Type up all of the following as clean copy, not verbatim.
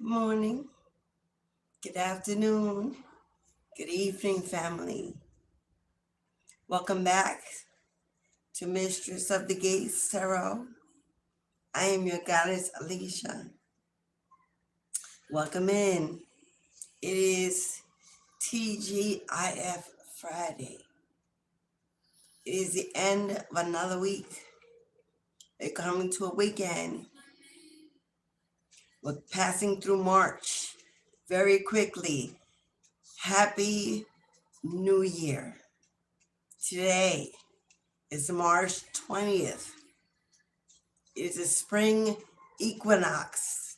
morning, good afternoon, good evening, family. Welcome back to Mistress of the Gates Tarot. I am your goddess, Alicia. Welcome in. It is TGIF Friday. It is the end of another week. We're coming to a weekend. We're passing through March very quickly. Happy New Year. Today is March 20th. It is a spring equinox.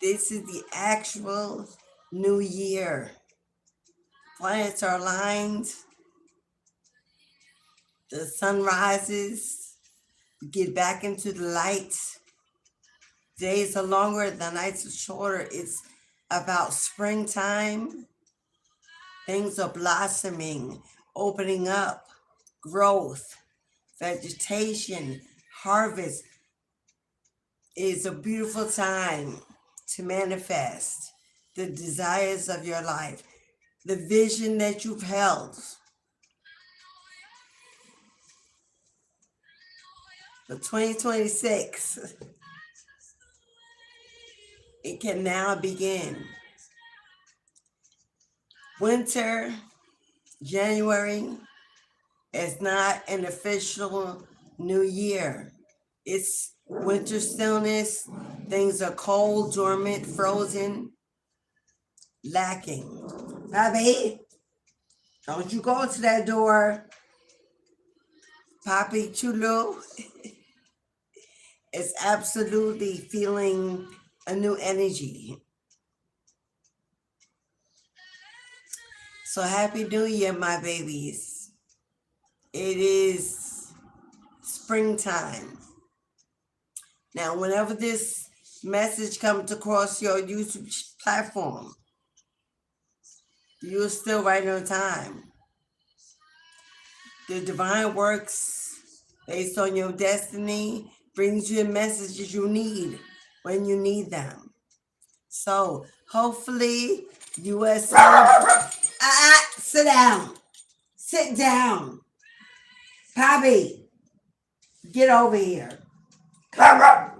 This is the actual new year. Planets are aligned. The sun rises. We get back into the light. Days are longer, the nights are shorter. It's about springtime. Things are blossoming, opening up, growth, vegetation, harvest. Is a beautiful time to manifest the desires of your life, the vision that you've held. For 2026, it can now begin. Winter, January, is not an official new year. It's winter stillness. Things are cold, dormant, frozen, lacking. Bobby, don't you go to that door. Papi Chulo is absolutely feeling a new energy. So happy New Year, my babies. It is springtime. Now, whenever this message comes across your YouTube platform, you're still right on time. The divine works based on your destiny, brings you the messages you need when you need them. So hopefully you are sit down. Sit down. Poppy, get over here. I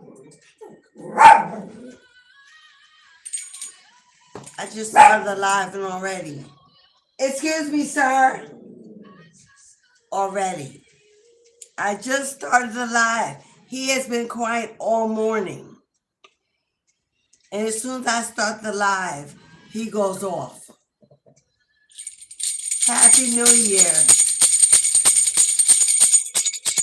just started the live already. Excuse me, sir. Already. I just started the live. He has been quiet all morning. And as soon as I start the live, he goes off. Happy New Year.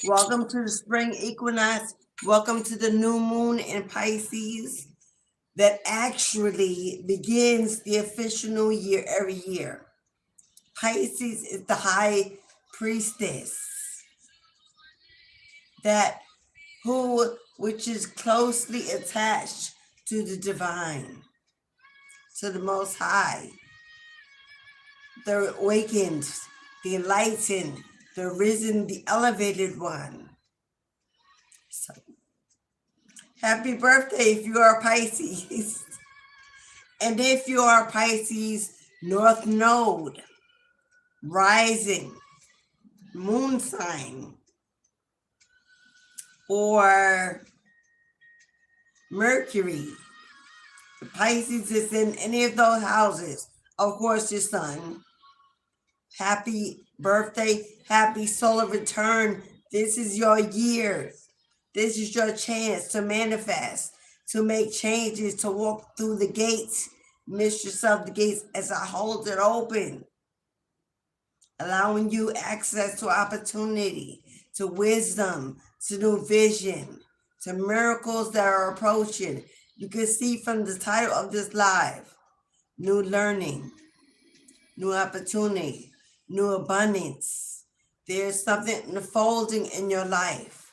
Welcome to the spring equinox. Welcome to the new moon in Pisces that actually begins the official new year every year. Pisces is the high priestess which is closely attached to the divine, to the Most High, the awakened, the enlightened, the risen, the elevated one. So, happy birthday if you are a Pisces. And if you are a Pisces, North Node, rising, moon sign, or Mercury. The Pisces is in any of those houses. Of course, your sun. Happy birthday. Happy solar return. This is your year. This is your chance to manifest, to make changes, to walk through the gates, Mistress of the Gates, as I hold it open, allowing you access to opportunity, to wisdom, to new vision, to miracles that are approaching. You can see from the title of this live, new learning, new opportunity, new abundance. There's something unfolding in your life.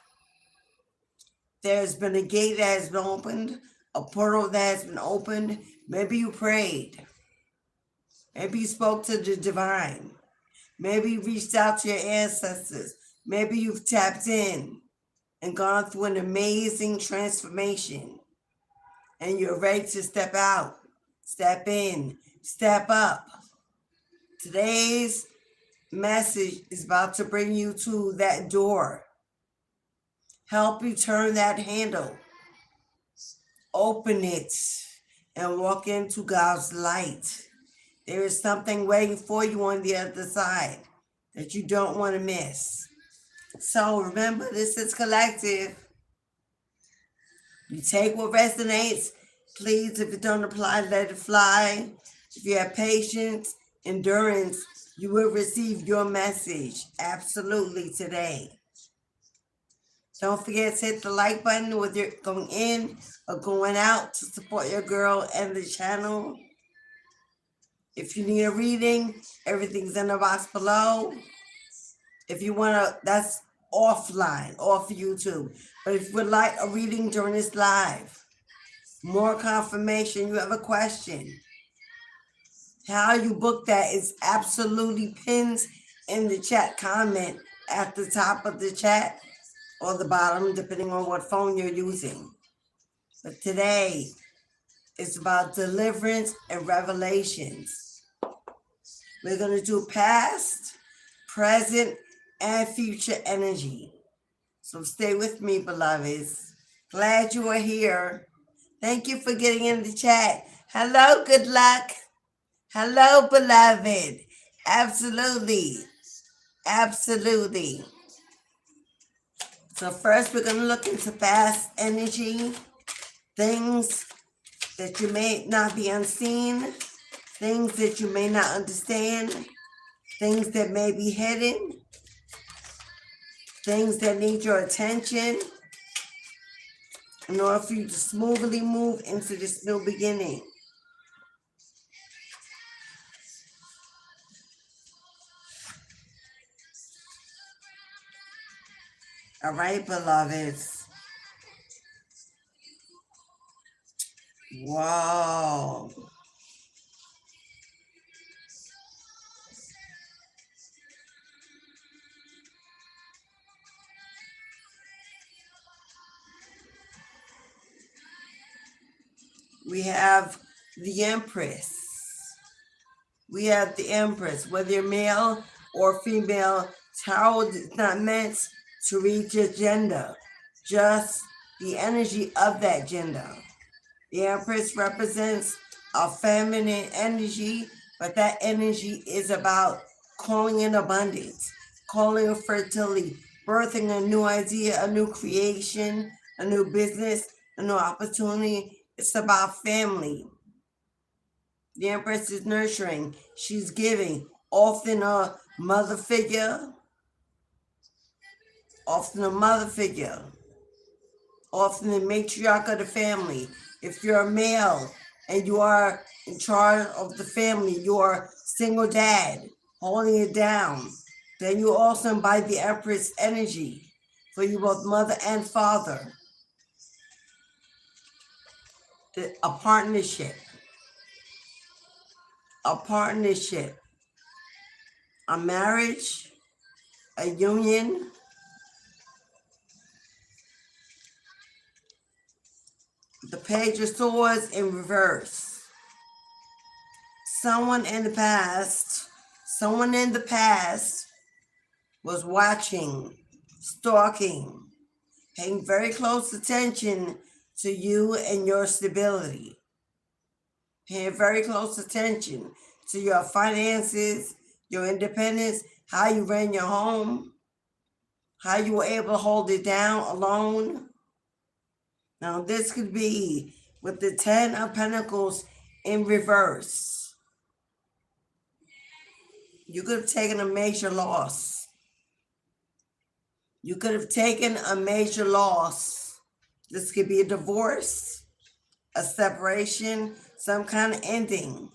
There's been a gate that has been opened, a portal that has been opened. Maybe you prayed. Maybe you spoke to the divine. Maybe you reached out to your ancestors. Maybe you've tapped in and gone through an amazing transformation. and you're ready to step out, step in, step up. Today's message is about to bring you to that door, help you turn that handle, open it, and walk into God's light. There is something waiting for you on the other side that you don't want to miss. So remember, this is collective. You take what resonates. Please, if it don't apply, let it fly. If you have patience, endurance, you will receive your message absolutely today. Don't forget to hit the like button whether you're going in or going out to support your girl and the channel. If you need a reading, everything's in the box below. If you want to, that's offline, off YouTube. But if you would like a reading during this live, more confirmation, you have a question, how you book that is absolutely pinned in the chat comment at the top of the chat or the bottom, depending on what phone you're using. But today is about deliverance and revelations. We're going to do past, present, and future energy. So stay with me, beloveds. Glad you are here. Thank you for getting in the chat. Hello, good luck. Hello, beloved. Absolutely. Absolutely. So first we're going to look into past energy, things that you may not be unseen, things that you may not understand, things that may be hidden, things that need your attention in order for you to smoothly move into this new beginning. All right, beloveds. Whoa. We have the Empress. We have the Empress. Whether you're male or female, tarot is not meant to read your gender, just the energy of that gender. The Empress represents a feminine energy, but that energy is about calling in abundance, calling in fertility, birthing a new idea, a new creation, a new business, a new opportunity. It's about family. The Empress is nurturing. She's giving. Often a mother figure. Often the matriarch of the family. If you're a male and you are in charge of the family, you're single dad, holding it down, then you also embody the Empress energy for you both mother and father. A partnership, a marriage, a union. The Page of Swords in reverse. Someone in the past was watching, stalking, paying very close attention to you and your stability. Paying very close attention to your finances, your independence, how you ran your home, how you were able to hold it down alone. Now, this could be with the 10 of Pentacles in reverse. You could have taken a major loss. This could be a divorce, a separation, some kind of ending.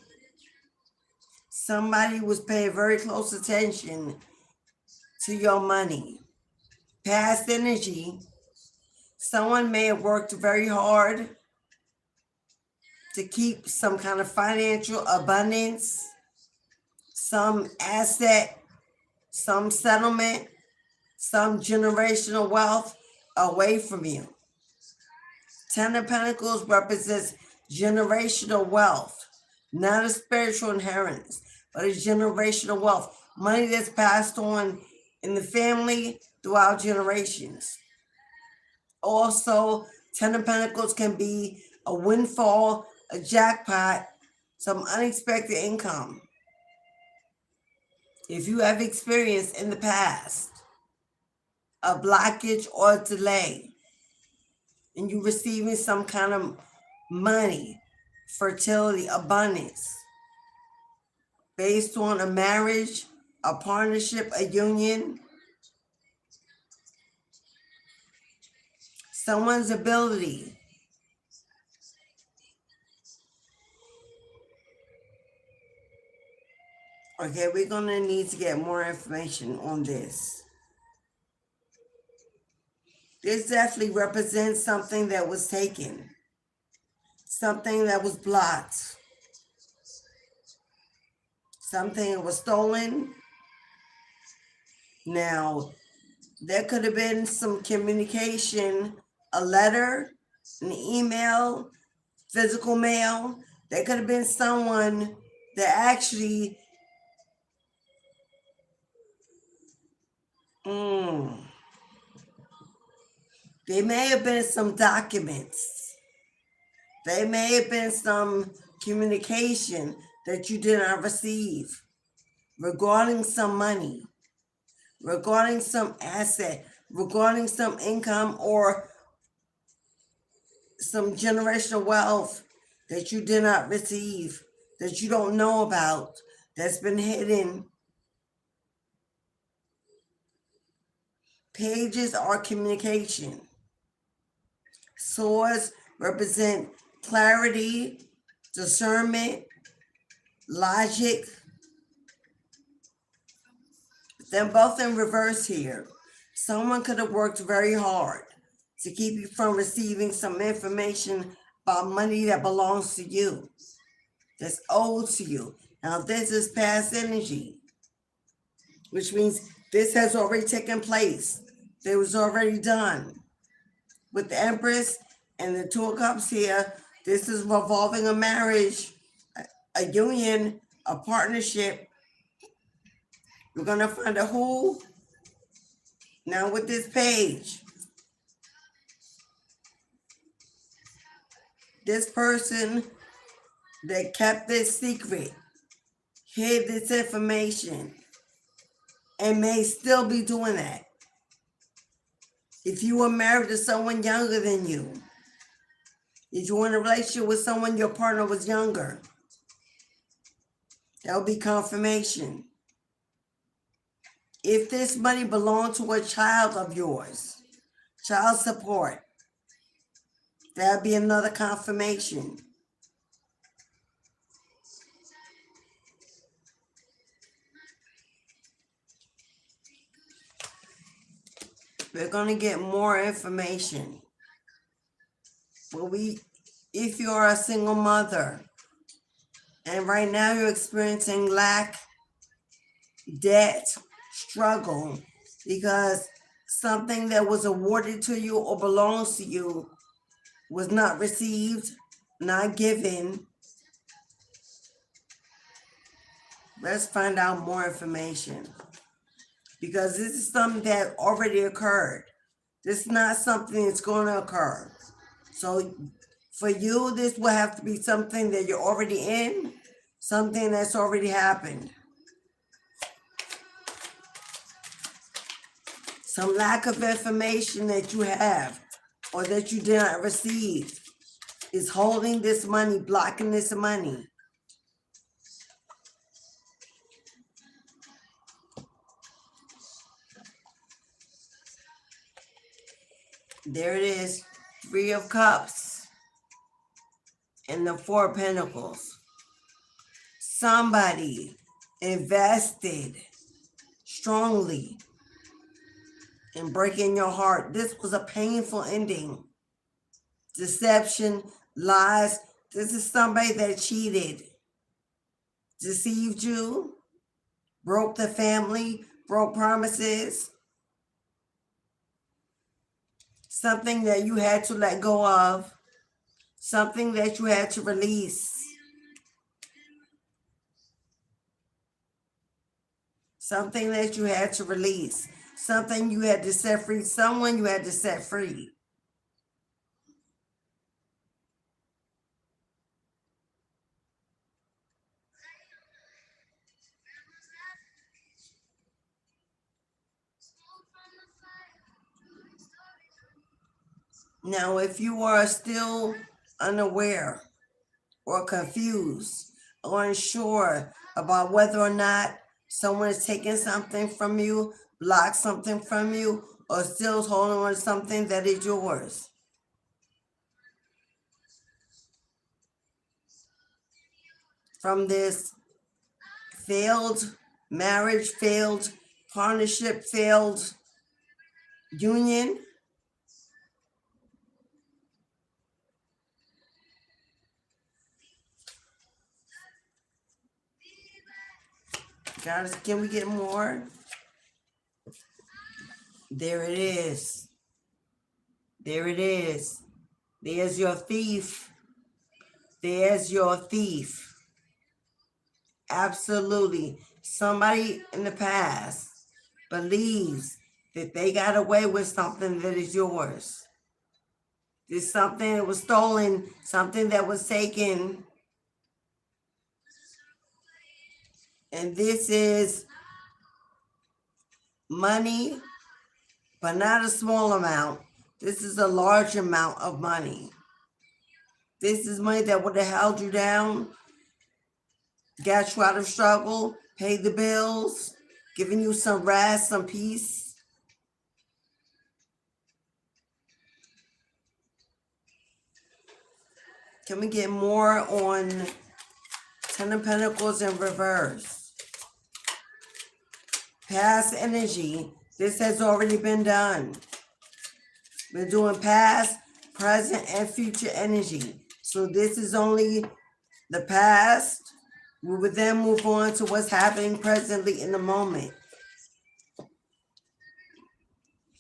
Somebody was paying very close attention to your money. Past energy. Someone may have worked very hard to keep some kind of financial abundance, some asset, some settlement, some generational wealth away from you. Ten of Pentacles represents generational wealth, not a spiritual inheritance, but a generational wealth. Money that's passed on in the family throughout generations. Also, Ten of Pentacles can be a windfall, a jackpot, some unexpected income. If you have experienced in the past a blockage or a delay, and you receiving some kind of money, fertility, abundance, based on a marriage, a partnership, a union, someone's ability. Okay, we're going to need to get more information on this. This definitely represents something that was taken, something that was blocked, something that was stolen. Now, there could have been some communication, a letter, an email, physical mail. There could have been someone that actually there may have been some documents. There may have been some communication that you did not receive regarding some money, regarding some asset, regarding some income or some generational wealth that you did not receive, that you don't know about, that's been hidden. Pages are communication. Swords represent clarity, discernment, logic. They're both in reverse here. Someone could have worked very hard to keep you from receiving some information about money that belongs to you, that's owed to you. Now, this is past energy, which means this has already taken place. It was already done. With the Empress and the Two of Cups here, this is revolving a marriage, a union, a partnership. We're going to find a who. Now with this page, this person that kept this secret, hid this information, and may still be doing that. If you were married to someone younger than you, if you were in a relationship with someone your partner was younger, that would be confirmation. If this money belonged to a child of yours, child support, that would be another confirmation. We're going to get more information. But if you are a single mother and right now you're experiencing lack, debt, struggle, because something that was awarded to you or belongs to you was not received, not given, let's find out more information. Because this is something that already occurred. This is not something that's going to occur. So for you, this will have to be something that you're already in, something that's already happened. Some lack of information that you have or that you did not receive is holding this money, blocking this money. There it is, Three of Cups and the Four of Pentacles. Somebody invested strongly in breaking your heart. This was a painful ending. Deception, lies. This is somebody that cheated, deceived you, broke the family, broke promises. Something that you had to let go of. something that you had to release, something that you had to release, something you had to set free, someone you had to set free. Now, if you are still unaware or confused or unsure about whether or not someone is taking something from you, block something from you, or still holding on to something that is yours, from this failed marriage, failed partnership, failed union, guys, can we get more? There it is. There it is. There's your thief. There's your thief. Absolutely. Somebody in the past believes that they got away with something that is yours. There's something that was stolen, something that was taken. And this is money, but not a small amount. This is a large amount of money. This is money that would have held you down, got you out of struggle, paid the bills, giving you some rest, some peace. Can we get more on Ten of Pentacles in reverse? Past energy. This has already been done. We're doing past, present, and future energy. So this is only the past. We would then move on to what's happening presently in the moment.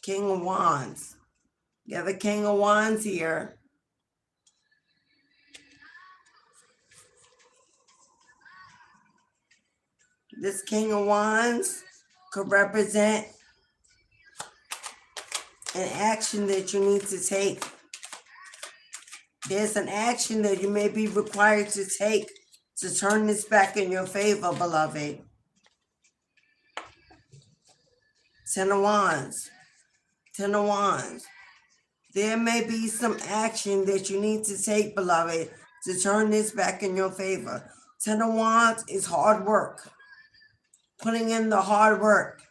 King of Wands. You have the King of Wands here. This King of Wands could represent an action that you need to take. There's an action that you may be required to take to turn this back in your favor, beloved. Ten of Wands. Ten of Wands. There may be some action that you need to take, beloved, to turn this back in your favor. Ten of Wands is hard work. Putting in the hard work.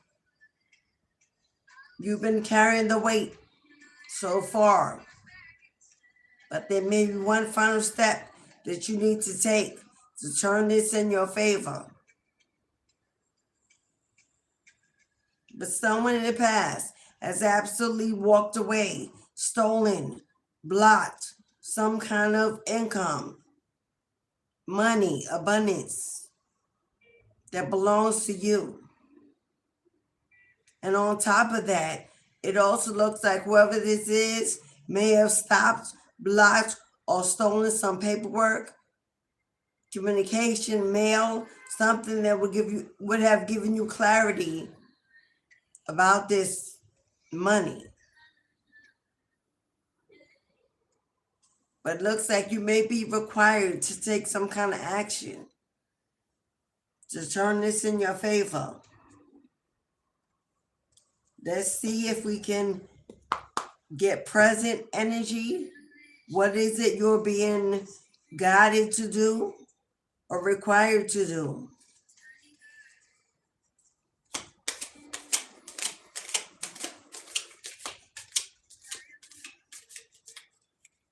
You've been carrying the weight so far. But there may be one final step that you need to take to turn this in your favor. But someone in the past has absolutely walked away, stolen, blocked some kind of income, money, abundance that belongs to you. And on top of that, it also looks like whoever this is may have stopped, blocked, or stolen some paperwork, communication, mail, something that would have given you clarity about this money. But it looks like you may be required to take some kind of action to turn this in your favor. Let's see if we can get present energy. What is it you're being guided to do or required to do?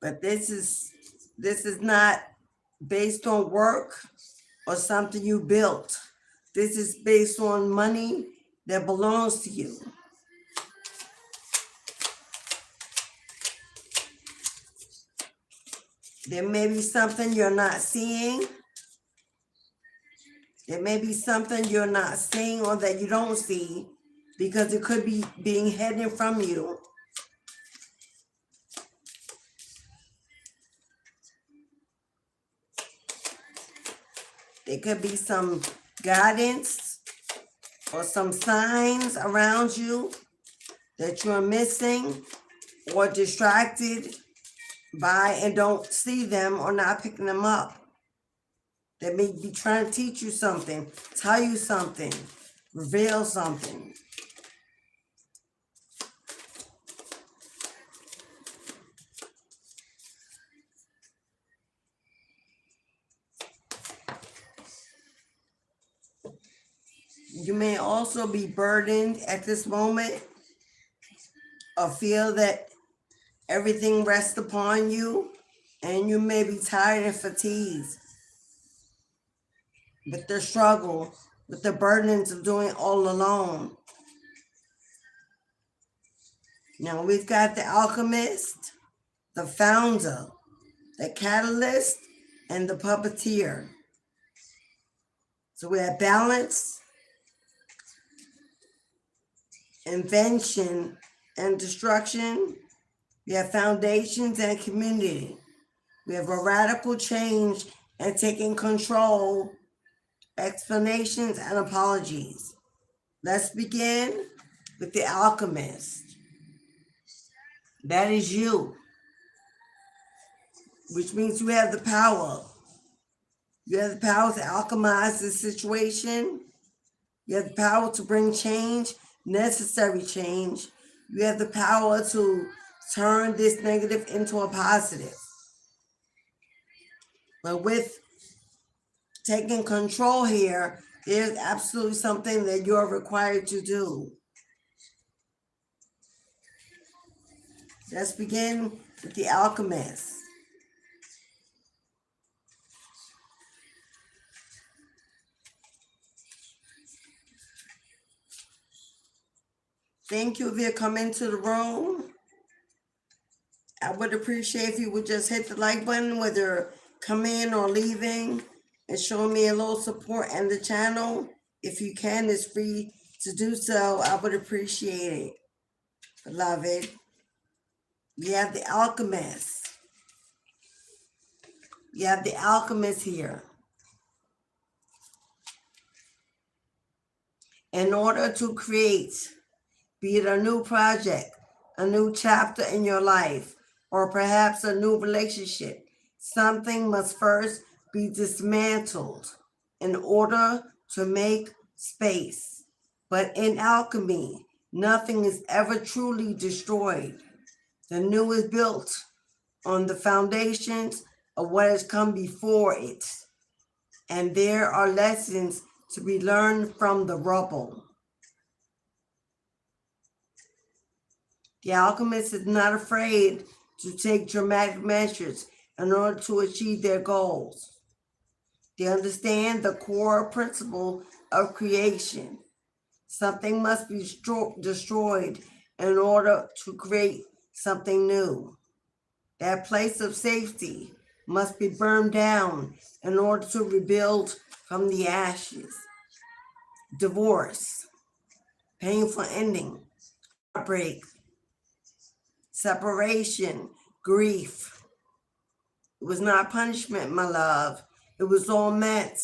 But this is not based on work or something you built. This is based on money that belongs to you. There may be something you're not seeing. There may be something you're not seeing or that you don't see because it could be being hidden from you. It could be some guidance or some signs around you that you're missing or distracted by and don't see them or not picking them up. They may be trying to teach you something, tell you something, reveal something. You may also be burdened at this moment or feel that everything rests upon you, and you may be tired and fatigued with the struggle, with the burdens of doing all alone. Now we've got the alchemist, the founder, the catalyst, and the puppeteer. So we have balance, invention, and destruction. We have foundations and community. We have a radical change and taking control, explanations and apologies. Let's begin with the alchemist. That is you, which means you have the power. You have the power to alchemize this situation. You have the power to bring change, necessary change. You have the power to turn this negative into a positive. But with taking control here, there's absolutely something that you're required to do. Let's begin with the alchemist. Thank you if you come into the room. I would appreciate if you would just hit the like button, whether coming or leaving, and showing me a little support and the channel. If you can, it's free to do so. I would appreciate it, beloved. We have the alchemist. You have the alchemist here. In order to create, be it a new project, a new chapter in your life, or perhaps a new relationship, something must first be dismantled in order to make space. But in alchemy, nothing is ever truly destroyed. The new is built on the foundations of what has come before it. And there are lessons to be learned from the rubble. The alchemist is not afraid to take dramatic measures in order to achieve their goals. They understand the core principle of creation. Something must be destroyed in order to create something new. That place of safety must be burned down in order to rebuild from the ashes. Divorce, painful ending, heartbreak, separation, grief. It was not punishment, my love. It was all meant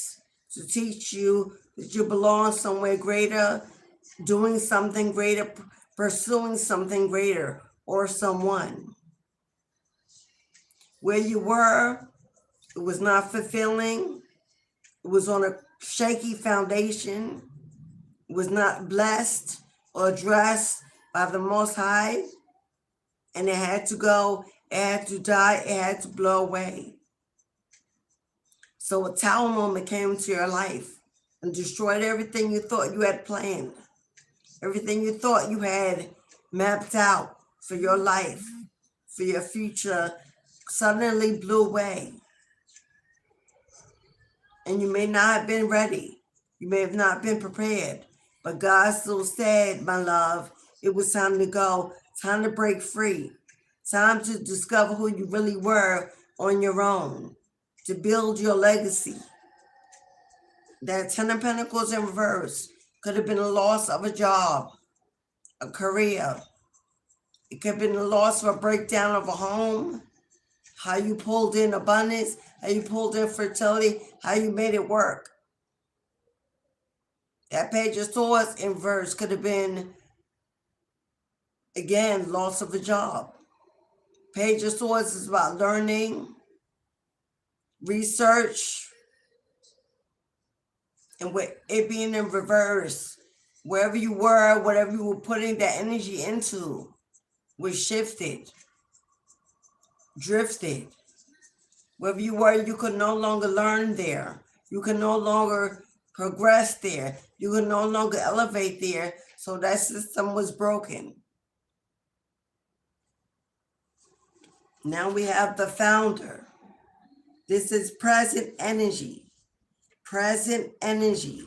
to teach you that you belong somewhere greater, doing something greater, pursuing something greater, or someone. Where you were, it was not fulfilling. It was on a shaky foundation. It was not blessed or addressed by the Most High. And it had to go, it had to die, it had to blow away. So a tower moment came into your life and destroyed everything you thought you had planned, everything you thought you had mapped out for your life, for your future, suddenly blew away. And you may not have been ready. You may have not been prepared. But God still said, my love, it was time to go, time to break free, time to discover who you really were on your own, to build your legacy. That 10 of Pentacles in reverse could have been a loss of a job, a career. It could have been the loss of a breakdown of a home, how you pulled in abundance, how you pulled in fertility, how you made it work. That Page of Swords in verse could have been, again, loss of a job. Page of Swords is about learning, research, and with it being in reverse, wherever you were, whatever you were putting that energy into was shifted, drifted. Wherever you were, you could no longer learn there. You can no longer progress there. You can no longer elevate there. So that system was broken. Now we have the founder. This is present energy. Present energy.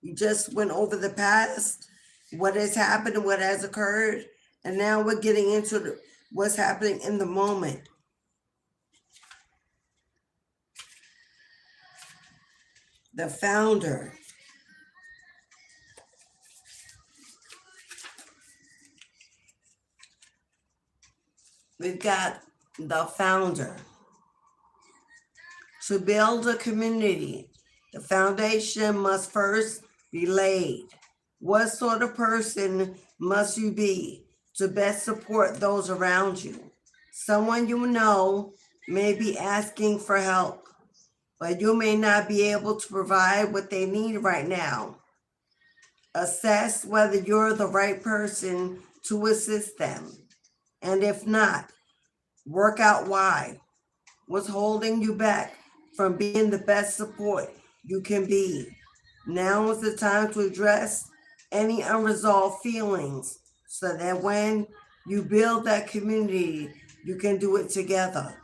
You just went over the past, what has happened, what has occurred, and now we're getting into what's happening in the moment. The founder. We've got the founder. To build a community, the foundation must first be laid. What sort of person must you be to best support those around you? Someone you know may be asking for help, but you may not be able to provide what they need right now. Assess whether you're the right person to assist them. And if not, work out why. What's holding you back from being the best support you can be? Now is the time to address any unresolved feelings so that when you build that community, you can do it together.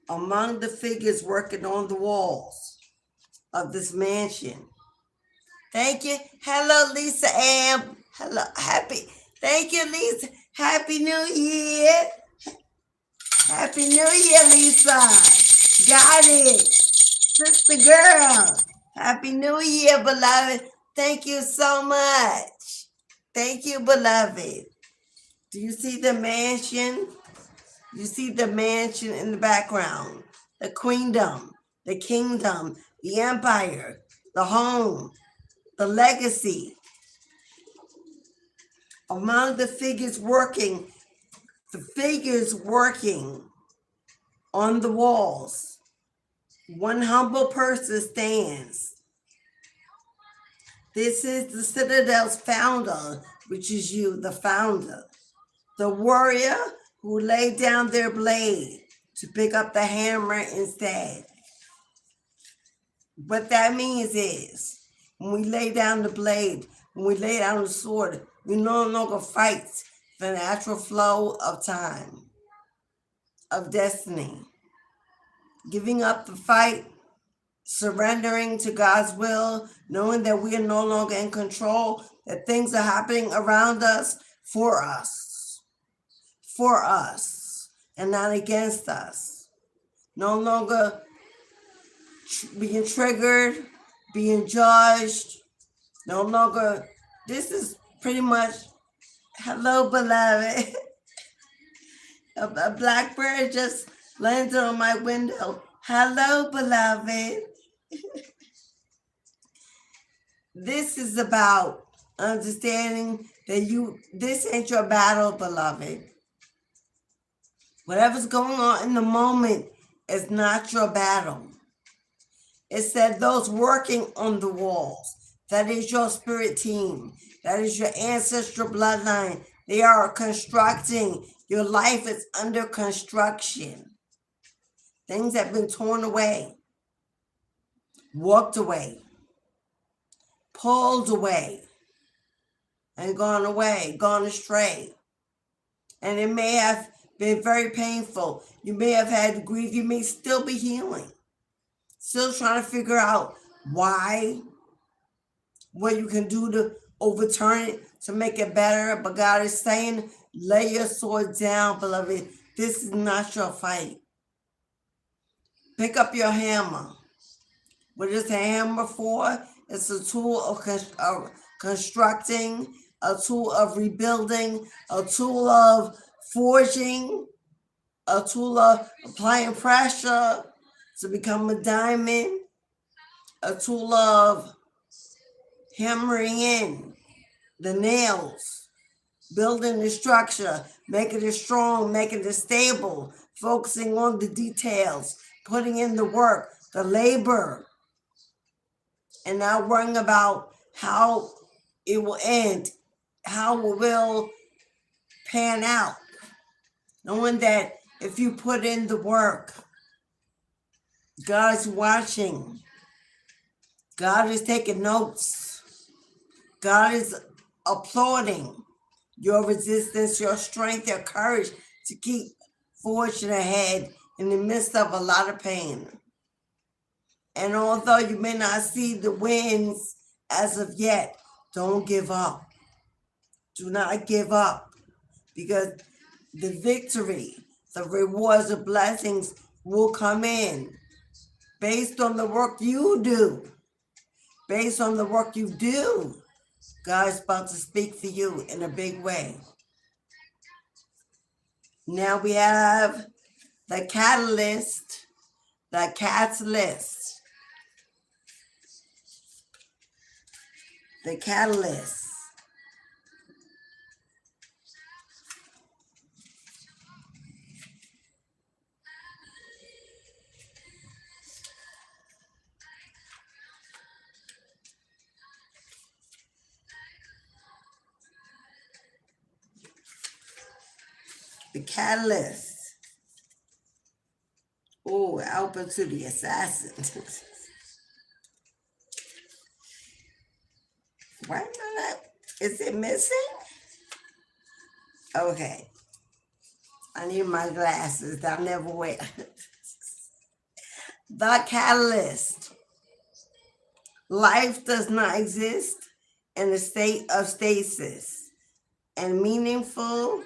Among the figures working on the walls of this mansion. Thank you. Hello, Lisa Ann. Hello, thank you, Lisa. Happy New Year. Happy New Year, Lisa. Got it. Sister girl. Happy New Year, beloved. Thank you so much. Thank you, beloved. Do you see the mansion? You see the mansion in the background, the queendom, the kingdom, the empire, the home, the legacy. Among the figures working on the walls, one humble person stands. This is the Citadel's founder, which is you, the founder, the warrior who laid down their blade to pick up the hammer instead. What that means is, when we lay down the blade, when we lay down the sword, we no longer fight the natural flow of time, of destiny. Giving up the fight, surrendering to God's will, knowing that we are no longer in control, that things are happening around us, and not against us. No longer being triggered, being judged, no longer. This is pretty much, hello, beloved. A blackbird just landed on my window. Hello, beloved. This is about understanding that this ain't your battle, beloved. Whatever's going on in the moment is not your battle. It said those working on the walls, that is your spirit team, that is your ancestral bloodline. They are constructing. Your life is under construction. Things have been torn away, walked away, pulled away, and gone astray. And it may have been very painful. You may have had grief. You may still be healing. Still trying to figure out why, what you can do to overturn it, to make it better. But God is saying, lay your sword down, beloved. This is not your fight. Pick up your hammer. What is a hammer for? It's a tool of constructing, a tool of rebuilding, a tool of forging, a tool of applying pressure to become a diamond, a tool of hammering in the nails, building the structure, making it strong, making it stable, focusing on the details, putting in the work, the labor, and not worrying about how it will end, how it will pan out. Knowing that if you put in the work, God is watching. God is taking notes. God is applauding your resistance, your strength, your courage to keep forging ahead in the midst of a lot of pain. And although you may not see the wins as of yet, don't give up. Do not give up, because the victory, the rewards, the blessings will come in based on the work you do. Based on the work you do, God is about to speak for you in a big way. Now we have the catalyst, the catalyst, the catalyst. The catalyst. Oh, Alpha to the assassin. Why am I not? Is it missing? Okay. I need my glasses. I'll never wear. The catalyst. Life does not exist in a state of stasis, and meaningful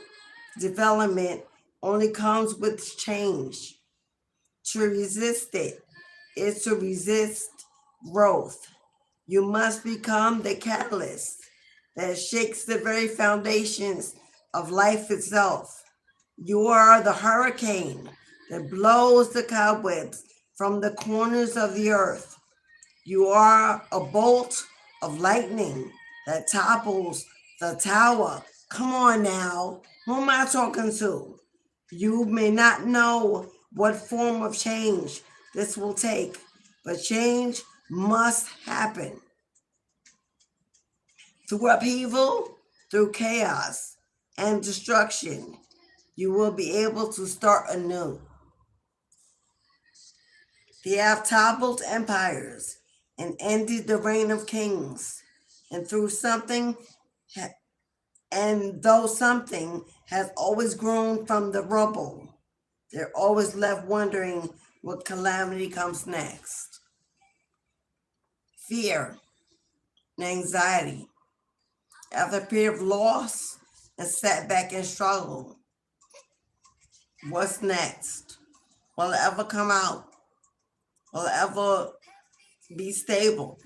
development only comes with change. To resist it is to resist growth. You must become the catalyst that shakes the very foundations of life itself. You are the hurricane that blows the cobwebs from the corners of the earth. You are a bolt of lightning that topples the tower. Come on now, who am I talking to? You may not know what form of change this will take, but change must happen. Through upheaval, through chaos and destruction, you will be able to start anew. They have toppled empires and ended the reign of kings, and though something has always grown from the rubble, they're always left wondering what calamity comes next. Fear and anxiety. After a period of loss and setback and struggle, what's next? Will it ever come out? Will it ever be stable?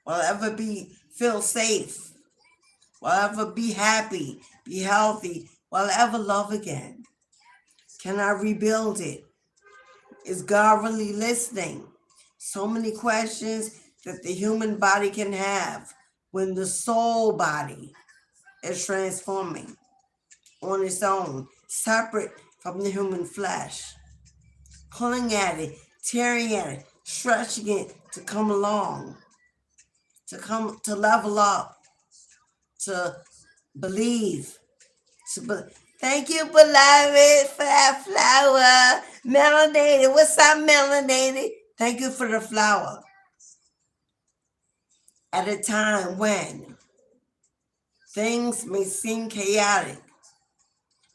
Will it ever feel safe? Will it ever be happy, be healthy? Will it ever love again? Can I rebuild it? Is God really listening? So many questions that the human body can have when the soul body is transforming on its own, separate from the human flesh, pulling at it, tearing at it, stretching it to come along, to level up, to believe. Thank you, beloved, for that flower. Melanated, what's up, melanated? Thank you for the flower. At a time when things may seem chaotic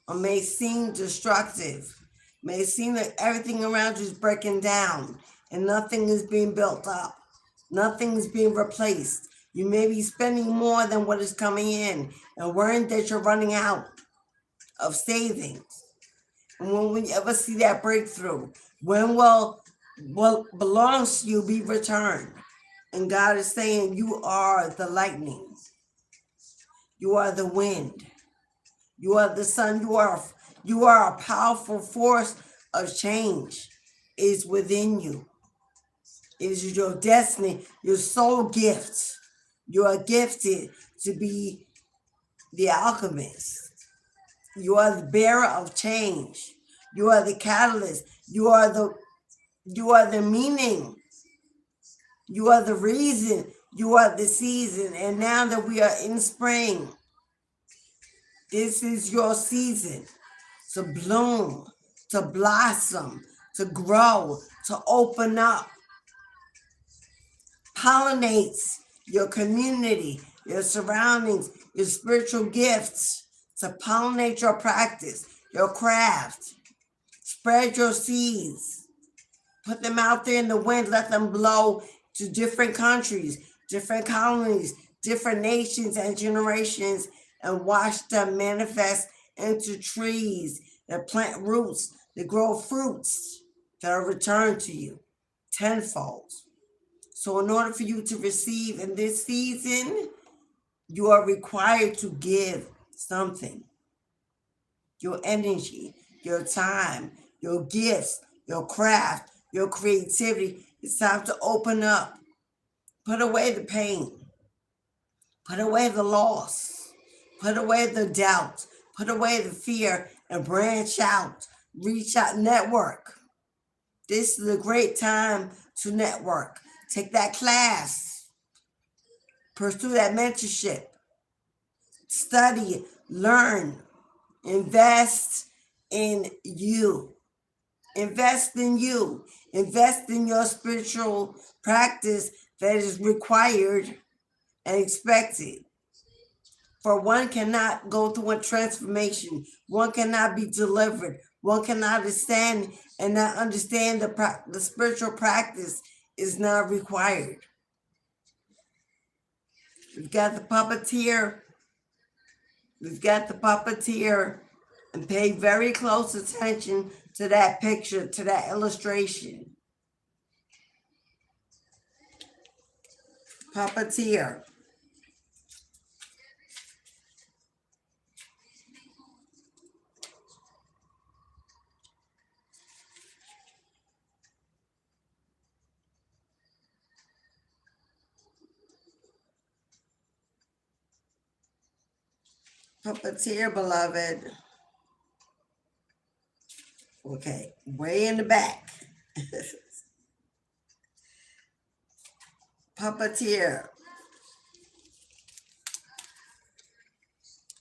or may seem destructive, may seem like everything around you is breaking down and nothing is being built up, nothing is being replaced. You may be spending more than what is coming in and worrying that you're running out of savings. And when we ever see that breakthrough, when will what belongs to you be returned? And God is saying, you are the lightning. You are the wind. You are the sun. You are You are a powerful force of change. It's within you. It is your destiny, your soul gift. You are gifted to be the alchemist. You are the bearer of change. You are the catalyst. You are the meaning. You are the reason. You are the season. And now that we are in spring, this is your season to bloom, to blossom, to grow, to open up. Pollinates your community, your surroundings, your spiritual gifts, to pollinate your practice, your craft. Spread your seeds. Put them out there in the wind. Let them blow to different countries, different colonies, different nations and generations, and watch them manifest into trees that plant roots, that grow fruits that are returned to you tenfold. So in order for you to receive in this season, you are required to give something. Your energy, your time, your gifts, your craft, your creativity. It's time to open up. Put away the pain. Put away the loss. Put away the doubt. Put away the fear and branch out. Reach out, network. This is a great time to network. Take that class. Pursue that mentorship. Study, learn, invest in you. Invest in you. Invest in your spiritual practice that is required and expected. For one cannot go through a transformation. One cannot be delivered. One cannot stand and not understand the spiritual practice is not required. We've got the puppeteer. We've got the puppeteer. And pay very close attention to that picture, to that illustration. Puppeteer. Puppeteer, beloved. Okay, way in the back. Puppeteer.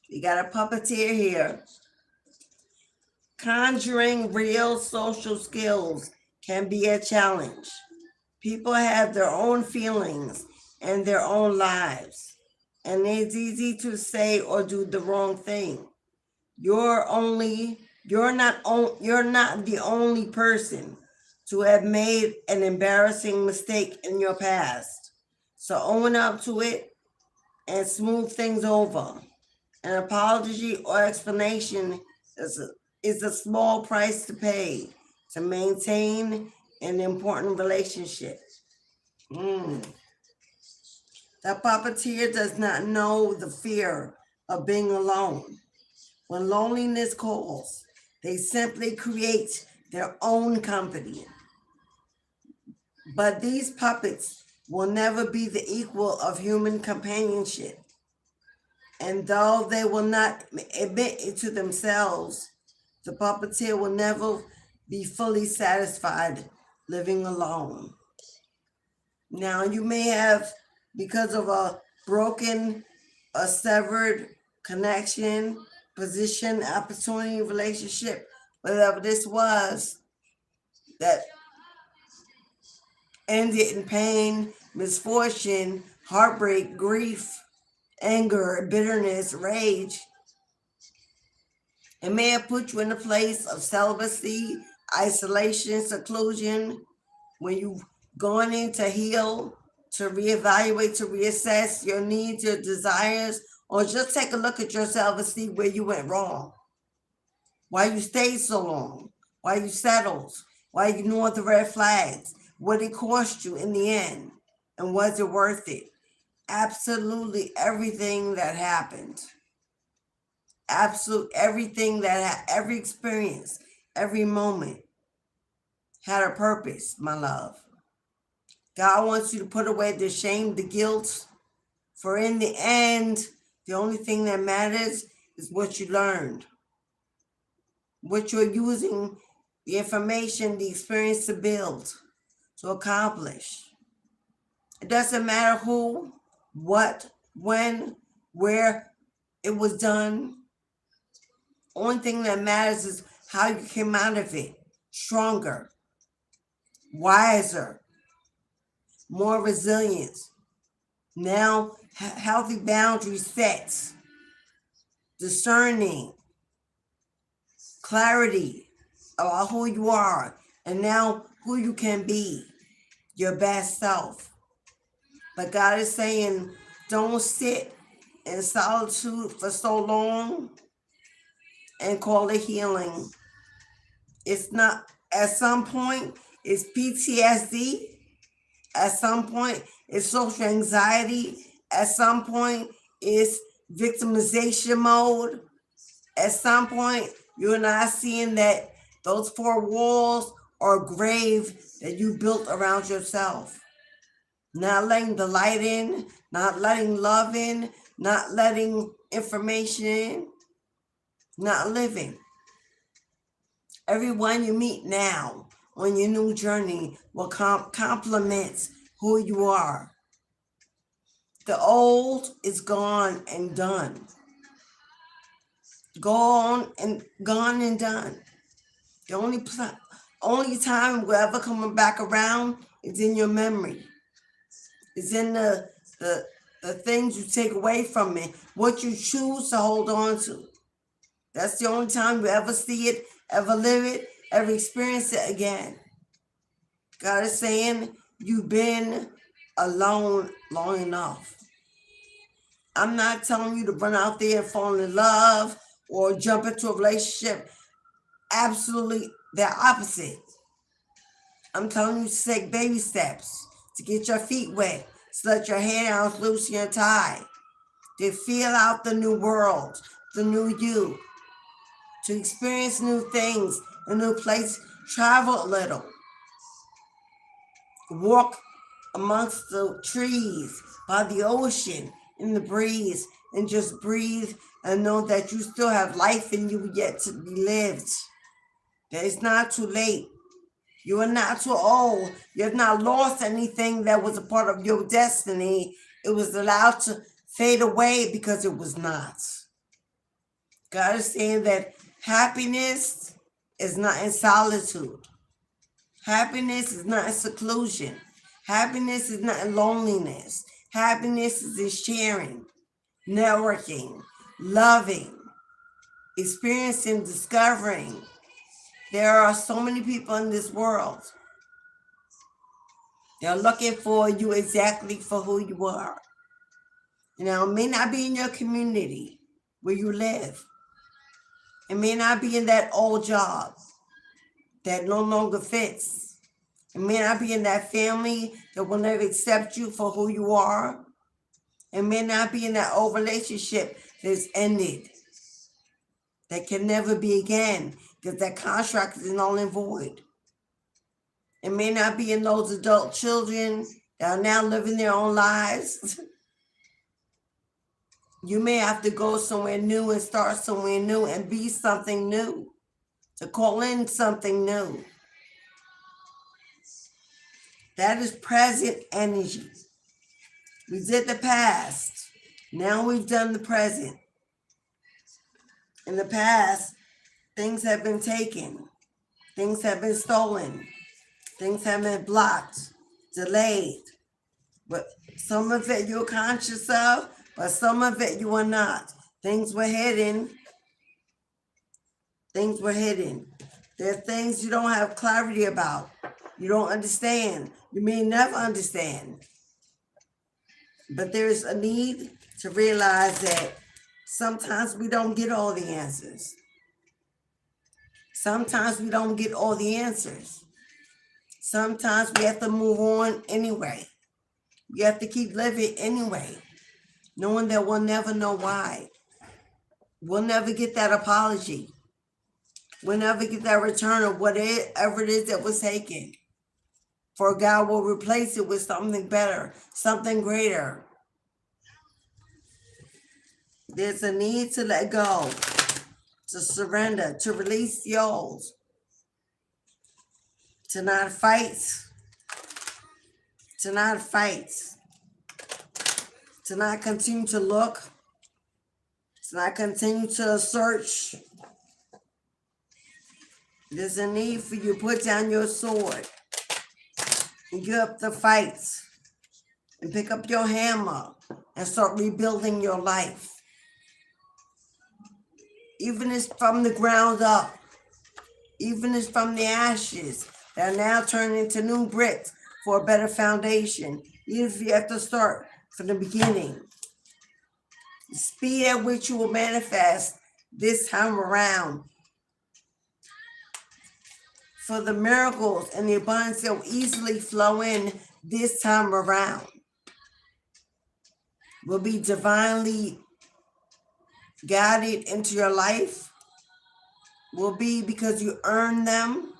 You got a puppeteer here. Conjuring real social skills can be a challenge. People have their own feelings and their own lives, and it's easy to say or do the wrong thing. You're not the only person to have made an embarrassing mistake in your past. So own up to it and smooth things over. An apology or explanation is a small price to pay to maintain an important relationship. The puppeteer does not know the fear of being alone. When loneliness calls, they simply create their own company. But these puppets will never be the equal of human companionship. And though they will not admit it to themselves, the puppeteer will never be fully satisfied living alone. Now, you may have, because of a severed connection, position, opportunity, relationship, whatever this was, that ended in pain, misfortune, heartbreak, grief, anger, bitterness, rage. It may have put you in a place of celibacy, isolation, seclusion, when you've gone in to heal, to reevaluate, to reassess your needs, your desires, or just take a look at yourself and see where you went wrong. Why you stayed so long, why you settled, why you ignored the red flags, what it cost you in the end, and was it worth it? Absolutely everything that happened. Absolute everything every experience, every moment had a purpose, my love. God wants you to put away the shame, the guilt, for in the end, the only thing that matters is what you learned, what you're using, the information, the experience to build, to accomplish. It doesn't matter who, what, when, where it was done. Only thing that matters is how you came out of it, stronger, wiser, more resilient. Now, healthy boundaries set, discerning, clarity about who you are, and now who you can be, your best self. But God is saying, don't sit in solitude for so long and call it healing. It's not, at some point, it's PTSD. At some point, it's social anxiety. At some point, it's victimization mode. At some point, you're not seeing that those four walls are a grave that you built around yourself. Not letting the light in, not letting love in, not letting information in, not living. Everyone you meet now on your new journey will complement who you are. The old is gone and done. Gone and done. The only time we're ever coming back around is in your memory. It's in the things you take away from it, what you choose to hold on to. That's the only time you ever see it, ever live it, ever experience it again. God is saying, you've been alone long enough. I'm not telling you to run out there and fall in love or jump into a relationship. Absolutely the opposite. I'm telling you to take baby steps, to get your feet wet, to let your hair down, loosen your tie, to feel out the new world, the new you, to experience new things, a new place, travel a little, walk amongst the trees, by the ocean, in the breeze, and just breathe and know that you still have life in you yet to be lived. That it's not too late. You are not too old. You have not lost anything that was a part of your destiny. It was allowed to fade away because it was not. God is saying that happiness is not in solitude. Happiness is not in seclusion. Happiness is not in loneliness. Happiness is in sharing, networking, loving, experiencing, discovering. There are so many people in this world. They're looking for you exactly for who you are. Now, it may not be in your community where you live. It may not be in that old job that no longer fits. It may not be in that family that will never accept you for who you are. It may not be in that old relationship that's ended, that can never be again, because that contract is null and void. It may not be in those adult children that are now living their own lives. You may have to go somewhere new and start somewhere new and be something new, to call in something new. That is present energy. We did the past. Now we've done the present. In the past, things have been taken. Things have been stolen. Things have been blocked, delayed. But some of it you're conscious of, but some of it you are not. Things were hidden. Things were hidden. There are things you don't have clarity about. You don't understand. You may never understand. But there is a need to realize that sometimes we don't get all the answers. Sometimes we don't get all the answers. Sometimes we have to move on anyway. We have to keep living anyway, knowing that we'll never know why. we'll never get that apology. We'll never get that return of whatever it is that was taken. For God will replace it with something better, something greater. There's a need to let go, to surrender, to release the old, to not fight, to not fight, to not continue to look, to not continue to search. There's a need for you to put down your sword and give up the fights and pick up your hammer and start rebuilding your life. Even if it's from the ground up, even if it's from the ashes that are now turned into new bricks for a better foundation, even if you have to start from the beginning. The speed at which you will manifest this time around, for the miracles and the abundance that will easily flow in this time around, will be divinely guided into your life, will be because you earn them,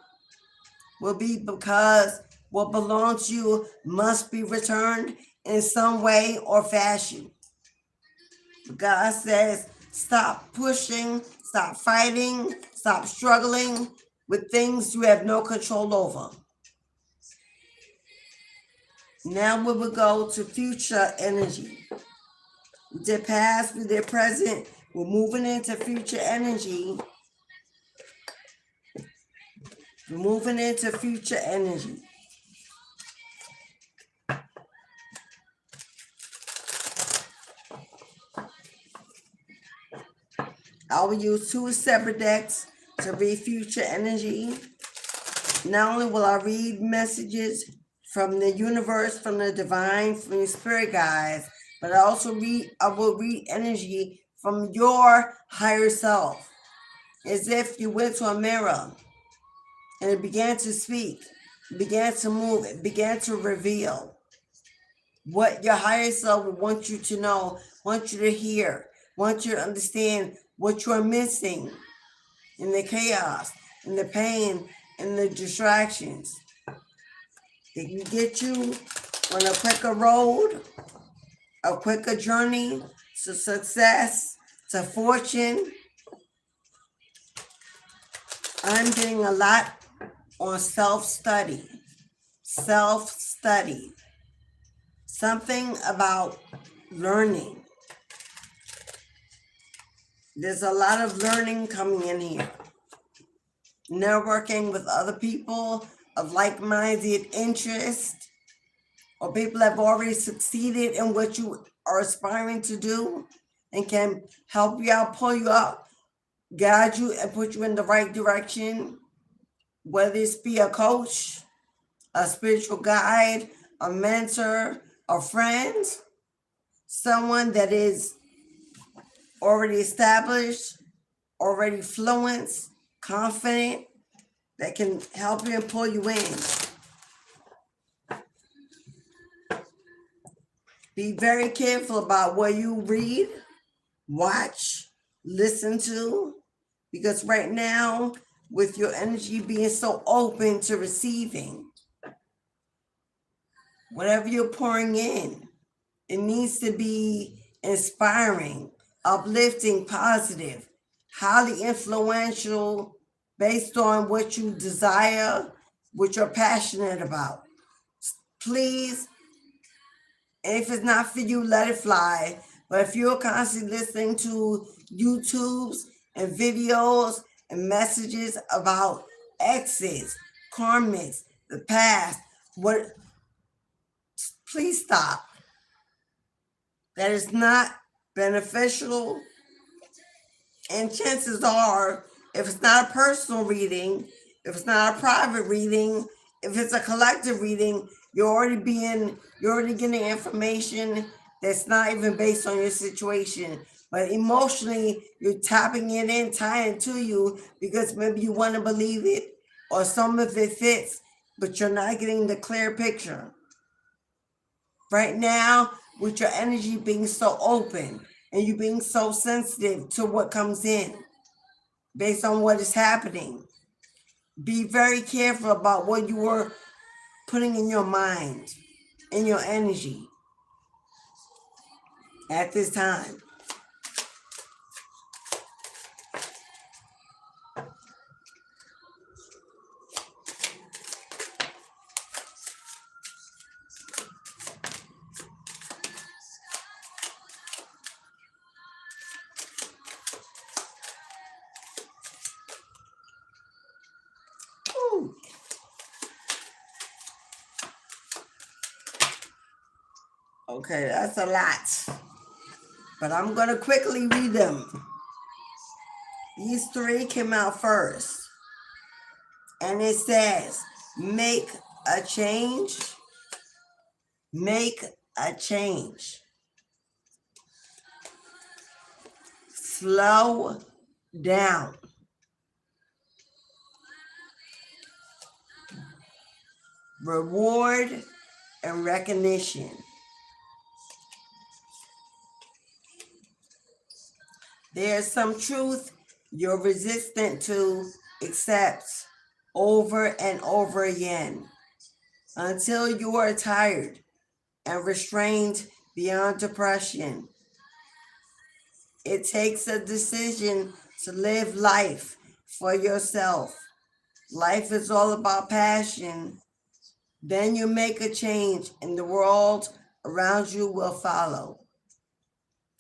will be because what belongs to you must be returned in some way or fashion. God says, stop pushing, stop fighting, stop struggling with things you have no control over. Now we will go to future energy. We did past, we did present. We're moving into future energy. We're moving into future energy. I will use 2 separate decks to read future energy. Not only will I read messages from the universe, from the divine, from your spirit guides, but I will read energy from your higher self, as if you went to a mirror and it began to speak, it began to move, it began to reveal what your higher self would want you to know, want you to hear, want you to understand what you're missing in the chaos, in the pain, in the distractions. It can get you on a quicker road, a quicker journey to success, to fortune. I'm getting a lot on self-study. Self-study. Something about learning. There's a lot of learning coming in here. Networking with other people of like-minded interest, or people that have already succeeded in what you are aspiring to do and can help you out, pull you up, guide you, and put you in the right direction, whether it's be a coach, a spiritual guide, a mentor, a friend, someone that is already established, already fluent, confident, that can help you and pull you in. Be very careful about what you read, watch, listen to, because right now, with your energy being so open to receiving, whatever you're pouring in, it needs to be inspiring, uplifting, positive, highly influential, based on what you desire, what you're passionate about. Please, and if it's not for you, let it fly. But if you're constantly listening to YouTubes and videos and messages about exes, karmics, the past, please stop. That is not beneficial. And chances are, if it's not a personal reading, if it's not a private reading, if it's a collective reading, you're already getting information that's not even based on your situation. But emotionally, you're tapping it in, tying it to you, because maybe you want to believe it, or some of it fits, but you're not getting the clear picture. Right now, with your energy being so open, and you being so sensitive to what comes in based on what is happening. Be very careful about what you are putting in your mind and your energy at this time. Ooh. Okay, that's a lot, but I'm going to quickly read them. These three came out first, and it says, make a change, make a change, slow down, reward and recognition. There's some truth you're resistant to accept over and over again until you are tired and restrained beyond depression. It takes a decision to live life for yourself. Life is all about passion. Then you make a change and the world around you will follow.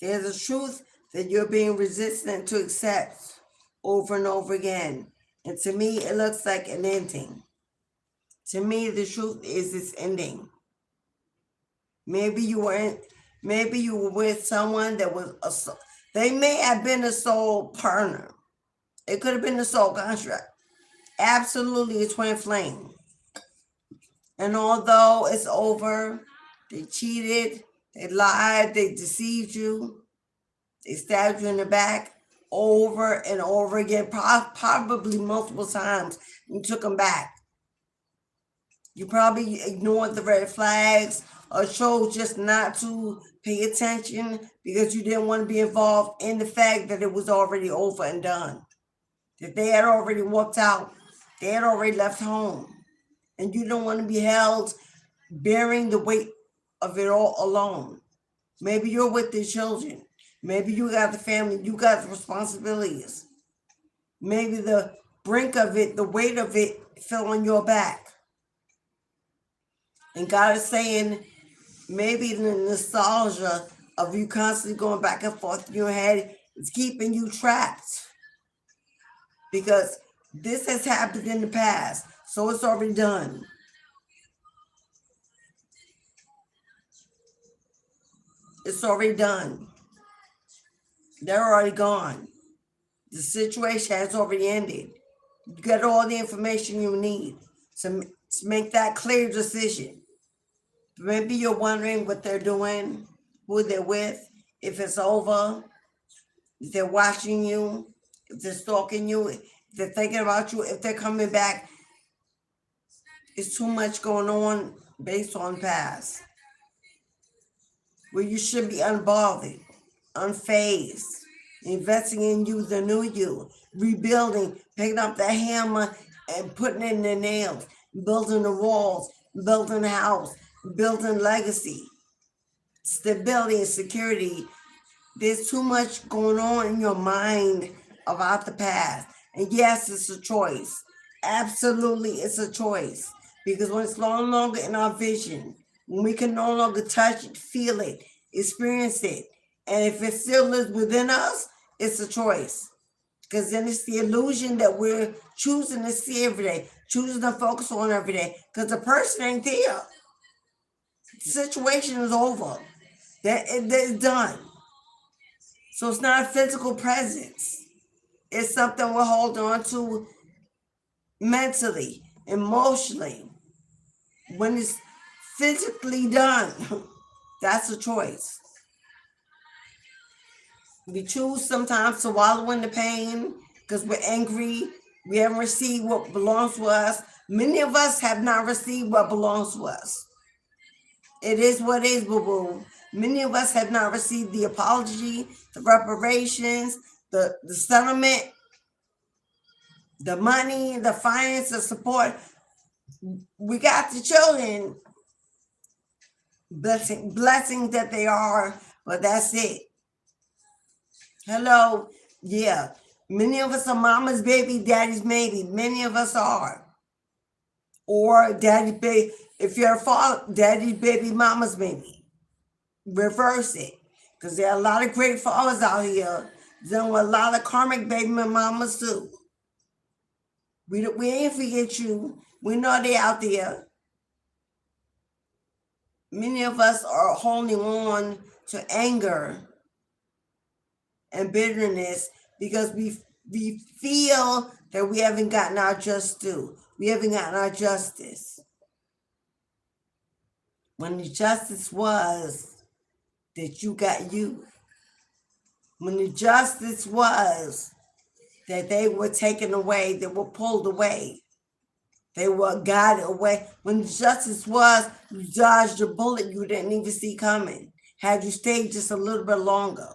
There's a truth that you're being resistant to accept over and over again. And to me, it looks like an ending. To me, the truth is it's ending. Maybe you were with someone that was they may have been a soul partner. It could have been a soul contract. Absolutely a twin flame. And although it's over, they cheated, they lied, they deceived you, they stabbed you in the back over and over again, probably multiple times. You took them back. You probably ignored the red flags or chose just not to pay attention because you didn't want to be involved in the fact that it was already over and done. That they had already walked out. They had already left home. And you don't want to be held bearing the weight of it all alone. Maybe you're with the children. Maybe you got the family. You got the responsibilities. Maybe the brink of it, the weight of it fell on your back. And God is saying, maybe the nostalgia of you constantly going back and forth in your head is keeping you trapped. Because this has happened in the past, so it's already done. It's already done. They're already gone. The situation has already ended. You got all the information you need to make that clear decision. Maybe you're wondering what they're doing, who they're with, if it's over, if they're watching you, if they're stalking you, if they're thinking about you, if they're coming back. It's too much going on based on past. Where you should be unbothered, unfazed, investing in you, the new you, rebuilding, picking up the hammer and putting in the nails, building the walls, building the house, building legacy, stability and security. There's too much going on in your mind about the past. And yes, it's a choice. Absolutely, it's a choice. Because when it's no longer in our vision, when we can no longer touch it, feel it, experience it, and if it still lives within us, it's a choice. Because then it's the illusion that we're choosing to see every day, choosing to focus on every day, because the person ain't there. The situation is over. It's done. So it's not a physical presence. It's something we're holding on to mentally, emotionally. When it's physically done, that's a choice. We choose sometimes to wallow in the pain because we're angry. We haven't received what belongs to us. Many of us have not received what belongs to us. It is what is, boo-boo. Many of us have not received the apology, the reparations, the settlement, the money, the finance, the support. We got the children, blessings that they are, but that's it. Hello, yeah. Many of us are mama's baby, daddy's maybe. Many of us are. Or daddy baby, if you're a father, daddy baby, mama's baby. Reverse it. Because there are a lot of great fathers out here dealing with a lot of karmic baby mamas too. We ain't forget you. We know they out there. Many of us are holding on to anger and bitterness because we feel that we haven't gotten our just due. We haven't gotten our justice. When the justice was that you got you. When the justice was that they were taken away, they were pulled away, they were guided away. When the justice was you dodged a bullet you didn't even see coming. Had you stayed just a little bit longer.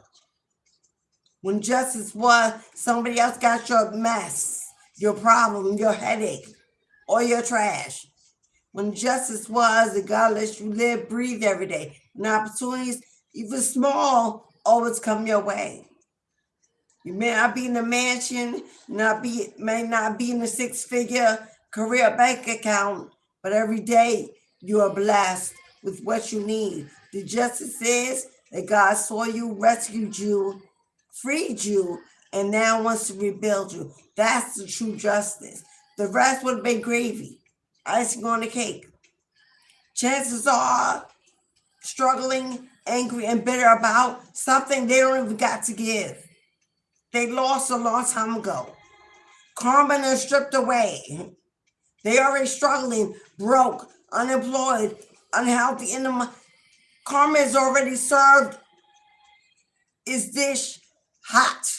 When justice was somebody else got your mess, your problem, your headache, or your trash. When justice was that God lets you live, breathe every day. And opportunities, even small, always come your way. You may not be in a mansion, may not be in a six-figure career bank account, but every day you are blessed with what you need. The justice is that God saw you, rescued you, freed you, and now wants to rebuild you. That's the true justice. The rest would have been gravy, icing on the cake. Chances are struggling, angry, and bitter about something they don't even got to give. They lost a long time ago. Karma is stripped away. They already struggling, broke, unemployed, unhealthy. Karma is already served its dish hot.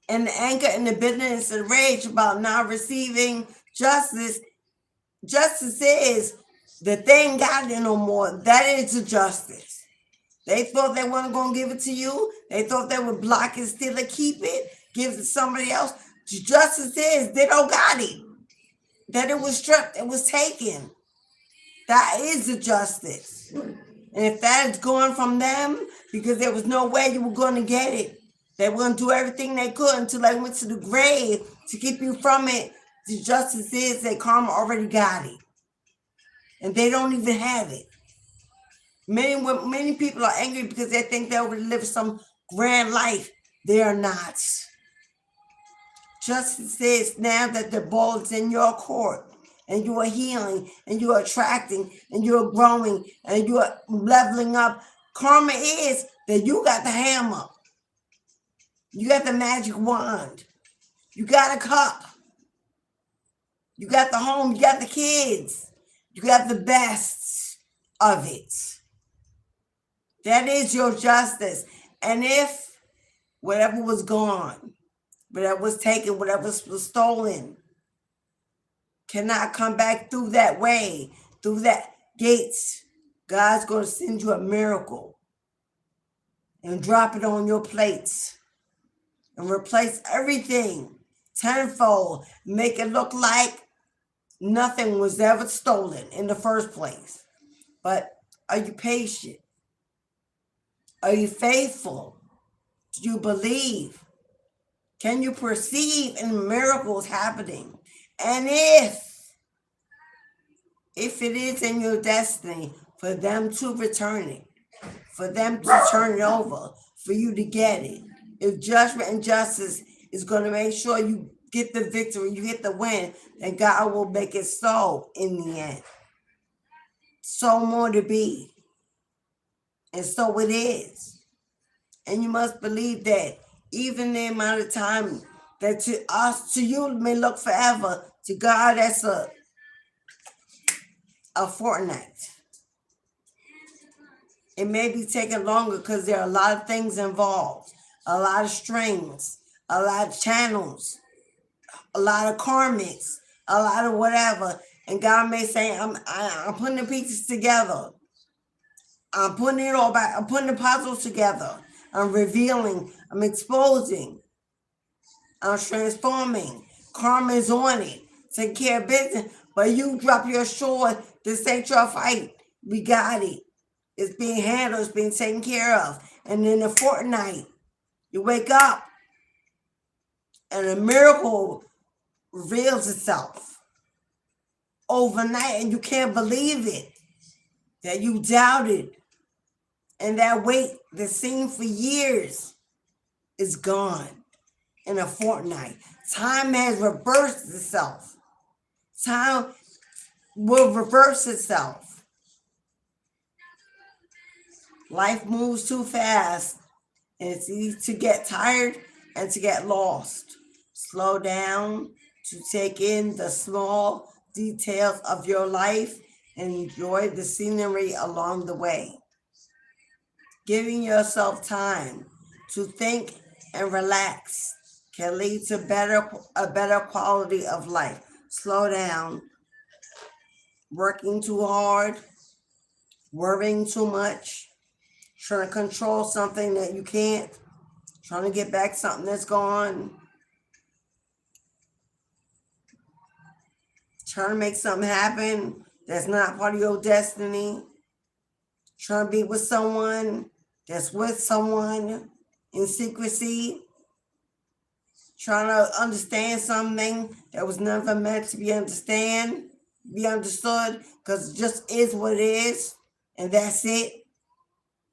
And the anger and the bitterness and rage about not receiving justice is that they ain't got it no more. That is the justice. They thought they weren't going to give it to you. They thought they would block it, steal it, keep it, give it to somebody else. The justice is they don't got it. That it was stripped, it was taken. That is the justice. And if that is going from them, because there was no way you were going to get it, they were going to do everything they could until they went to the grave to keep you from it. The justice is that karma already got it. And they don't even have it. Many people are angry because they think they'll live some grand life. They are not. Justice is now that the ball is in your court and you are healing and you are attracting and you are growing and you are leveling up. Karma is that you got the hammer. You got the magic wand. You got a cup. You got the home. You got the kids. You got the best of it. That is your justice. And if whatever was gone, whatever was taken, whatever was stolen, cannot come back through that way, through that gates, God's going to send you a miracle and drop it on your plates and replace everything tenfold, make it look like nothing was ever stolen in the first place. But are you patient? Are you faithful? Do you believe? Can you perceive in miracles happening? And if it is in your destiny for them to return it, for them to turn it over, for you to get it, if judgment and justice is going to make sure you get the victory, you get the win, then God will make it so in the end. So more to be. And so it is. And you must believe that even the amount of time that to you may look forever, to God that's a fortnight. It may be taking longer because there are a lot of things involved, a lot of strings, a lot of channels, a lot of karmics, a lot of whatever. And God may say, I'm putting the pieces together. I'm putting it all back. I'm putting the puzzles together. I'm revealing. I'm exposing. I'm transforming. Karma is on it. Take care of business. But you drop your sword. This ain't your fight. We got it. It's being handled. It's being taken care of. And in a fortnight, you wake up and a miracle reveals itself overnight, and you can't believe it that you doubted, and that weight that seemed for years is gone in a fortnight. Time has reversed itself. Time will reverse itself. Life moves too fast, and it's easy to get tired and to get lost. Slow down to take in the small details of your life and enjoy the scenery along the way. Giving yourself time to think and relax can lead to a better quality of life. Slow down. Working too hard, worrying too much, trying to control something that you can't, trying to get back something that's gone, trying to make something happen that's not part of your destiny, trying to be with someone that's with someone in secrecy, trying to understand something that was never meant to be understood, because it just is what it is, and that's it.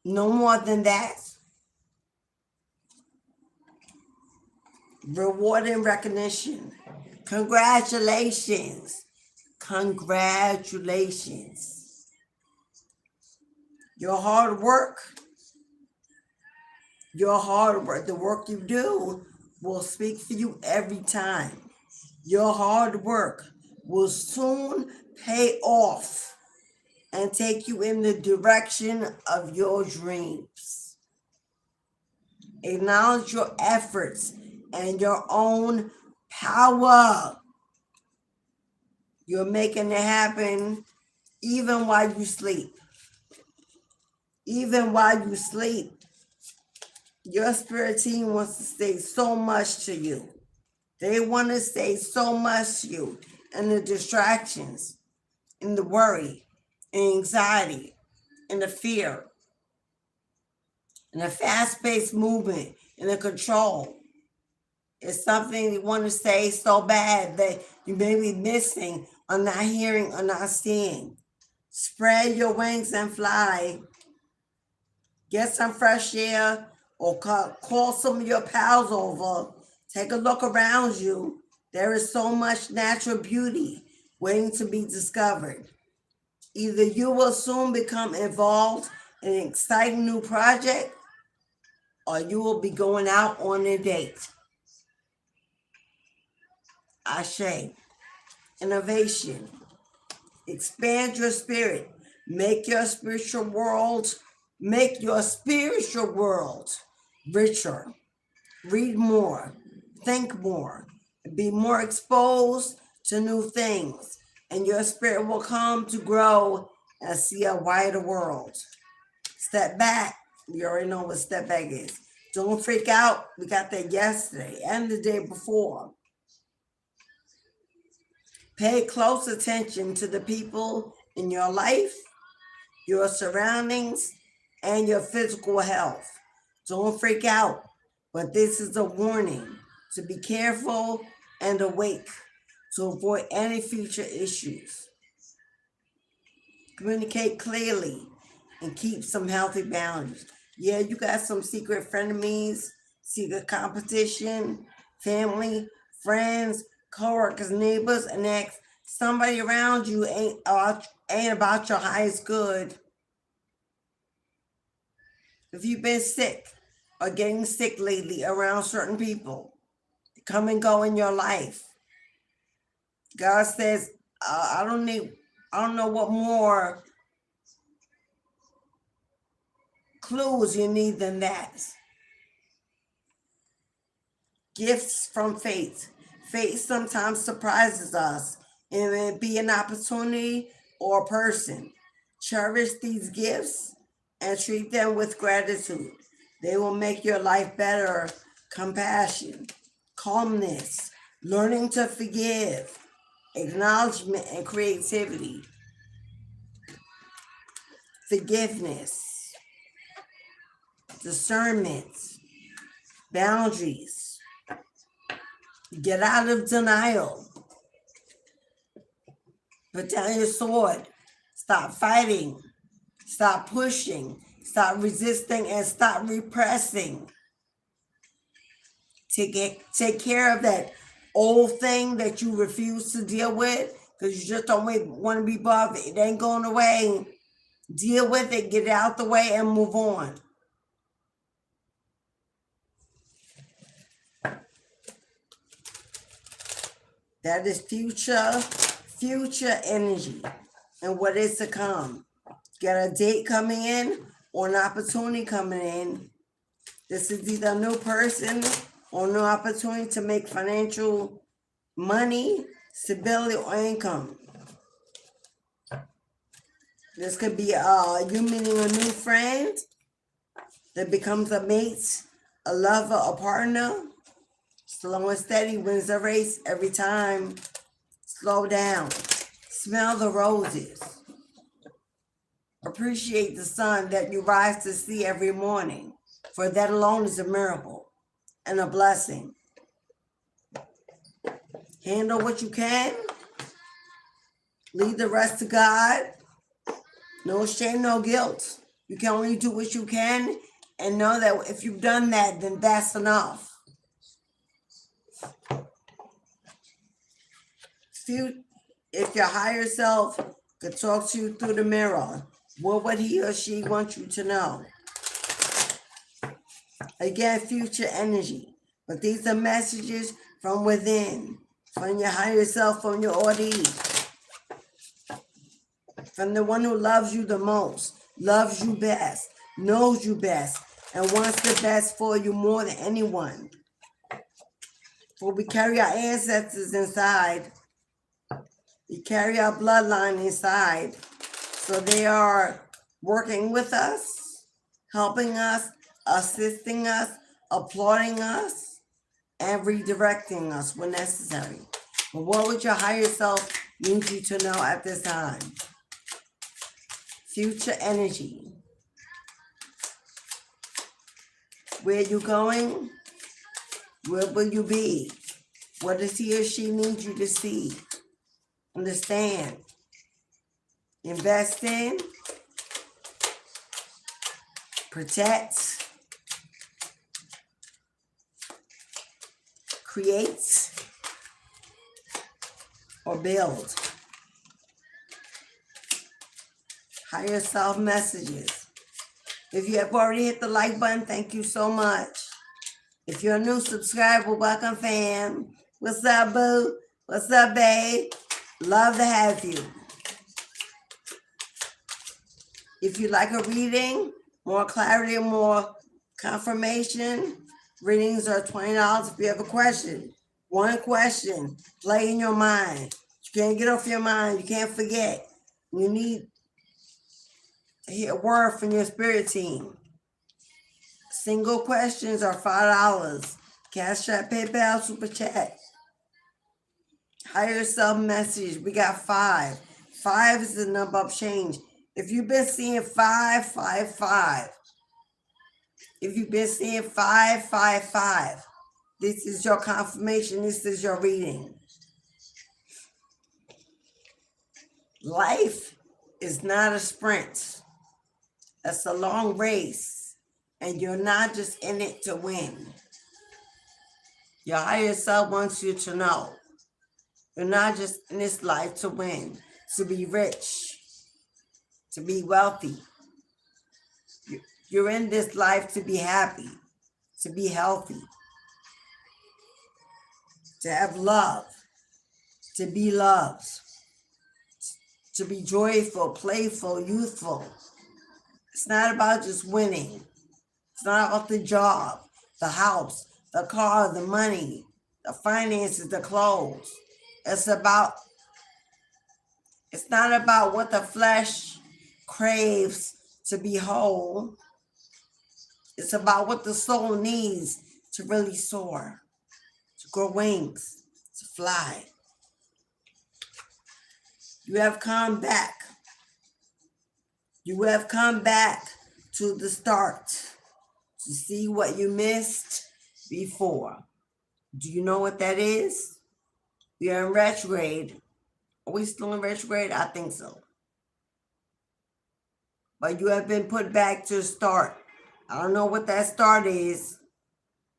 No more than that. Reward and recognition. Congratulations. Congratulations. Your hard work, the work you do will speak for you every time. Your hard work will soon pay off and take you in the direction of your dreams. Acknowledge your efforts and your own power. You're making it happen even while you sleep. Even while you sleep. Your spirit team wants to say so much to you. They want to say so much to you. And the distractions, and the worry, and anxiety, and the fear, and the fast-paced movement, and the control is something you want to say so bad that you may be missing or not hearing or not seeing. Spread your wings and fly. Get some fresh air, or call some of your pals over. Take a look around you. There is so much natural beauty waiting to be discovered. Either you will soon become involved in an exciting new project, or you will be going out on a date. Ashe. Innovation. Expand your spirit. Make your spiritual world richer. Read more. Think more. Be more exposed to new things. And your spirit will come to grow and see a wider world. Step back. You already know what step back is. Don't freak out. We got that yesterday and the day before. Pay close attention to the people in your life, your surroundings, and your physical health. Don't freak out, but this is a warning to be careful and awake to avoid any future issues. Communicate clearly and keep some healthy boundaries. Yeah, you got some secret frenemies, secret competition, family, friends, coworkers, neighbors, and ex. Somebody around you ain't about your highest good. If you've been sick or getting sick lately around certain people, come and go in your life. God says, I don't know what more clues you need than that. Gifts from fate. Fate sometimes surprises us. It may be an opportunity or a person. Cherish these gifts and treat them with gratitude. They will make your life better. Compassion, calmness, learning to forgive, acknowledgement and creativity, forgiveness, discernment, boundaries, get out of denial, put down your sword, stop fighting, stop pushing, stop resisting, and stop repressing. Take care of that old thing that you refuse to deal with because you just don't want to be bothered. It ain't going away. Deal with it, get it out the way, and move on. That is future energy and what is to come. Get a date coming in or an opportunity coming in. This is either a new person or new opportunity to make financial money, stability, or income. This could be you meeting a new friend that becomes a mate, a lover, a partner. Slow and steady wins the race every time. Slow down. Smell the roses. Appreciate the sun that you rise to see every morning, for that alone is a miracle and a blessing. Handle what you can. Leave the rest to God. No shame, no guilt. You can only do what you can, and know that if you've done that, then that's enough. If your higher self could talk to you through the mirror, what would he or she want you to know? Again, future energy. But these are messages from within, from your higher self, from your order, from the one who loves you the most, loves you best, knows you best, and wants the best for you more than anyone. For we carry our ancestors inside. We carry our bloodline inside. So they are working with us, helping us, assisting us, applauding us, and redirecting us when necessary. But what would your higher self need you to know at this time? Future energy. Where are you going? Where will you be? What does he or she need you to see? Understand. Invest in. Protect. Create. Or build. Higher self messages. If you have already hit the like button, thank you so much. If you're a new subscriber, welcome fam. What's up, boo? What's up, babe? Love to have you. If you like a reading, more clarity, more confirmation, readings are $20 if you have a question. One question, play in your mind. You can't get off your mind. You can't forget. You need to hear a word from your spirit team. Single questions are $5. Cashapp, PayPal, Super Chat. Higher self message, we got 5. 5 is the number of change. If you've been seeing 5, 5, 5. If you've been seeing 5, 5, 5. This is your confirmation. This is your reading. Life is not a sprint. It's a long race. And you're not just in it to win. Your higher self wants you to know. You're not just in this life to win, to be rich, to be wealthy. You're in this life to be happy, to be healthy, to have love, to be loved, to be joyful, playful, youthful. It's not about just winning. It's not about the job, the house, the car, the money, the finances, the clothes. It's not about what the flesh craves to be whole. It's about what the soul needs to really soar, to grow wings, to fly. You have come back. You have come back to the start to see what you missed before. Do you know what that is? We are in retrograde. Are we still in retrograde? I think so. But you have been put back to the start. I don't know what that start is.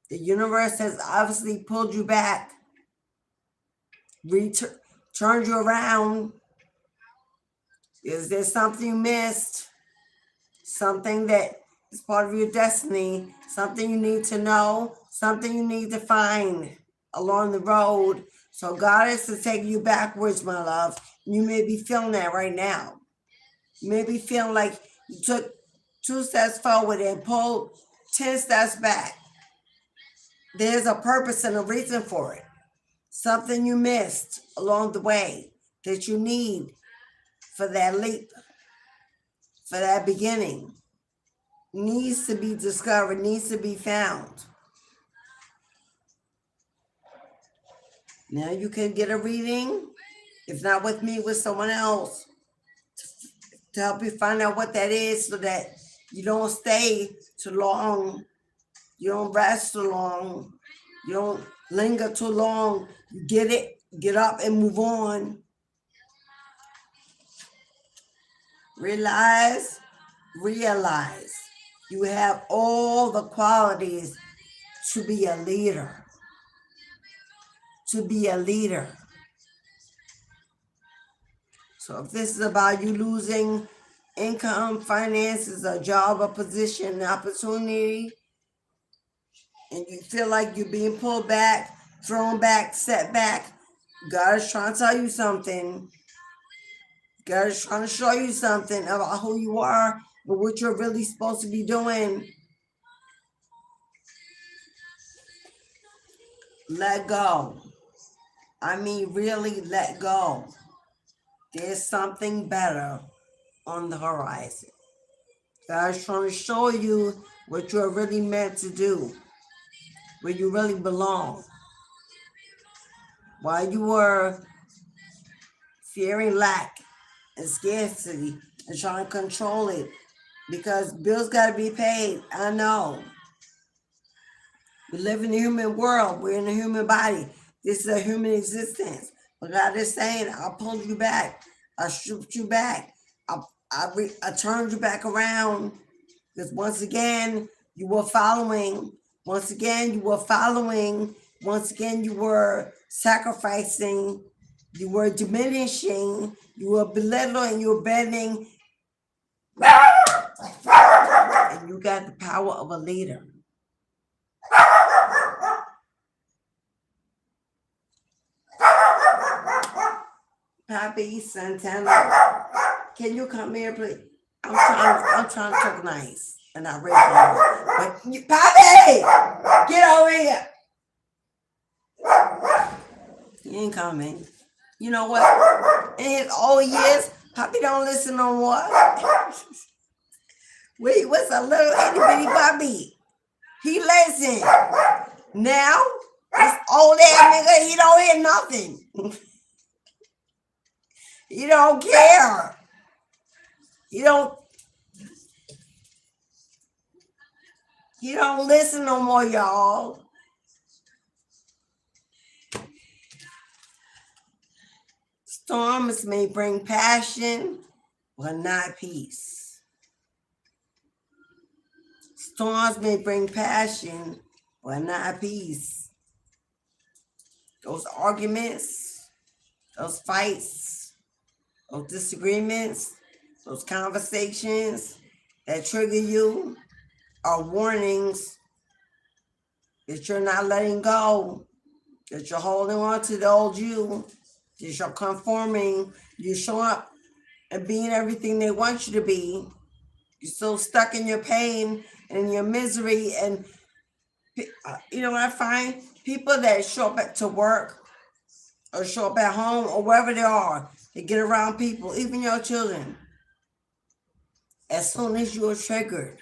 The universe has obviously pulled you back, turned you around. Is there something you missed? Something that is part of your destiny? Something you need to know? Something you need to find along the road? So God is to take you backwards, my love. You may be feeling that right now. You may be feeling like you took 2 steps forward and pulled 10 steps back. There's a purpose and a reason for it. Something you missed along the way that you need for that leap, for that beginning, needs to be discovered, needs to be found. Now you can get a reading, if not with me, with someone else, to help you find out what that is so that you don't stay too long, you don't rest too long, you don't linger too long. You get it, get up and move on. Realize you have all the qualities to be a leader. To be a leader. So if this is about you losing income, finances, a job, a position, an opportunity, and you feel like you're being pulled back, thrown back, set back, God is trying to tell you something. God is trying to show you something about who you are and what you're really supposed to be doing. Let go. I mean, really let go. There's something better on the horizon. God is trying to show you what you're really meant to do, where you really belong. While you were fearing lack and scarcity and trying to control it, because bills got to be paid. I know. We live in a human world. We're in a human body. This is a human existence. But God is saying, I'll pull you back. I'll stripped you back. I turned you back around. Because once again, you were following. Once again, you were following. Once again, you were sacrificing. You were diminishing. You were belittling. You were bending. And you got the power of a leader. Pappy Santana, can you come here, please? I'm trying to talk nice, and I really don't. But you, Pappy, get over here. He ain't coming. You know what? In his old years, Pappy don't listen no more. Wait, what's a little itty bitty Pappy? He listen. Now, this old ass nigga, he don't hear nothing. He don't care. He don't listen no more, y'all. Storms may bring passion, but not peace. Storms may bring passion, but not peace. Those arguments, those fights, those disagreements, those conversations that trigger you are warnings that you're not letting go, that you're holding on to the old you, that you're conforming, you're showing up and being everything they want you to be. You're so stuck in your pain and your misery. And you know what I find? People that show up to work or show up at home or wherever they are, they get around people, even your children. As soon as you're triggered,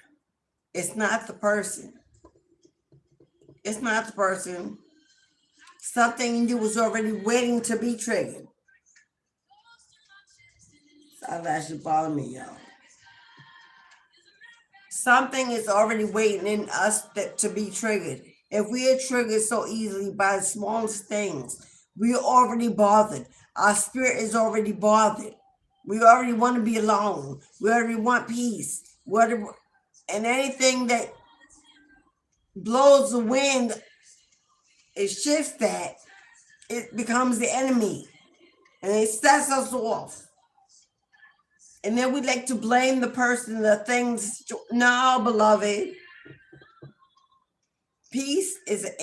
it's not the person. It's not the person. Something in you was already waiting to be triggered. I've actually bothered me, y'all. Something is already waiting in us to be triggered. If we are triggered so easily by the smallest things, we are already bothered. Our spirit is already bothered. We already want to be alone. We already want peace. And anything that blows the wind, it shifts that, it becomes the enemy. And it sets us off. And then we like to blame the person, the things. No, beloved. Peace is an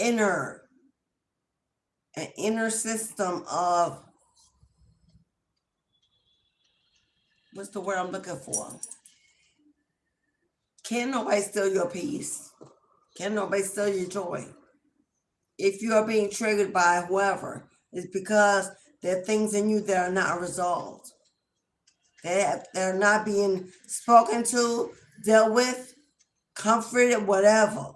inner system of, what's the word I'm looking for? Can't nobody steal your peace. Can't nobody steal your joy. If you are being triggered by whoever, it's because there are things in you that are not resolved. They're not being spoken to, dealt with, comforted, whatever.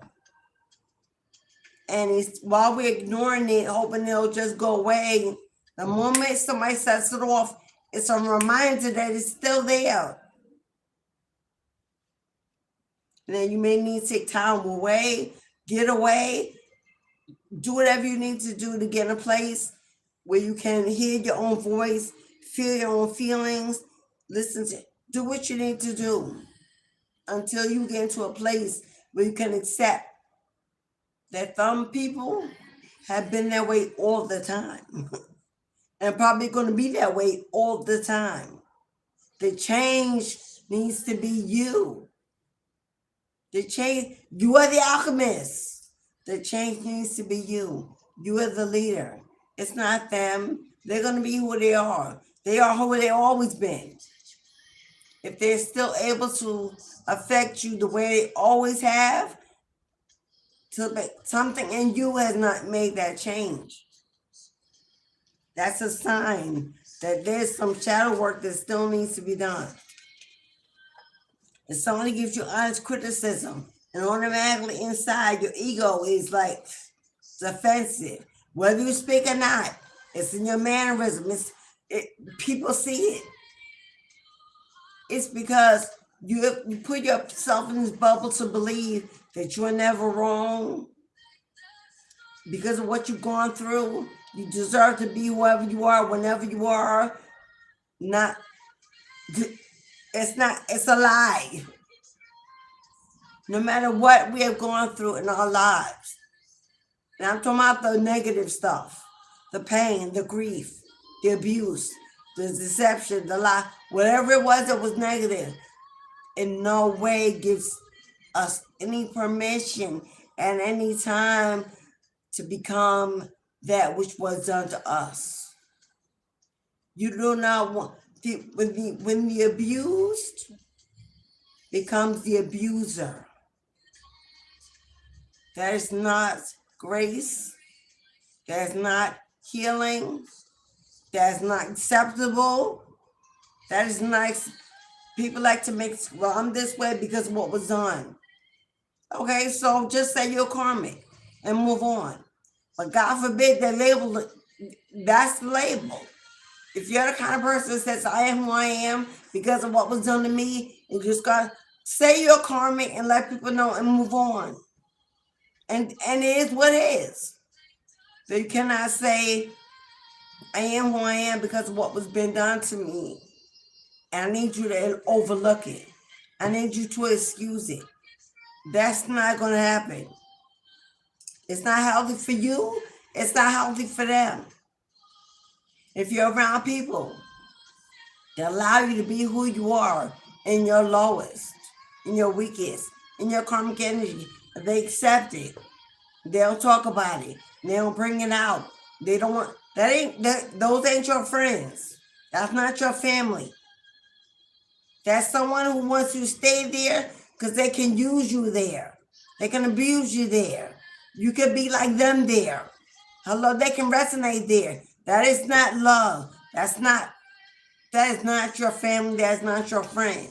And while we're ignoring it, hoping it'll just go away, the moment somebody sets it off, it's a reminder that it's still there. And then you may need to take time away, get away, do whatever you need to do to get in a place where you can hear your own voice, feel your own feelings, do what you need to do until you get into a place where you can accept that some people have been that way all the time and probably going to be that way all the time. The change needs to be you. You are the alchemist. The change needs to be you. You are the leader. It's not them. They're going to be who they are. They are who they've always been. If they're still able to affect you the way they always have, something in you has not made that change. That's a sign that there's some shadow work that still needs to be done. If somebody gives you honest criticism, and automatically inside your ego is like, it's offensive. Whether you speak or not, it's in your mannerism. People see it. It's because you put yourself in this bubble to believe that you're never wrong. Because of what you've gone through, you deserve to be whoever you are, whenever you are. It's a lie. No matter what we have gone through in our lives. And I'm talking about the negative stuff, the pain, the grief, the abuse, the deception, the lie, whatever it was that was negative, in no way gives us any permission at any time to become that which was done to us. You do not want, when the abused becomes the abuser, that is not grace, that is not healing, that is not acceptable, that is not, people like to make, well, I'm this way because of what was done. Okay, so just say you're karmic and move on. But God forbid that label, that's the label. If you're the kind of person that says, I am who I am because of what was done to me, and just gotta say you're karmic and let people know and move on. And it is what it is. So you cannot say, I am who I am because of what was been done to me. And I need you to overlook it. I need you to excuse it. That's not going to happen. It's not healthy for you. It's not healthy for them. If you're around people that allow you to be who you are in your lowest, in your weakest, in your karmic energy, they accept it. They don't talk about it. They don't bring it out. They don't want, those ain't your friends. That's not your family. That's someone who wants you to stay there because they can use you there. They can abuse you there. You can be like them there. Hello, they can resonate there. That is not love. That is not your family. That is not your friend.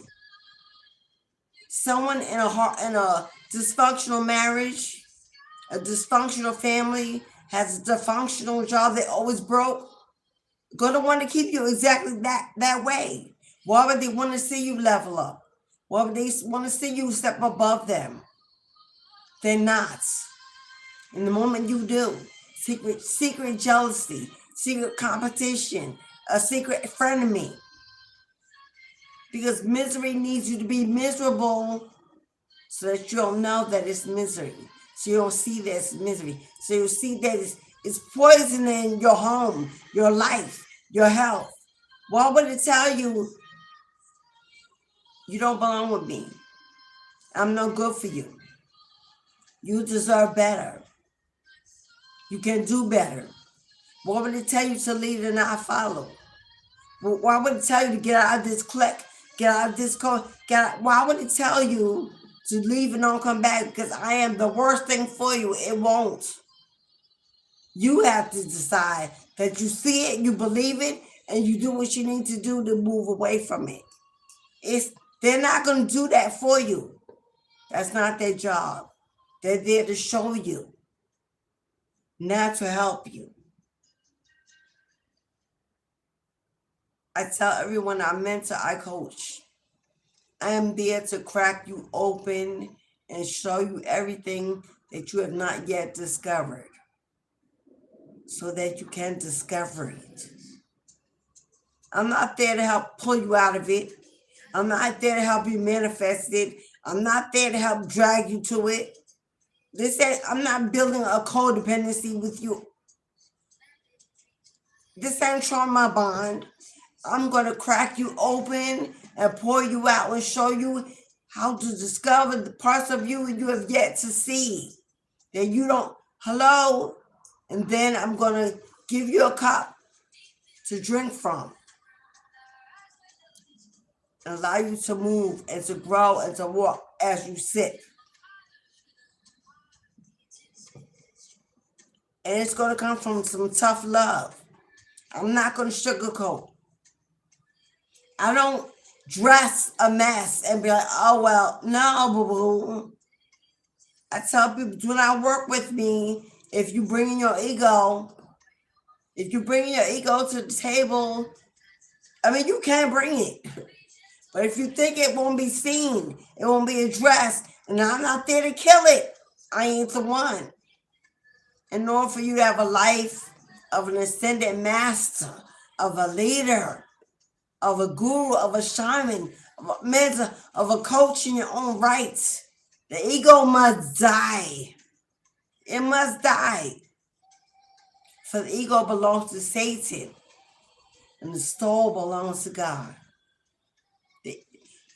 Someone in a dysfunctional marriage, a dysfunctional family, has a dysfunctional job, they always broke, going to want to keep you exactly that way. Why would they want to see you level up? Why would they want to see you step above them? They're not. And the moment you do, secret jealousy, secret competition, a secret frenemy. Because misery needs you to be miserable so that you don't know that it's misery. So you don't see that it's misery. So you see that it's poisoning your home, your life, your health. Why would it tell you you don't belong with me? I'm no good for you. You deserve better. You can do better. Why would it tell you to lead and not follow? Why would it tell you to get out of this clique, get out of this code? Why would it tell you to leave and don't come back? Because I am the worst thing for you. It won't. You have to decide that you see it, you believe it, and you do what you need to do to move away from it. They're not going to do that for you. That's not their job. They're there to show you, not to help you. I tell everyone I mentor, I coach. I am there to crack you open and show you everything that you have not yet discovered so that you can discover it. I'm not there to help pull you out of it. I'm not there to help you manifest it. I'm not there to help drag you to it. I'm not building a codependency with you. This ain't trauma bond. I'm going to crack you open and pour you out and show you how to discover the parts of you you have yet to see. That you don't, hello? And then I'm going to give you a cup to drink from. And allow you to move and to grow and to walk as you sit. And it's going to come from some tough love. I'm not going to sugarcoat. I don't dress a mess and be like, oh, well, no, boo-boo. I tell people, do not work with me if you bring in your ego. If you bring your ego to the table, I mean, you can bring it. But if you think it won't be seen, it won't be addressed, and I'm not there to kill it, I ain't the one. In order for you to have a life of an ascended master, of a leader, of a guru, of a shaman, of a mentor, of a coach in your own rights, the ego must die. It must die. For the ego belongs to Satan, and the soul belongs to God.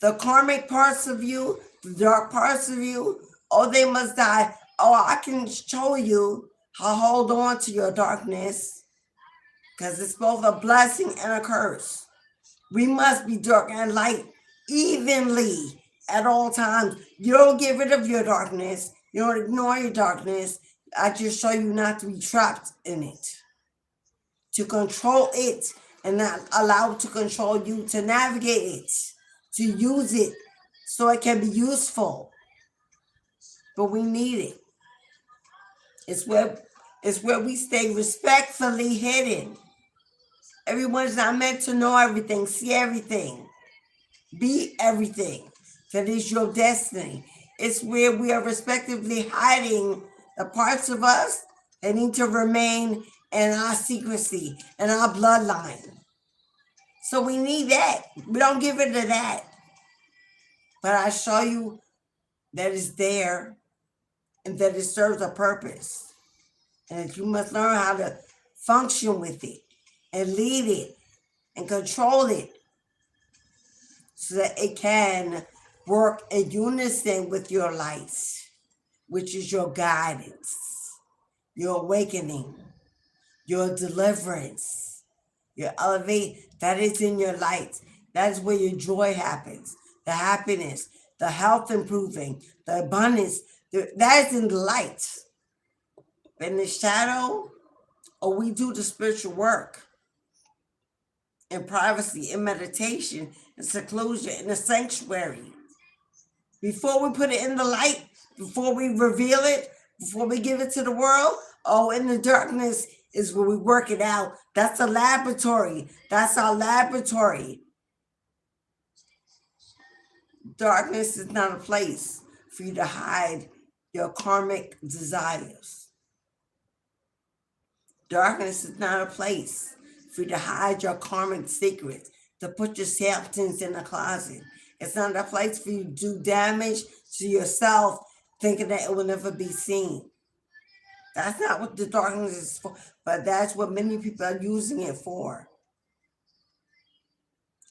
The karmic parts of you, the dark parts of you, oh, they must die. Oh, I can show you how to hold on to your darkness, because it's both a blessing and a curse. We must be dark and light evenly at all times. You don't get rid of your darkness. You don't ignore your darkness. I just show you not to be trapped in it, to control it and not allow it to control you, to navigate it, to use it so it can be useful. But we need it. It's where we stay respectfully hidden. Everyone's not meant to know everything, see everything, be everything. That is your destiny. It's where we are respectively hiding the parts of us that need to remain in our secrecy, in our bloodline. So we need that. We don't give it to that. But I show you that it's there and that it serves a purpose. And that you must learn how to function with it and lead it and control it so that it can work in unison with your light, which is your guidance, your awakening, your deliverance, your elevate. That is in your light. That is where your joy happens, the happiness, the health improving, the abundance. That is in the light. In the shadow, or we do the spiritual work in privacy, in meditation, in seclusion, in the sanctuary. before we put it in the light, before we reveal it, before we give it to the world. Oh, in the darkness is where we work it out. That's a laboratory. That's our laboratory. Darkness is not a place for you to hide your karmic desires. Darkness is not a place for you to hide your karmic secrets, to put your skeletons in the closet. It's not a place for you to do damage to yourself, thinking that it will never be seen. That's not what the darkness is for, but that's what many people are using it for.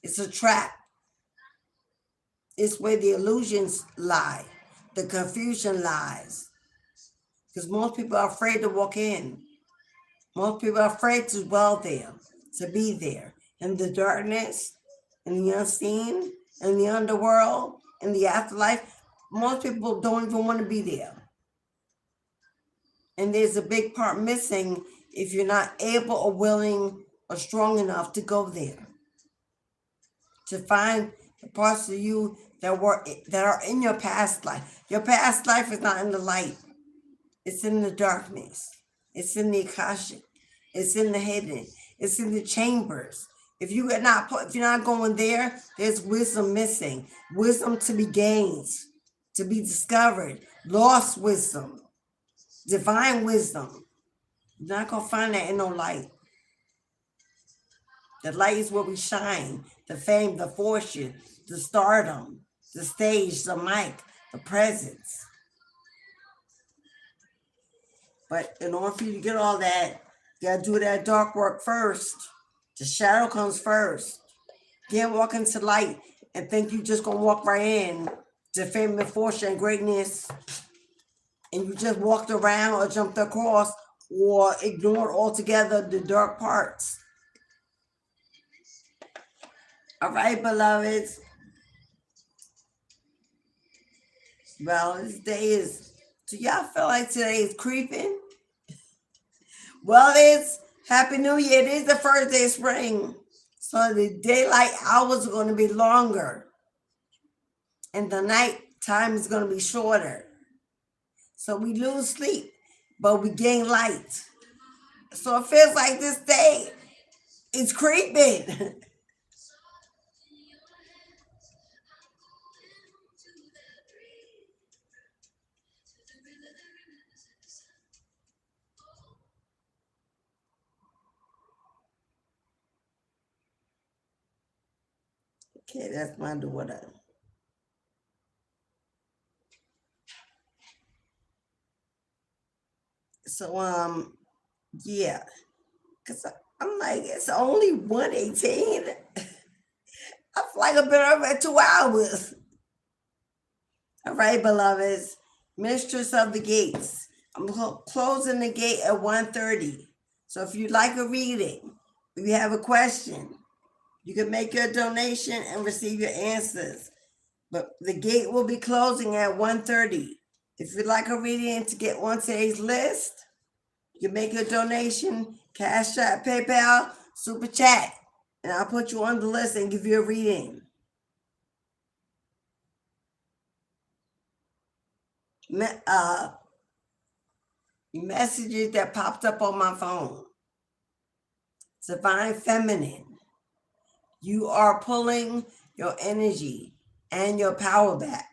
It's a trap. It's where the illusions lie, the confusion lies. Because most people are afraid to walk in. Most people are afraid to dwell there, to be there. In the darkness, in the unseen, in the underworld, in the afterlife, most people don't even want to be there. And there's a big part missing if you're not able or willing or strong enough to go there. To find the parts of you that are in your past life. Your past life is not in the light. It's in the darkness. It's in the Akashic. It's in the hidden. It's in the chambers. If you're not going there, there's wisdom missing. Wisdom to be gained, to be discovered. Lost wisdom. Divine wisdom. You're not going to find that in no light. The light is where we shine. The fame, the fortune, the stardom, the stage, the mic, the presence. But in order for you to get all that, you got to do that dark work first. The shadow comes first. You can't walk into light and think you're just going to walk right in to fame and fortune and greatness, and you just walked around or jumped across or ignored altogether the dark parts. All right, beloveds. Well, this day is, do y'all feel like today is creeping? Well, it's Happy New Year. It is the first day of spring. So the daylight hours are going to be longer. And the night time is going to be shorter. So we lose sleep, but we gain light. So it feels like this day is creeping. Okay, that's my daughter. So yeah, because I'm like, it's only 1:18. I feel like I've been over 2 hours. All right, beloveds, Mistress of the Gates. I'm closing the gate at 1:30. So if you'd like a reading, if you have a question, you can make your donation and receive your answers. But the gate will be closing at 1:30. If you'd like a reading to get on today's list, you can make your donation, Cashapp, PayPal, Super Chat, and I'll put you on the list and give you a reading. Messages that popped up on my phone. Divine Feminine. You are pulling your energy and your power back.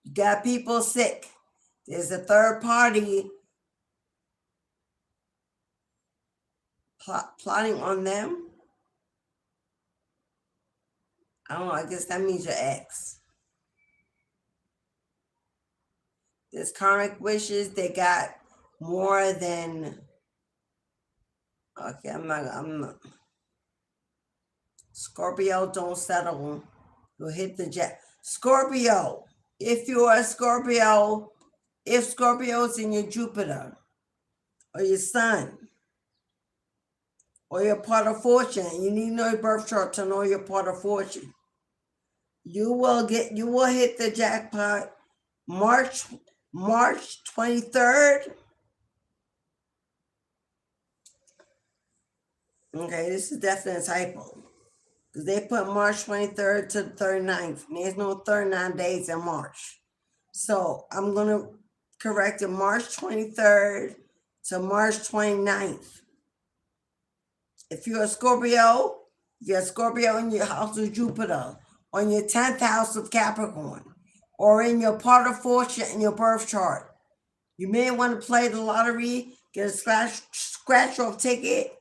You got people sick. There's a third party plotting on them. I don't know, I guess that means your ex. There's karmic wishes. They got more than, okay, I'm not. Scorpio, don't settle. You'll hit the jet. Scorpio, if you are a Scorpio, if Scorpio's in your Jupiter or your sun or your part of fortune, you need to know your birth chart to know your part of fortune. You will hit the jackpot March 23rd. Okay, this is definitely a typo. because they put March 23rd to the 39th. And there's no 39 days in March. So I'm going to correct it, March 23rd to March 29th. If you're a Scorpio, in your house of Jupiter, on your 10th house of Capricorn, or in your part of fortune in your birth chart, you may want to play the lottery, get a scratch off ticket.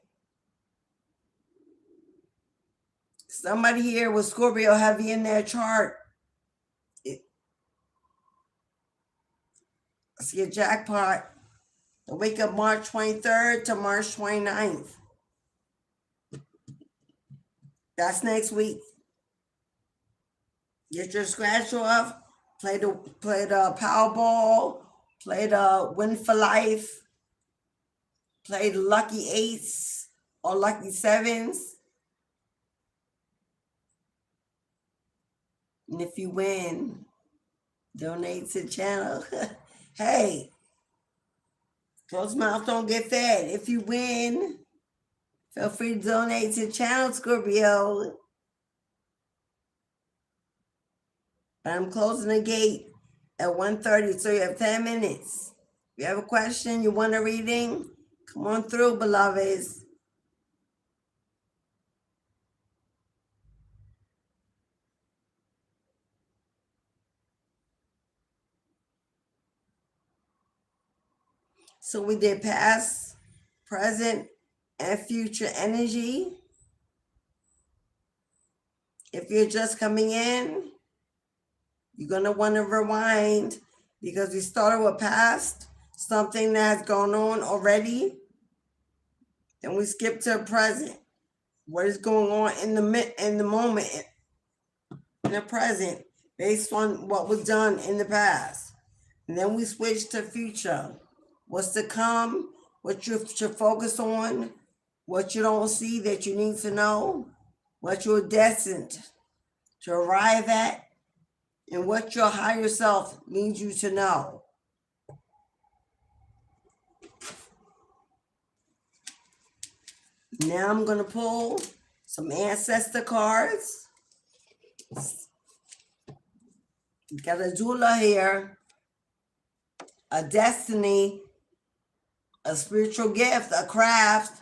Somebody here with Scorpio heavy in their chart. I see a jackpot. The week of March 23rd to March 29th. That's next week. Get your scratch off. Play the Powerball. Play the Win for Life. Play the Lucky Eights or Lucky Sevens. And if you win, donate to the channel. Hey, closed mouth don't get fed. If you win, feel free to donate to the channel, Scorpio. I'm closing the gate at 1:30, so you have 10 minutes. If you have a question, you want a reading, come on through, beloveds. So we did past, present, and future energy. If you're just coming in, you're going to want to rewind because we started with past, something that's going on already. Then we skip to present. What is going on in the moment, in the present, based on what was done in the past. And then we switch to future. What's to come, what you should focus on, what you don't see that you need to know, what you're destined to arrive at, and what your higher self needs you to know. Now I'm going to pull some ancestor cards. Got a doula here, a destiny, a spiritual gift, a craft,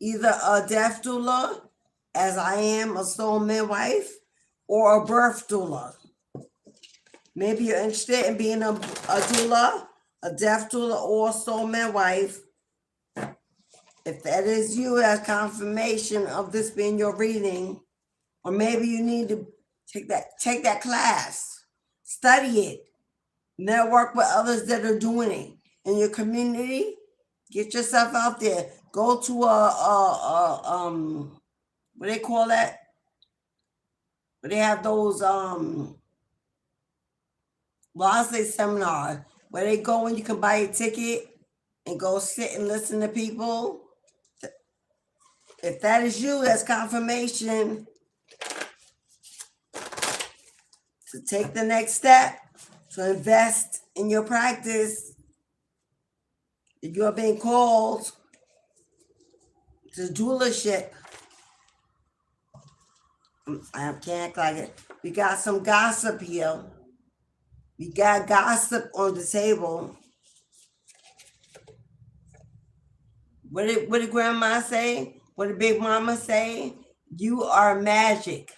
either a death doula, as I am, a soul midwife, or a birth doula. Maybe you're interested in being a doula, a death doula, or a soul midwife. If that is you, as confirmation of this being your reading, or maybe you need to take that class, study it, network with others that are doing it in your community. Get yourself out there. Go to what they call that? Where they have those well, I'll say seminar, where they go and you can buy a ticket and go sit and listen to people. If that is you, that's confirmation to take the next step, to invest in your practice. If you are being called to doulaship, I can't act like it. We got some gossip here. We got gossip on the table. What did grandma say? What did big mama say? You are magic.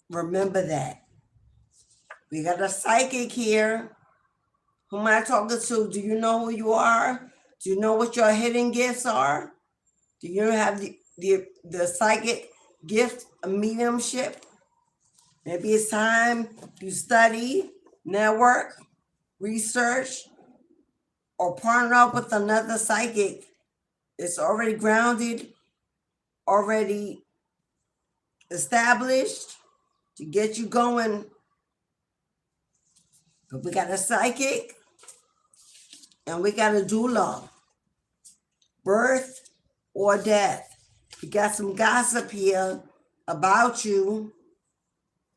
Remember that. We got a psychic here. Who am I talking to? Do you know who you are? Do you know what your hidden gifts are? Do you have the psychic gift of mediumship? Maybe it's time you study, network, research, or partner up with another psychic. It's already grounded, already established to get you going. But we got a psychic and we got a doula. Birth or death. We got some gossip here about you.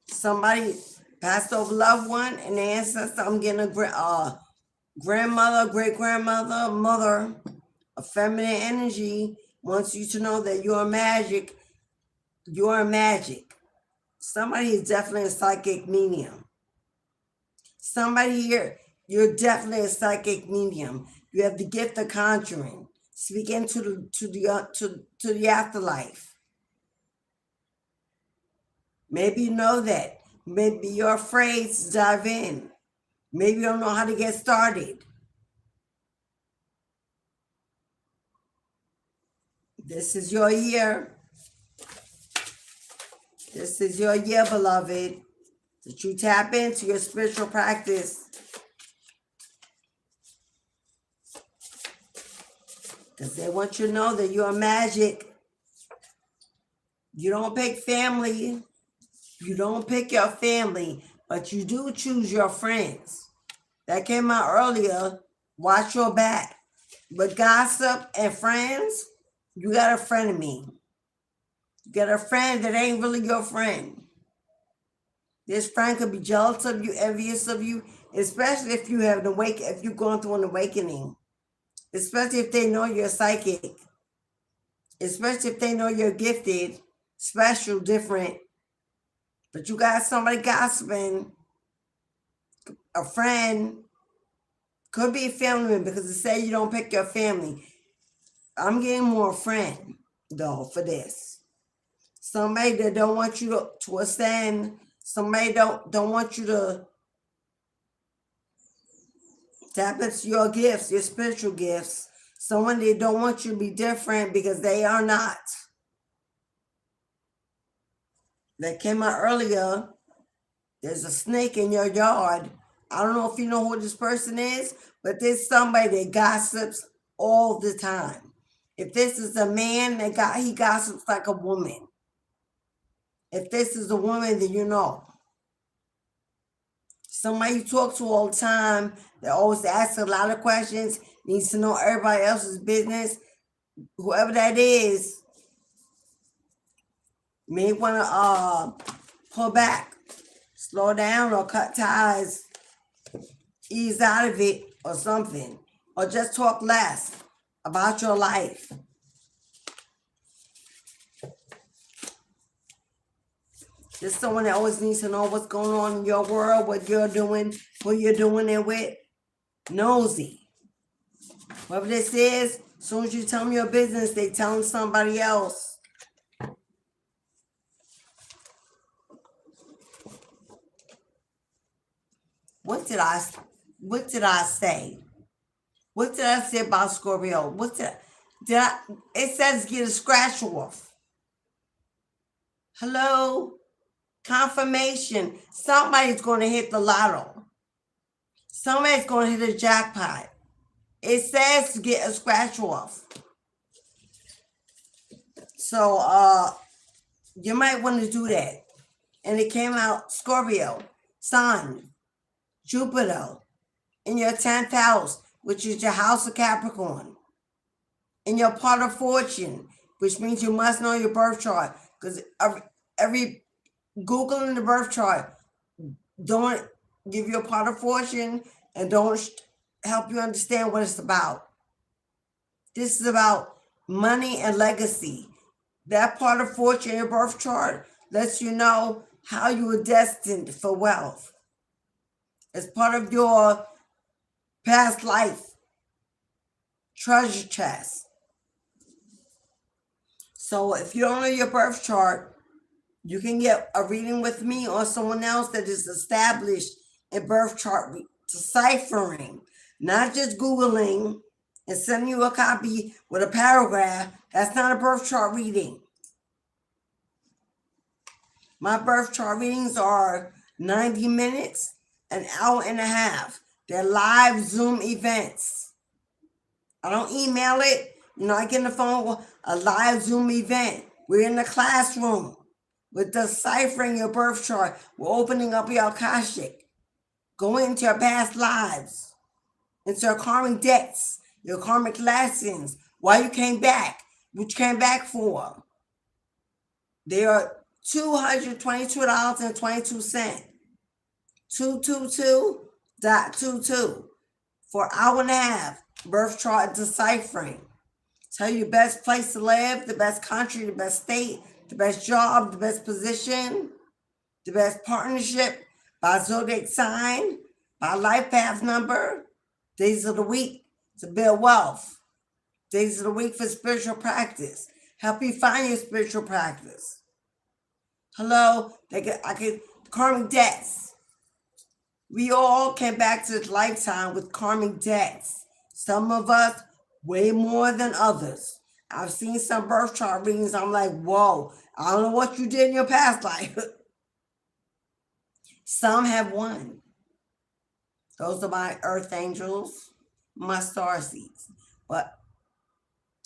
Somebody passed over loved one, an ancestor. I'm getting a grandmother, great-grandmother, mother, a feminine energy wants you to know that you're magic You're magic. Somebody is definitely a psychic medium. Somebody here, you're definitely a psychic medium. You have the gift of conjuring, speaking to the afterlife. Maybe you know that. Maybe you're afraid to dive in. Maybe you don't know how to get started. This is your year. This is your year, beloved, that you tap into your spiritual practice. Because they want you to know that you're magic. You don't pick family. You don't pick your family, but you do choose your friends. That came out earlier. Watch your back. But gossip and friends, you got a friend of me. You got a friend that ain't really your friend. This friend could be jealous of you, envious of you, especially if you have if you're going through an awakening. Especially if they know you're psychic. Especially if they know you're gifted, special, different. But you got somebody gossiping, a friend, could be a family member because it say you don't pick your family. I'm getting more friend though for this. Somebody that don't want you to ascend. Somebody don't want you to tap into your gifts, your spiritual gifts. Someone that don't want you to be different because they are not. That came out earlier. There's a snake in your yard. I don't know if you know who this person is, but there's somebody that gossips all the time. If this is a man, he gossips like a woman. If this is a woman, then you know. Somebody you talk to all the time, that always asks a lot of questions, needs to know everybody else's business. Whoever that is, may want to pull back, slow down, or cut ties, ease out of it, or something, or just talk less about your life. There's someone that always needs to know what's going on in your world, what you're doing, who you're doing it with. Nosy. Whoever this is, as soon as you tell them your business, they telling somebody else. What did I say? What did I say about Scorpio? It says get a scratch off. Hello? Confirmation. Somebody's going to hit the lotto. Somebody's going to hit a jackpot. It says to get a scratch off. So you might want to do that. And it came out Scorpio, Sun, Jupiter, in your 10th house, which is your house of Capricorn. In your part of fortune, which means you must know your birth chart. Because every Googling the birth chart don't give you a part of fortune and don't help you understand what it's about. This is about money and legacy. That part of fortune in your birth chart lets you know how you were destined for wealth. It's part of your past life treasure chest. So if you don't know your birth chart, you can get a reading with me or someone else that is established in birth chart deciphering, not just Googling and sending you a copy with a paragraph. That's not a birth chart reading. My birth chart readings are 90 minutes, an hour and a half. They're live Zoom events. I don't email it. I get on the phone with a live Zoom event. We're in the classroom. We're deciphering your birth chart. We're opening up your Akashic. Going into your past lives. Into your karmic debts. Your karmic lessons. Why you came back. What you came back for. They are $222.22. 222.22 for an hour and a half. Birth chart deciphering. Tell you the best place to live, the best country, the best state, the best job, the best position, the best partnership, by zodiac sign, by life path number, days of the week to build wealth, days of the week for spiritual practice, help you find your spiritual practice. Hello, karmic debts. We all came back to this lifetime with karmic debts. Some of us way more than others. I've seen some birth chart readings. I'm like, whoa, I don't know what you did in your past life. Some have won. Those are my earth angels, my star seeds. But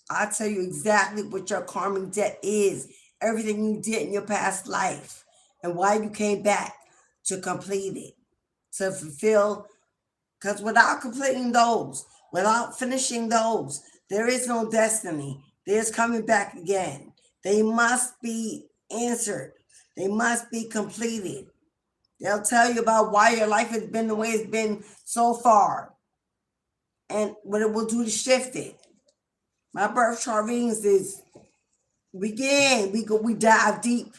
I tell you exactly what your karmic debt is, everything you did in your past life, and why you came back to complete it, to fulfill. Because without completing those, without finishing those, there is no destiny. There's coming back again. They must be answered. They must be completed. They'll tell you about why your life has been the way it's been so far and what it will do to shift it. My birth chart readings is we dive deep.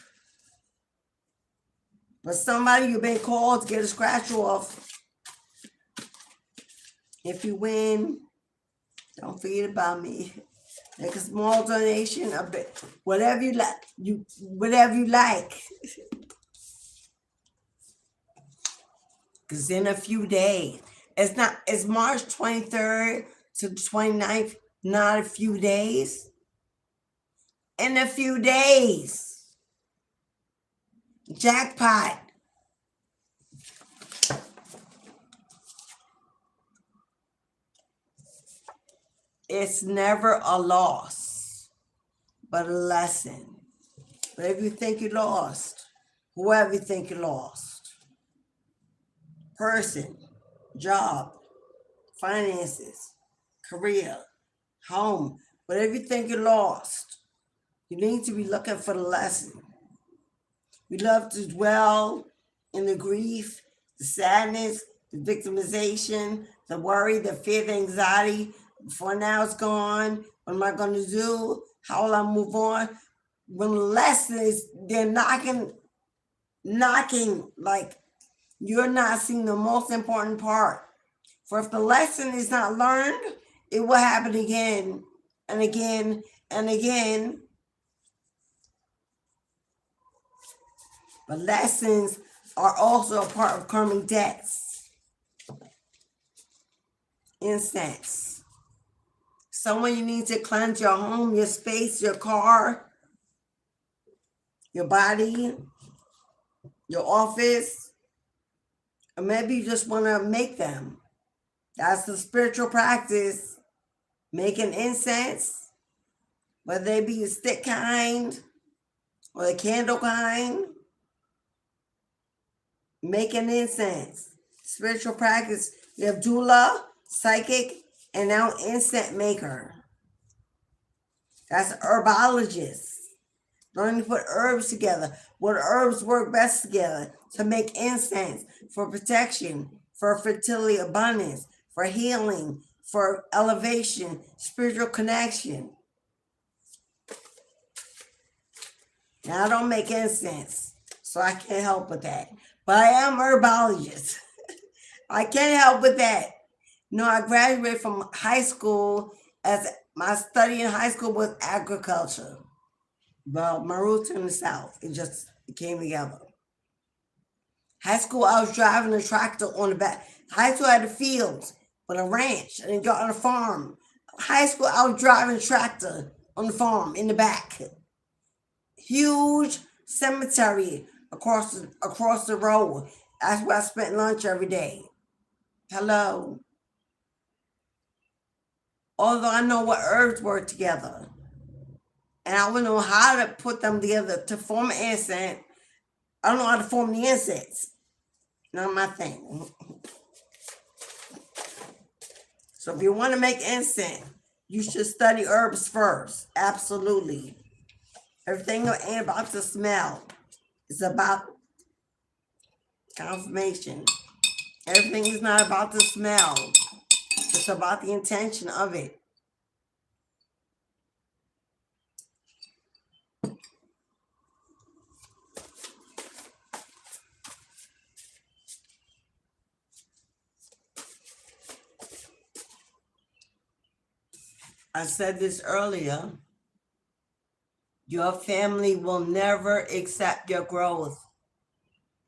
But somebody you've been called to get a scratch off. If you win, don't forget about me. Make a small donation, a bit, whatever you like. Whatever you like. Because in a few days, it's March 23rd to the 29th, not a few days. In a few days. Jackpot. It's never a loss, but a lesson. Whatever you think you lost, whoever you think you lost, person, job, finances, career, home, whatever you think you lost, you need to be looking for the lesson. We love to dwell in the grief, the sadness, the victimization, the worry, the fear, the anxiety. Before now it's gone. What am I going to do? How will I move on? When the lesson is, they're knocking, like you're not seeing the most important part. For if the lesson is not learned, it will happen again and again and again. But lessons are also a part of karmic debts. Incense. Someone you need to cleanse your home, your space, your car, your body, your office, or maybe you just want to make them. That's the spiritual practice. Making incense, whether they be the stick kind or the candle kind. Making incense. Spiritual practice. You have doula, psychic, and now incense maker. That's herbologist. Learning to put herbs together. What herbs work best together to make incense for protection, for fertility, abundance, for healing, for elevation, spiritual connection. Now, I don't make incense, so I can't help with that. But I am a herbologist. I can't help with that. No, I graduated from high school as my study in high school was agriculture. Well, my roots in the South. It came together. High school, I was driving a tractor on the back. High school, I had a field with a ranch and then got on a farm. High school, I was driving a tractor on the farm in the back. Huge cemetery across the road. That's where I spent lunch every day. Hello. Although I know what herbs work together. And I don't know how to put them together to form an incense. I don't know how to form the incense. Not my thing. So if you want to make incense, you should study herbs first. Absolutely. Everything ain't about the smell. It's about confirmation. Everything is not about the smell. It's about the intention of it. I said this earlier. Your family will never accept your growth.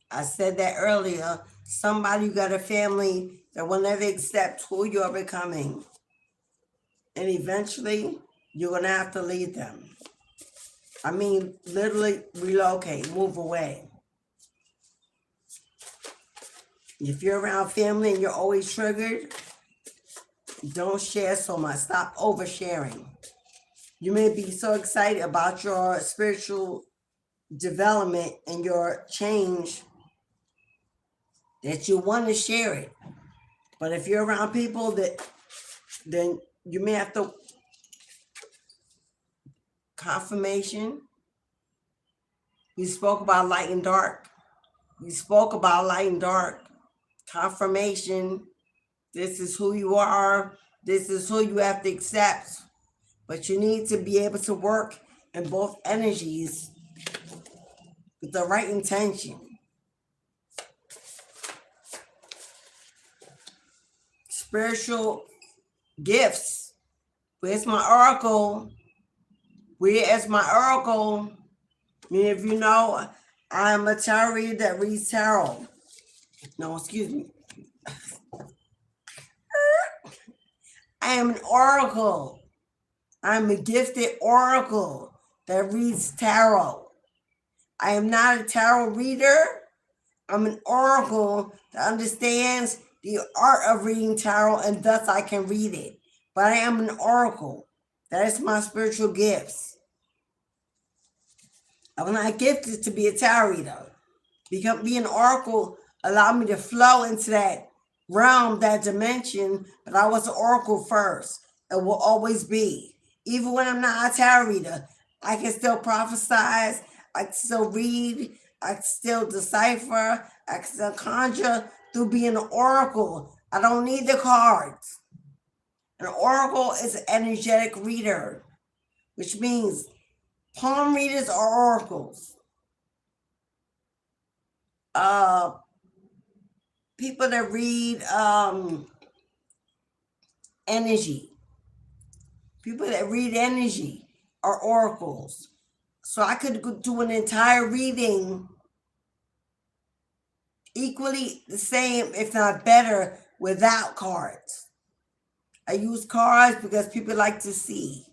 I said that earlier. Somebody got a family that will never accept who you're becoming. And eventually, you're going to have to leave them. I mean, literally relocate, move away. If you're around family and you're always triggered, don't share so much. Stop oversharing. You may be so excited about your spiritual development and your change that you want to share it. But if you're around people then you may have to confirmation. We spoke about light and dark. We spoke about light and dark. Confirmation. This is who you are. This is who you have to accept. But you need to be able to work in both energies with the right intention. Spiritual gifts. Where's my oracle? Where is my oracle? Many of you know I'm a tarot reader that reads tarot. No, excuse me. I am an oracle. I'm a gifted oracle that reads tarot. I am not a tarot reader. I'm an oracle that understands the art of reading tarot, and thus I can read it. But I am an oracle. That is my spiritual gifts. I'm not gifted to be a tarot reader. Be an oracle allowed me to flow into that realm, that dimension, but I was an oracle first. It will always be. Even when I'm not a tarot reader, I can still prophesize, I can still read, I can still decipher, I can still conjure through being an oracle. I don't need the cards. An oracle is an energetic reader, which means palm readers are oracles. People that read energy. People that read energy are oracles. So I could do an entire reading equally the same, if not better, without cards. I use cards because people like to see.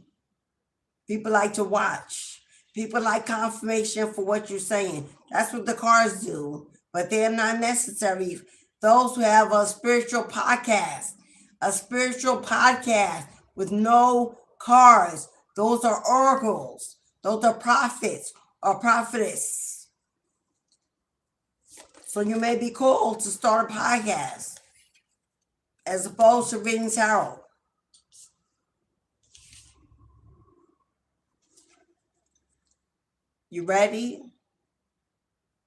People like to watch. People like confirmation for what you're saying. That's what the cards do, but they're not necessary. Those who have a spiritual podcast with no cards, those are oracles. Those are prophets or prophetess. So you may be called to start a podcast as opposed to reading tarot. You ready?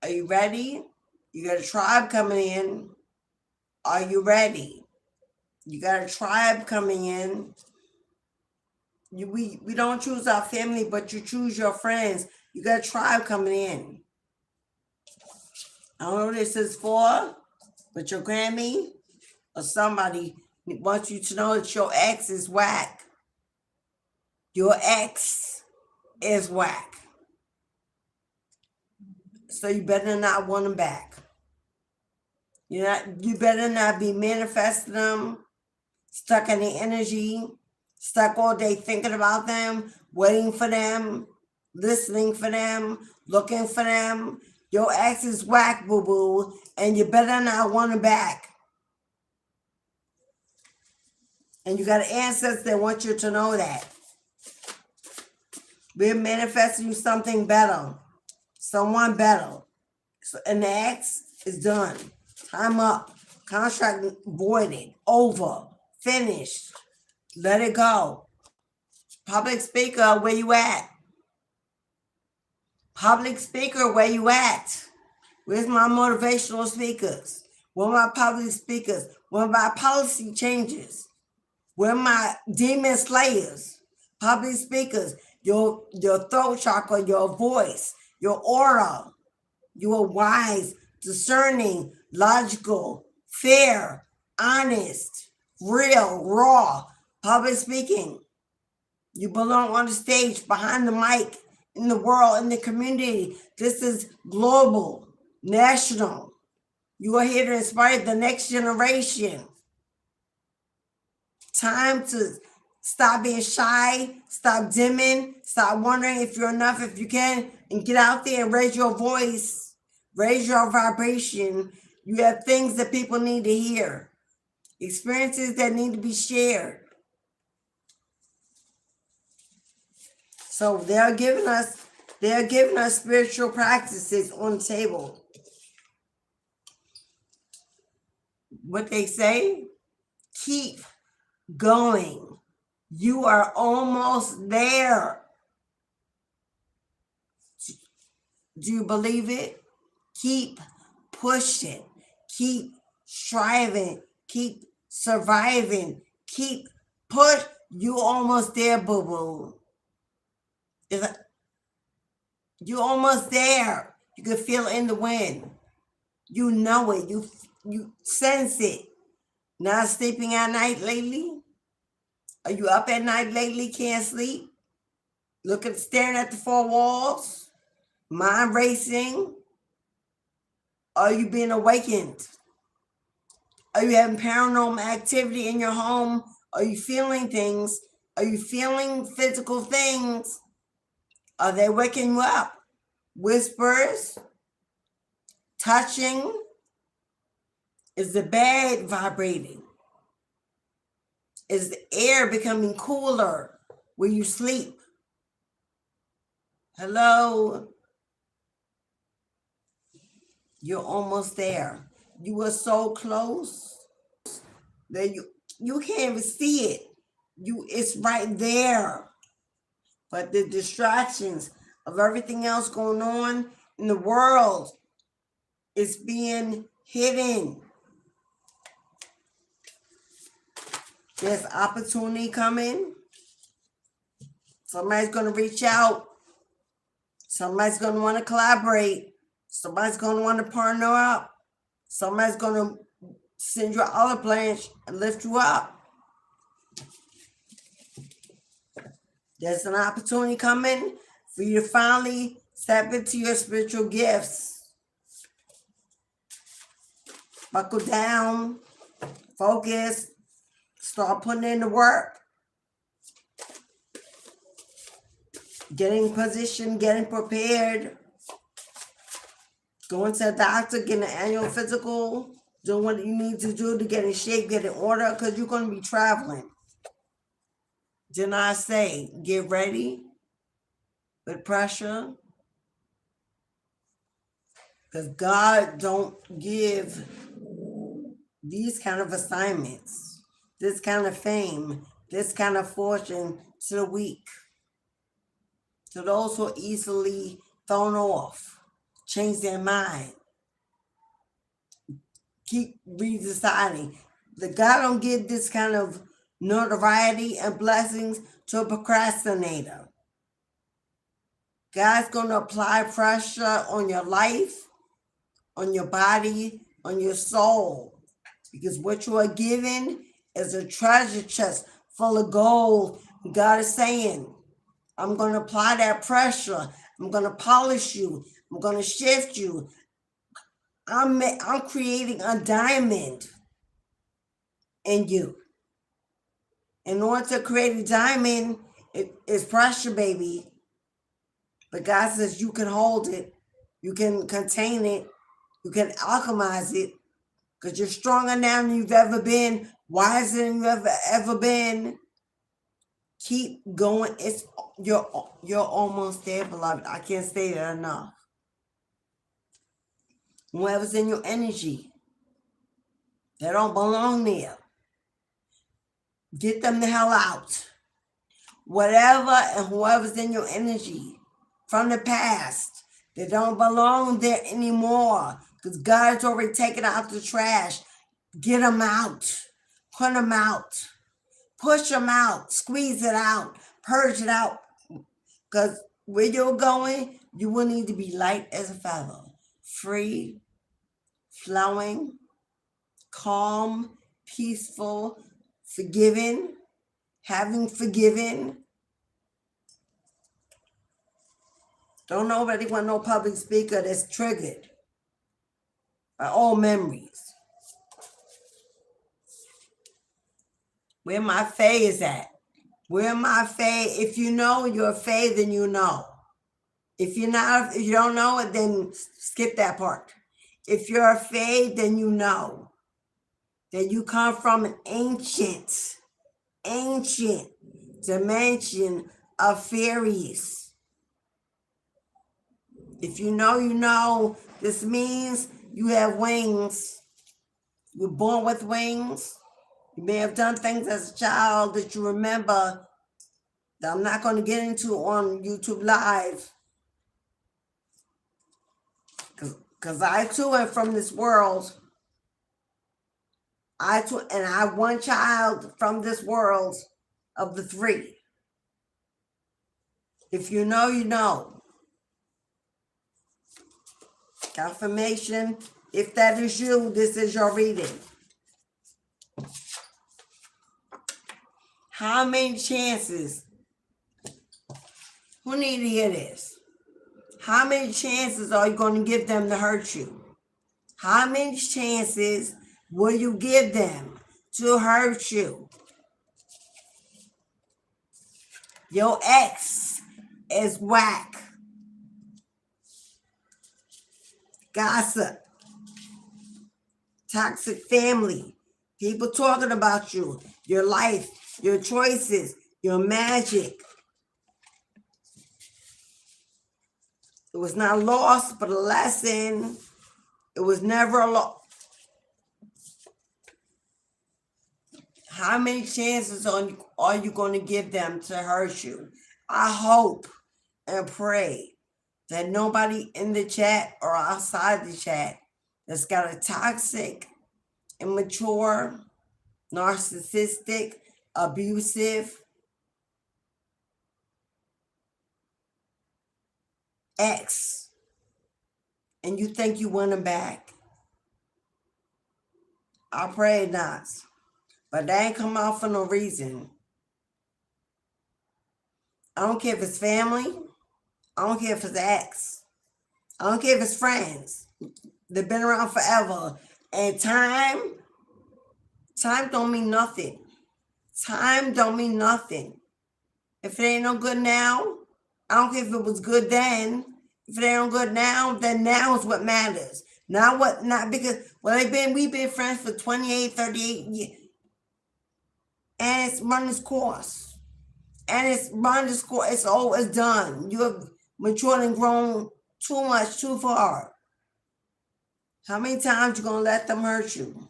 Are you ready? You got a tribe coming in. Are you ready? You got a tribe coming in. We don't choose our family, but you choose your friends. You got a tribe coming in. I don't know what this is for, but your Grammy or somebody wants you to know that your ex is whack. Your ex is whack. So you better not want them back. You better not be manifesting them, stuck in the energy, stuck all day thinking about them, waiting for them, listening for them, looking for them. Your ex is whack, boo-boo, and you better not want them back. And you got an ancestor that wants you to know that. We're manifesting you something better. Someone better. So, and the ex is done. Time up. Contract voided. Over. Finished. Let it go. Public speaker, where you at? Public speaker, where you at? Where's my motivational speakers? Where are my public speakers? Where are my policy changes? Where are my demon slayers? Public speakers, your throat chakra, your voice, your aura. You are wise, discerning, logical, fair, honest, real, raw, public speaking. You belong on the stage, behind the mic, in the world, in the community. This is global, national. You are here to inspire the next generation. Time to stop being shy, stop dimming, stop wondering if you're enough, if you can, and get out there and raise your voice, raise your vibration. You have things that people need to hear, experiences that need to be shared. So they're giving us spiritual practices on the table. What they say, keep going. You are almost there. Do you believe it? Keep pushing, keep striving, keep surviving, keep push. You almost there, boo-boo. You almost there. You can feel it in the wind. You know it. You sense it. Not sleeping at night lately? Are you up at night lately? Can't sleep? Staring at the four walls? Mind racing? Are you being awakened? Are you having paranormal activity in your home? Are you feeling things? Are you feeling physical things? Are they waking you up? Whispers? Touching? Is the bed vibrating? Is the air becoming cooler where you sleep? Hello? You're almost there. You are so close that you can't even see it. It's right there. But the distractions of everything else going on in the world is being hidden. There's opportunity coming. Somebody's going to reach out. Somebody's going to want to collaborate. Somebody's going to want to partner up. Somebody's going to send you an olive branch and lift you up. There's an opportunity coming for you to finally step into your spiritual gifts. Buckle down, focus, start putting in the work. Getting positioned, getting prepared. Going to the doctor, getting an annual physical, doing what you need to do to get in shape, get in order, because you're going to be traveling. Didn't I say, get ready with pressure? Because God don't give these kind of assignments, this kind of fame, this kind of fortune to the weak, to those who are easily thrown off, change their mind, keep redeciding. That God don't give this kind of notoriety and blessings to a procrastinator. God's going to apply pressure on your life, on your body, on your soul. Because what you are given is a treasure chest full of gold. God is saying, I'm going to apply that pressure. I'm going to polish you. I'm going to shift you. I'm creating a diamond in you. In order to create a diamond, it's pressure, baby. But God says you can hold it. You can contain it. You can alchemize it. Because you're stronger now than you've ever been. Wiser than you've ever been. Keep going. You're almost there, beloved. I can't say that enough. Whoever's in your energy, they don't belong there. Get them the hell out. Whatever and whoever's in your energy from the past, they don't belong there anymore. Because God's already taken out the trash. Get them out. Put them out. Push them out. Squeeze it out. Purge it out. Because where you're going, you will need to be light as a feather. Free, flowing, calm, peaceful, forgiving, having forgiven, Don't nobody want no public speaker that's triggered by old memories. Where my fae is at. Where my fae, if you know you're fae, then you know. If you don't know it, then skip that part. If you're a fae, then you know that you come from an ancient dimension of fairies. If you know, you know. This means you have wings. You're born with wings. You may have done things as a child that you remember that I'm not going to get into on YouTube Live. Because I too am from this world. I have one child from this world of the three. If you know, you know. Confirmation. If that is you, this is your reading. How many chances? Who need to hear this? How many chances are you going to give them to hurt you? How many chances will you give them to hurt you? Your ex is whack. Gossip. Toxic family. People talking about you. Your life. Your choices. Your magic. It was not lost, but a lesson. It was never a loss. How many chances are you going to give them to hurt you? I hope and pray that nobody in the chat or outside the chat that's got a toxic, immature, narcissistic, abusive ex, and you think you want him back. I pray not. But they ain't come out for no reason. I don't care if it's family. I don't care if it's ex. I don't care if it's friends. They've been around forever. And time don't mean nothing. Time don't mean nothing. If it ain't no good now, I don't care if it was good then. If it ain't no good now, then now is what matters. Not because, we've been friends for 28, 38 years. And it's run its course. It's always done. You have matured and grown too much, too far. How many times you going to let them hurt you?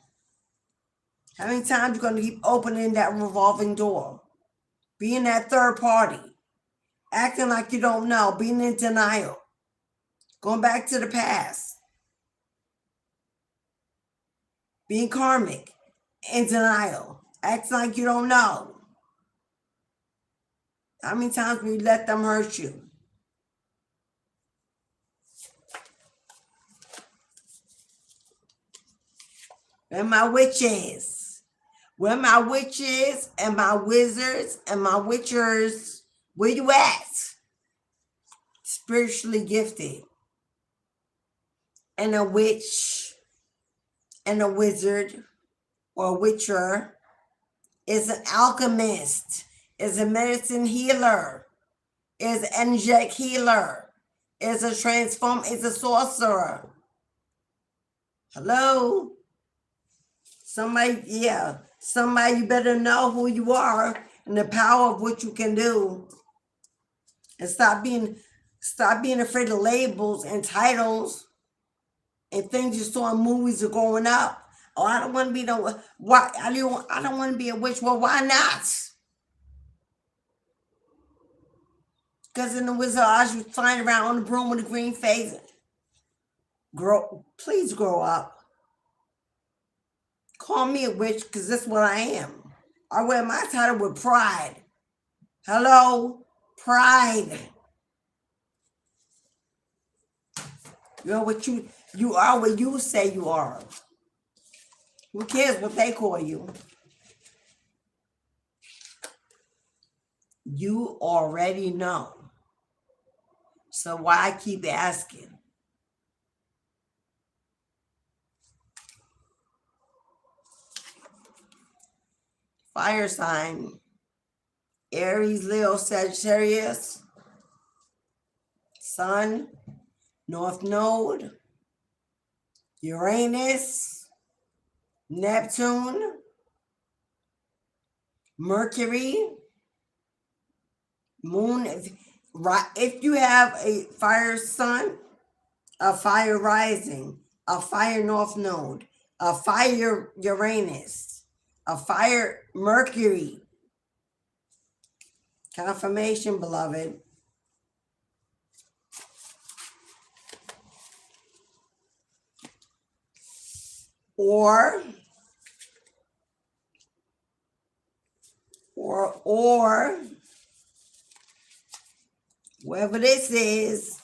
How many times you going to keep opening that revolving door? Being that third party. Acting like you don't know. Being in denial. Going back to the past. Being karmic. In denial. Acting like you don't know. How many times will you let them hurt you? Where my witches? Where my witches and my wizards and my witchers? Where you at? Spiritually gifted. And a witch and a wizard or a witcher is an alchemist, is a medicine healer, is an energetic healer, is a is a sorcerer. Hello? Somebody, you better know who you are and the power of what you can do. And stop being afraid of labels and titles and things you saw in movies are growing up. Oh, I don't want to be I don't want to be a witch. Well, why not? Because in the Wizard of Oz, you flying around on the broom with a green face. Please grow up. Call me a witch because that's what I am. I wear my title with pride. Hello? Pride. You're what you are what you say you are. Who cares what they call you? You already know. So why keep asking? Fire sign, Aries, Leo, Sagittarius, Sun, North Node, Uranus, Neptune, Mercury, Moon. If you have a fire sun, a fire rising, a fire North Node, a fire Uranus, a fire Mercury, confirmation, beloved. Or whoever this is,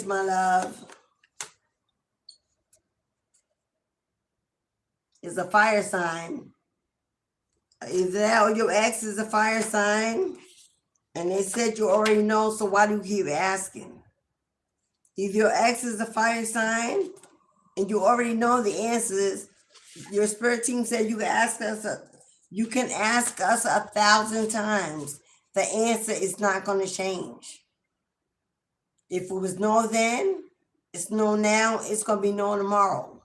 my love, is a fire sign. Either that or your ex is a fire sign, and they said you already know, so why do you keep asking? If your ex is a fire sign and you already know the answers, your spirit team said you can ask us. You can ask us 1,000 times. The answer is not going to change. If it was no then, it's no now. It's going to be no tomorrow.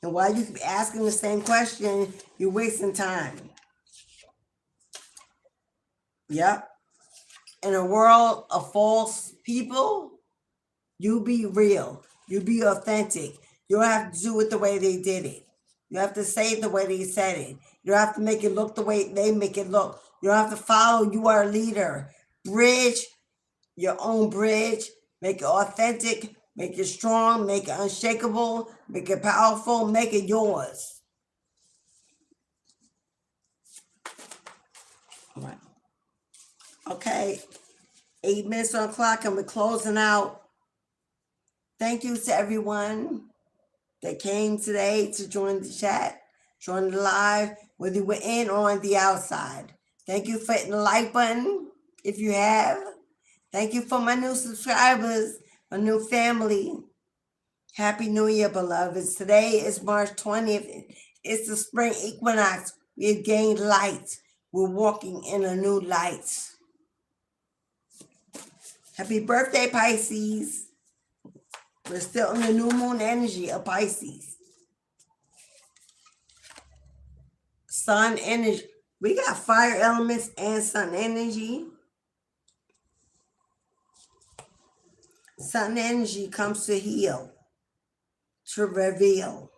And while you keep asking the same question, you're wasting time. Yep. In a world of false people, you be real. You be authentic. You don't have to do it the way they did it. You have to say it the way they said it. You don't have to make it look the way they make it look. You don't have to follow. You are a leader. Bridge your own bridge. Make it authentic. Make it strong. Make it unshakable. Make it powerful. Make it yours. All right. Okay. 8 minutes on the clock and we're closing out. Thank you to everyone that came today to join the chat, join the live, whether you were in or on the outside. Thank you for hitting the like button if you have. Thank you for my new subscribers, my new family. Happy New Year, beloveds. Today is March 20th. It's the spring equinox. We have gained light. We're walking in a new light. Happy birthday, Pisces. We're still in the new moon energy of Pisces. Sun energy. We got fire elements and sun energy. Sun energy comes to heal, to reveal,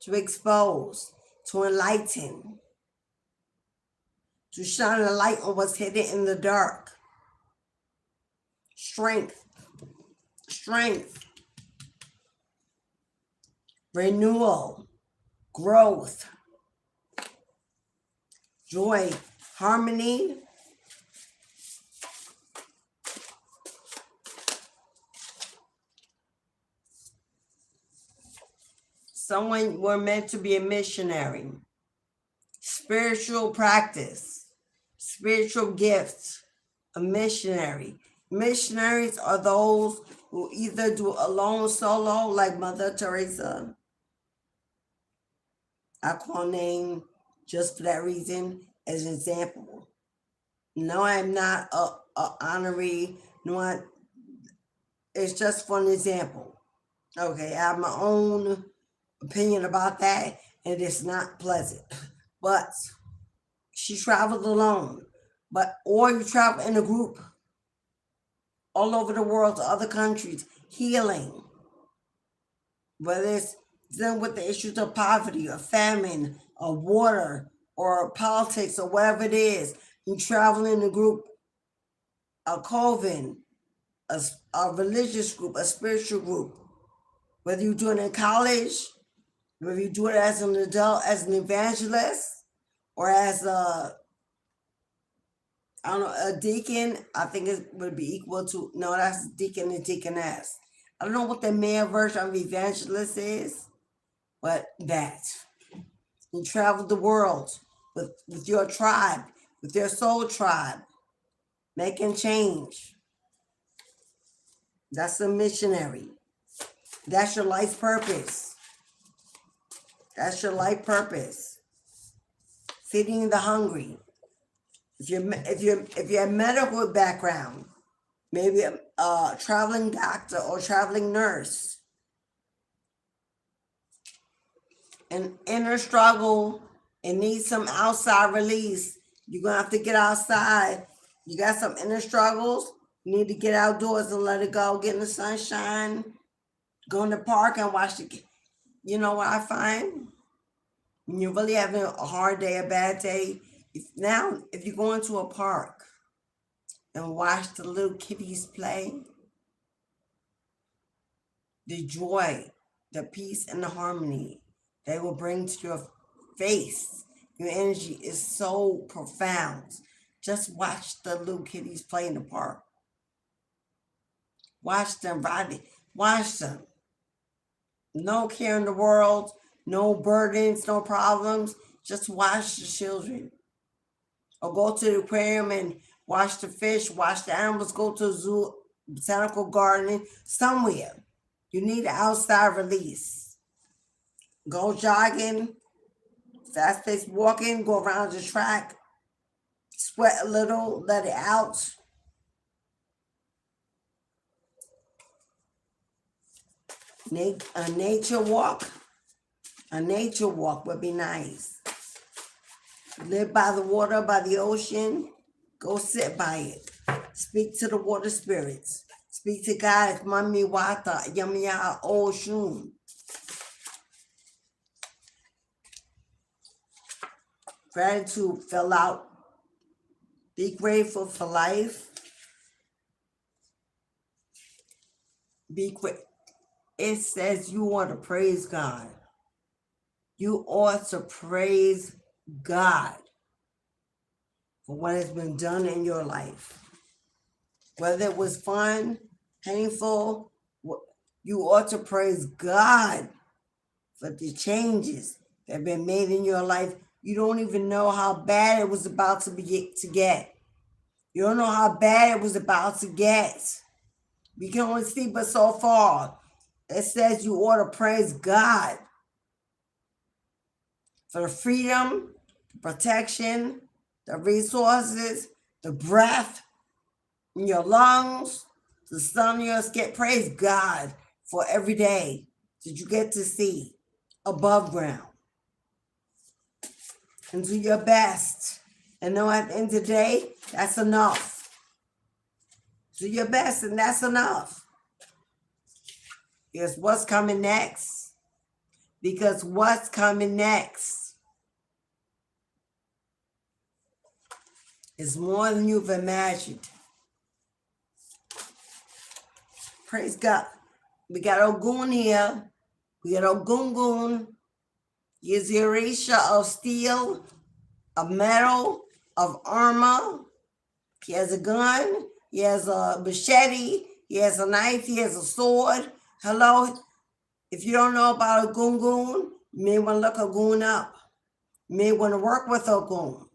to expose, to enlighten, to shine a light on what's hidden in the dark. Strength, renewal, growth, joy, harmony, someone were meant to be a missionary, spiritual practice, spiritual gifts, a missionary. Missionaries are those who either do alone solo, like Mother Teresa. I call name just for that reason as an example. No, I'm not a honorary. No, it's just for an example. Okay, I have my own opinion about that, and it's not pleasant. But she traveled alone. Or you travel in a group all over the world to other countries, healing. Whether it's dealing with the issues of poverty or famine or water or politics or whatever it is, you travel in a group, a coven, a religious group, a spiritual group. Whether you do it in college, whether you do it as an adult, as an evangelist, or as a deacon, I think it would be equal to, no, that's deacon and deaconess. I don't know what the male version of evangelist is, but that. You travel the world with your tribe, with your soul tribe, making change. That's a missionary. That's your life purpose. That's your life purpose. Feeding the hungry. If you're a medical background, maybe a traveling doctor or traveling nurse, an inner struggle and need some outside release, you're gonna have to get outside. You got some inner struggles, you need to get outdoors and let it go, get in the sunshine, go in the park and watch the. You know what I find? When you're really having a hard day, a bad day, if you go into a park and watch the little kitties play, the joy, the peace, and the harmony they will bring to your face, your energy is so profound. Just watch the little kitties play in the park. Watch them ride it. Watch them. No care in the world, no burdens, no problems. Just watch the children. Or go to the aquarium and watch the fish, watch the animals, go to a zoo, botanical garden, somewhere. You need an outside release. Go jogging, fast-paced walking, go around the track, sweat a little, let it out. A nature walk would be nice. Live by the water, by the ocean, go sit by it. Speak to the water spirits. Speak to God, Mami Wata, Yamiya Oshun. Gratitude, fill out. Be grateful for life. Be grateful. It says you want to praise God. You ought to praise God for what has been done in your life. Whether it was fun, painful, you ought to praise God for the changes that have been made in your life. You don't even know how bad it was about to get. You don't know how bad it was about to get. We can only see but so far. It says you ought to praise God for the freedom, the protection, the resources, the breath in your lungs, the sun in your skin. Praise God for every day that you get to see above ground. And do your best. And know at the end of the day, that's enough. Do your best and that's enough. Because what's coming next? Because what's coming next is more than you've imagined. Praise God. We got Ogun here. We got Ogungun. He is the eraser of steel, of metal, of armor. He has a gun. He has a machete. He has a knife. He has a sword. Hello. If you don't know about Ogungun, you may want to look Ogun up. You may want to work with Ogun.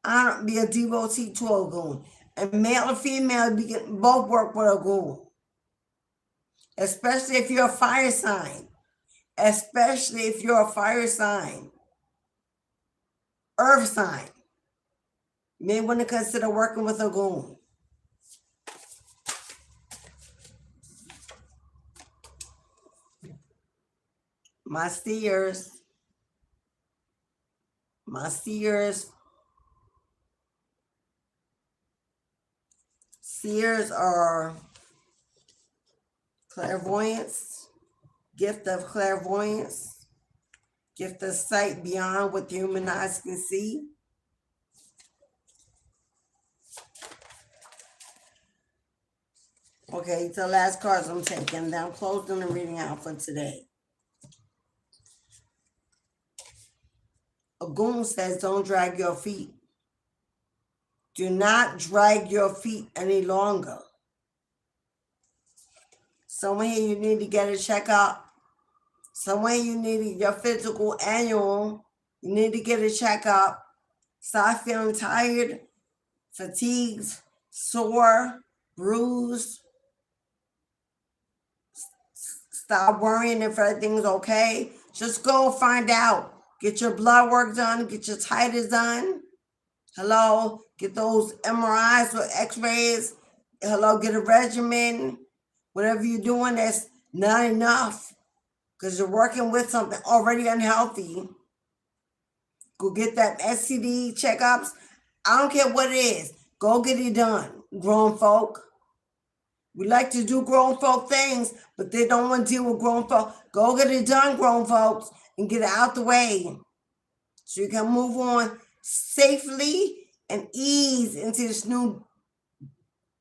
I don't be a devotee to Ogun. And male and female, we can both work with Ogun. Especially if you're a fire sign. Especially if you're a fire sign. Earth sign. You may want to consider working with Ogun. My seers are clairvoyance, gift of clairvoyance, gift of sight beyond what the human eyes can see. Okay, it's the last cards I'm taking. Then I'm closing the reading out for today. Ogun says, don't drag your feet. Do not drag your feet any longer. Someone here, you need to get a checkup. Somewhere you need your physical annual. You need to get a checkup. Start feeling tired, fatigued, sore, bruised. Stop worrying if everything's okay. Just go find out. Get your blood work done. Get your titers done. Hello. Get those MRIs or X-rays. Hello. Get a regimen. Whatever you're doing that's not enough because you're working with something already unhealthy. Go get that STD checkups. I don't care what it is. Go get it done, grown folk. We like to do grown folk things, but they don't want to deal with grown folk. Go get it done, grown folks, and get it out the way so you can move on safely and ease into this new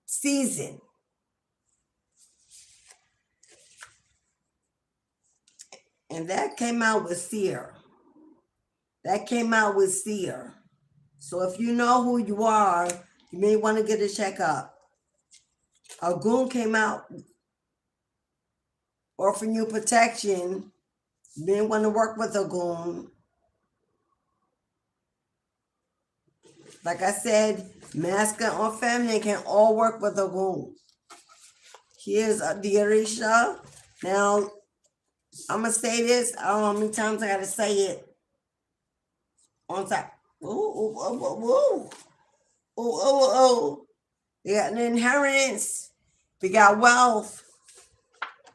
season. And that came out with fear. That came out with fear. So if you know who you are, you may want to get a checkup. A goon came out offering you protection. You may want to work with a goon. Like I said, masculine or feminine can all work with a goon. Here's the Arisha. Now, I'm going to say this. I don't know how many times I got to say it. On top. Ooh, ooh, ooh, ooh, ooh. Ooh, ooh, ooh. We got an inheritance. We got wealth.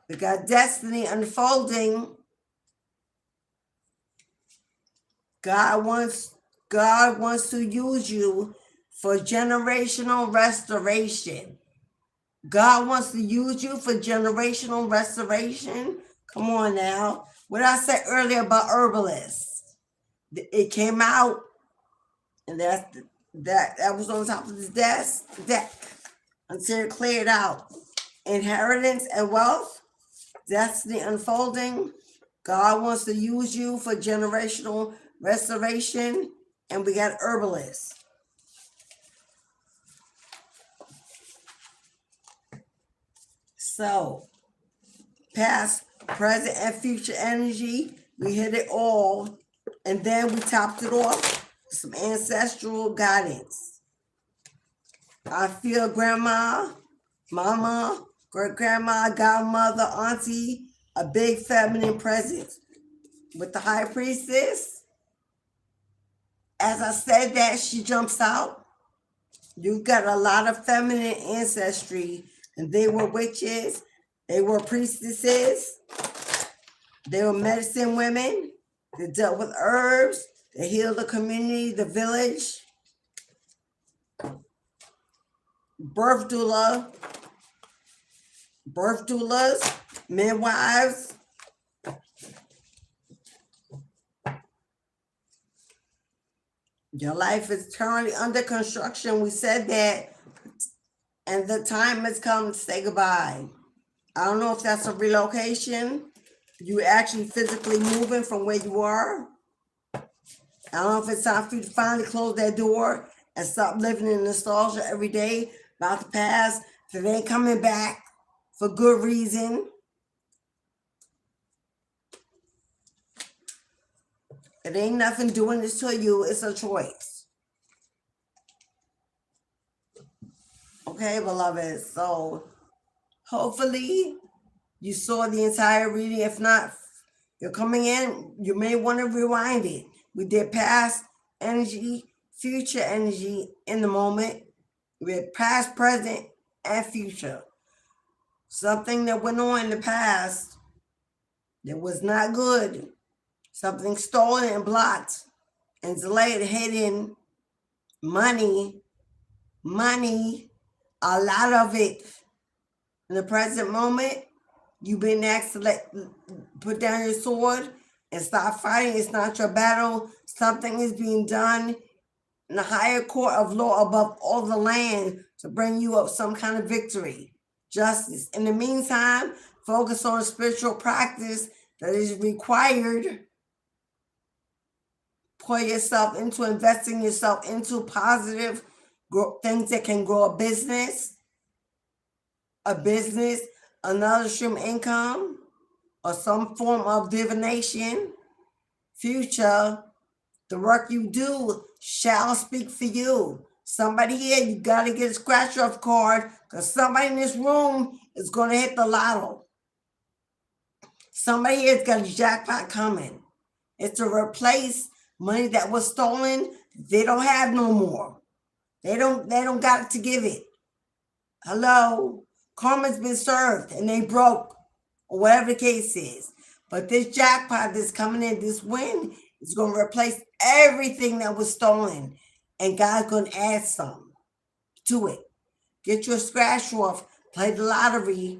We got destiny unfolding. God wants to use you for generational restoration. God wants to use you for generational restoration. Come on now. What I said earlier about herbalists. It came out, and that was on top of the deck until it cleared out. Inheritance and wealth, destiny unfolding. God wants to use you for generational restoration, and we got herbalists. So, past, present, and future energy, we hit it all, and then we topped it off with some ancestral guidance. I feel grandma, mama, great-grandma, godmother, auntie, a big feminine presence. With the high priestess, as I said that, she jumps out. You got a lot of feminine ancestry, and they were witches, they were priestesses, they were medicine women, they dealt with herbs, they healed the community, the village. Birth doulas, midwives. Your life is currently under construction. We said that, and the time has come to say goodbye. I don't know if that's a relocation. You actually physically moving from where you are. I don't know if it's time for you to finally close that door and stop living in nostalgia every day about the past. That ain't coming back for good reason. It ain't nothing doing this to you. It's a choice. Okay, beloved. So hopefully you saw the entire reading. If not, you're coming in, you may want to rewind it. We did past energy, future energy in the moment. We had past, present, and future. Something that went on in the past that was not good. Something stolen and blocked and delayed, hidden. Money, a lot of it. In the present moment, you've been asked to put down your sword and stop fighting. It's not your battle. Something is being done in the higher court of law above all the land to bring you up some kind of victory, justice. In the meantime, focus on a spiritual practice that is required. Pour yourself into investing yourself into positive things that can grow a business, another stream of income. or some form of divination, future, the work you do shall speak for you. Somebody here, you got to get a scratch off card because somebody in this room is going to hit the lotto. Somebody here's got a jackpot coming. It's to replace money that was stolen. They don't have no more. They don't got it to give it. Hello? Karma's been served and they broke, or whatever the case is. But this jackpot that's coming in, this win, is going to replace everything that was stolen. And God's going to add some to it. Get your scratch off. Play the lottery.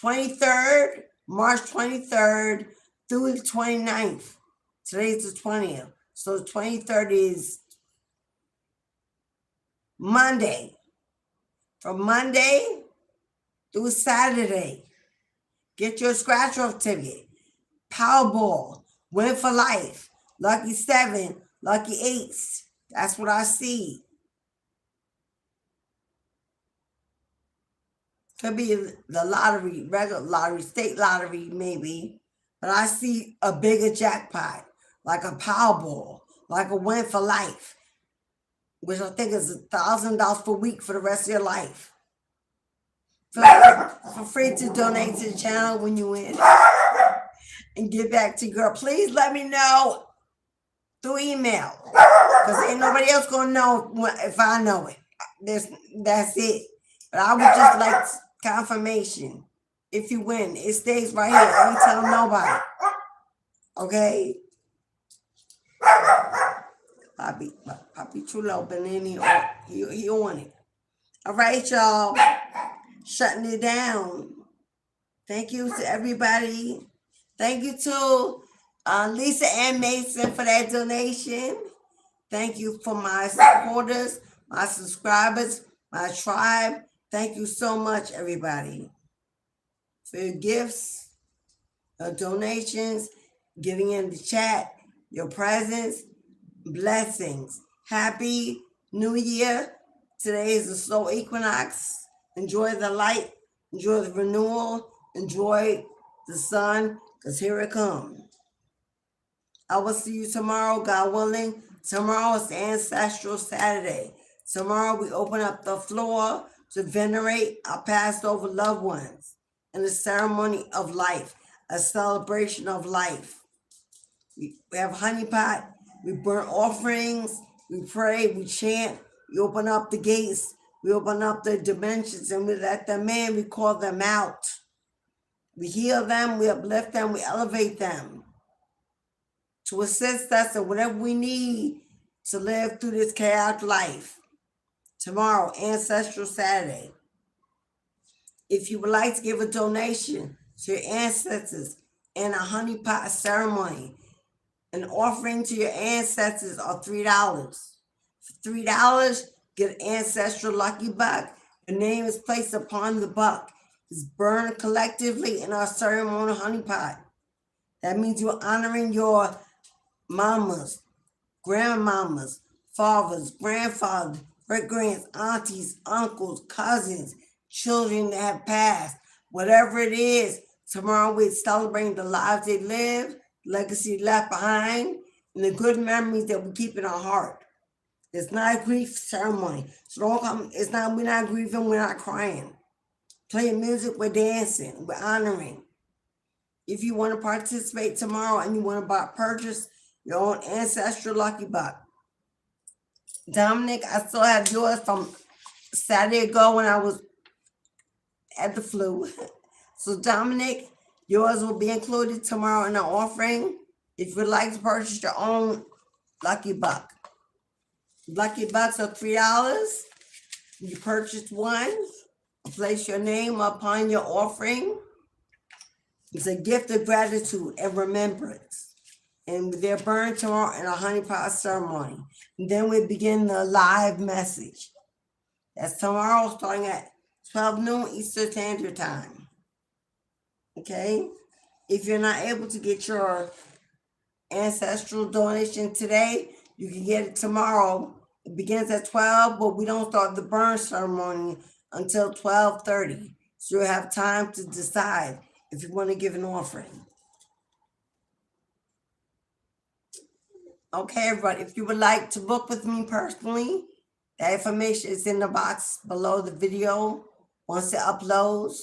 23rd, March 23rd through the 29th. Today's the 20th. So the 23rd is Monday. From Monday through Saturday. Get your scratch off ticket. Powerball. Win for life. Lucky 7. Lucky 8s. That's what I see. Could be the lottery, regular lottery, state lottery, maybe. But I see a bigger jackpot, like a Powerball, like a win for life, which I think is $1,000 per week for the rest of your life. Feel free to donate to the channel when you win and get back to girl. Please let me know through email because ain't nobody else going to know if I know it. That's it. But I would just like confirmation. If you win, it stays right here. I ain't telling nobody. Okay? Papi Chulo been in here. He on it. All right, y'all. Shutting it down. Thank you to everybody. Thank you to Lisa and Mason for that donation. Thank you for my supporters, my subscribers, my tribe. Thank you so much, everybody, for your gifts, your donations, giving in the chat, your presents, blessings. Happy New Year. Today is the solar equinox. Enjoy the light. Enjoy the renewal. Enjoy the sun, because here it comes. I will see you tomorrow, God willing. Tomorrow is the Ancestral Saturday. Tomorrow we open up the floor to venerate our passed over loved ones in a ceremony of life, a celebration of life. We have a honey pot, we burn offerings, we pray, we chant, we open up the gates, we open up the dimensions, and we let them in, we call them out. We heal them, we uplift them, we elevate them to assist us in whatever we need to live through this chaotic life. Tomorrow, Ancestral Saturday. If you would like to give a donation to your ancestors in a honey pot ceremony, an offering to your ancestors are $3. For $3, get an ancestral lucky buck. Your name is placed upon the buck. It's burned collectively in our ceremonial honey pot. That means you're honoring your mamas, grandmamas, fathers, grandfathers, great-grands, aunties, uncles, cousins, children that have passed, whatever it is. Tomorrow we're celebrating the lives they live, legacy left behind, and the good memories that we keep in our heart. It's not a grief ceremony. So don't come, we're not grieving, we're not crying. Playing music, we're dancing, we're honoring. If you want to participate tomorrow and you want to purchase your own ancestral lucky buck. Dominic, I still have yours from Saturday ago when I was at the flu. So Dominic, yours will be included tomorrow in the offering. If you would like to purchase your own lucky buck. Lucky bucks are $3. You purchase one, place your name upon your offering. It's a gift of gratitude and remembrance. And they're burned tomorrow in a honey pot ceremony. And then we begin the live message. That's tomorrow starting at 12 noon Eastern Standard Time. Okay? If you're not able to get your ancestral donation today, you can get it tomorrow. It begins at 12, but we don't start the burn ceremony until 12:30. So you'll have time to decide if you want to give an offering. Okay, everybody, if you would like to book with me personally, that information is in the box below the video. Once it uploads,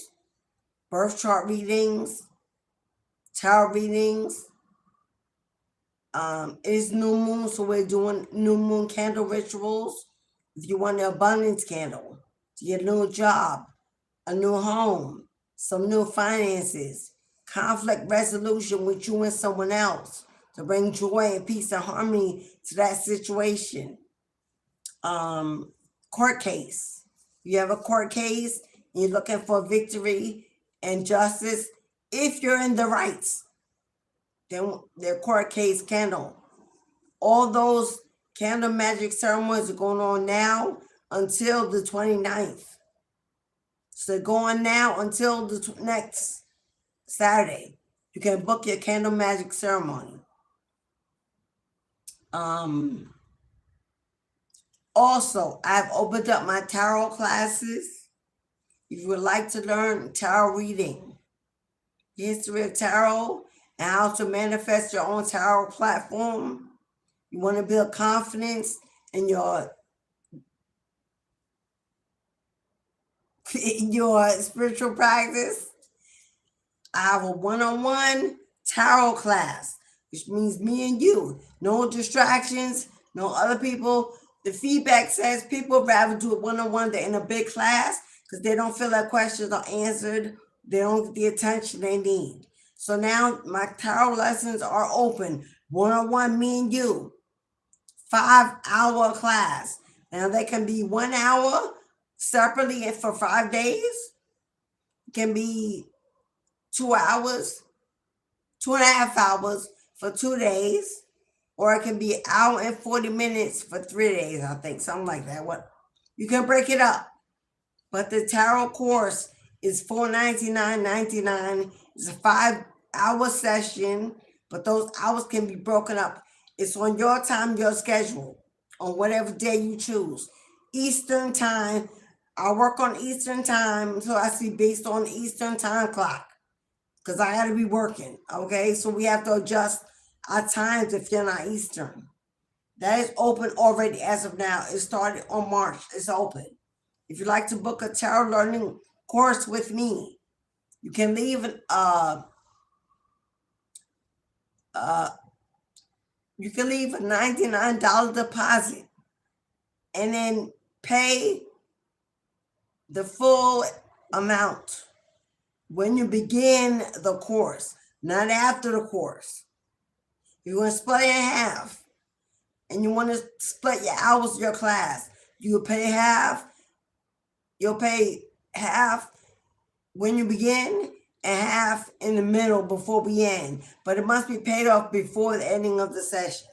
birth chart readings, tarot readings. It is new moon, so we're doing new moon candle rituals. If you want an abundance candle to get a new job, a new home, some new finances, conflict resolution with you and someone else to bring joy and peace and harmony to that situation. Court case. You have a court case and you're looking for victory and justice. If you're in the rights, then their court case candle. All those candle magic ceremonies are going on now until the 29th. So go on now until the next Saturday. You can book your candle magic ceremony. Also, I've opened up my tarot classes. If you would like to learn tarot reading, history of tarot, and how to manifest your own tarot platform, you want to build confidence in your spiritual practice, I have a one-on-one tarot class, which means me and you. No distractions, no other people. The feedback says people rather do it one-on-one than in a big class because they don't feel like questions are answered. They don't get the attention they need. So now my tarot lessons are open. One-on-one, me and you. 5-hour class. Now they can be 1 hour separately and for 5 days. It can be 2 hours, 2.5 hours for 2 days, or it can be an hour and 40 minutes for 3 days, I think, something like that. What you can break it up. But the tarot course is $499.99. It's a 5-hour session, but those hours can be broken up. It's on your time, your schedule, on whatever day you choose. Eastern time. I work on Eastern time, so I see based on Eastern time clock. Because I got to be working, okay? So we have to adjust our times if you're not Eastern. That is open already as of now. It started on March. It's open. If you'd like to book a tarot learning course with me, you can leave a $99 deposit and then pay the full amount when you begin the course, not after the course. You want to split it in half and you want to split your hours of your class. You'll pay half when you begin and half in the middle before we end. But it must be paid off before the ending of the session.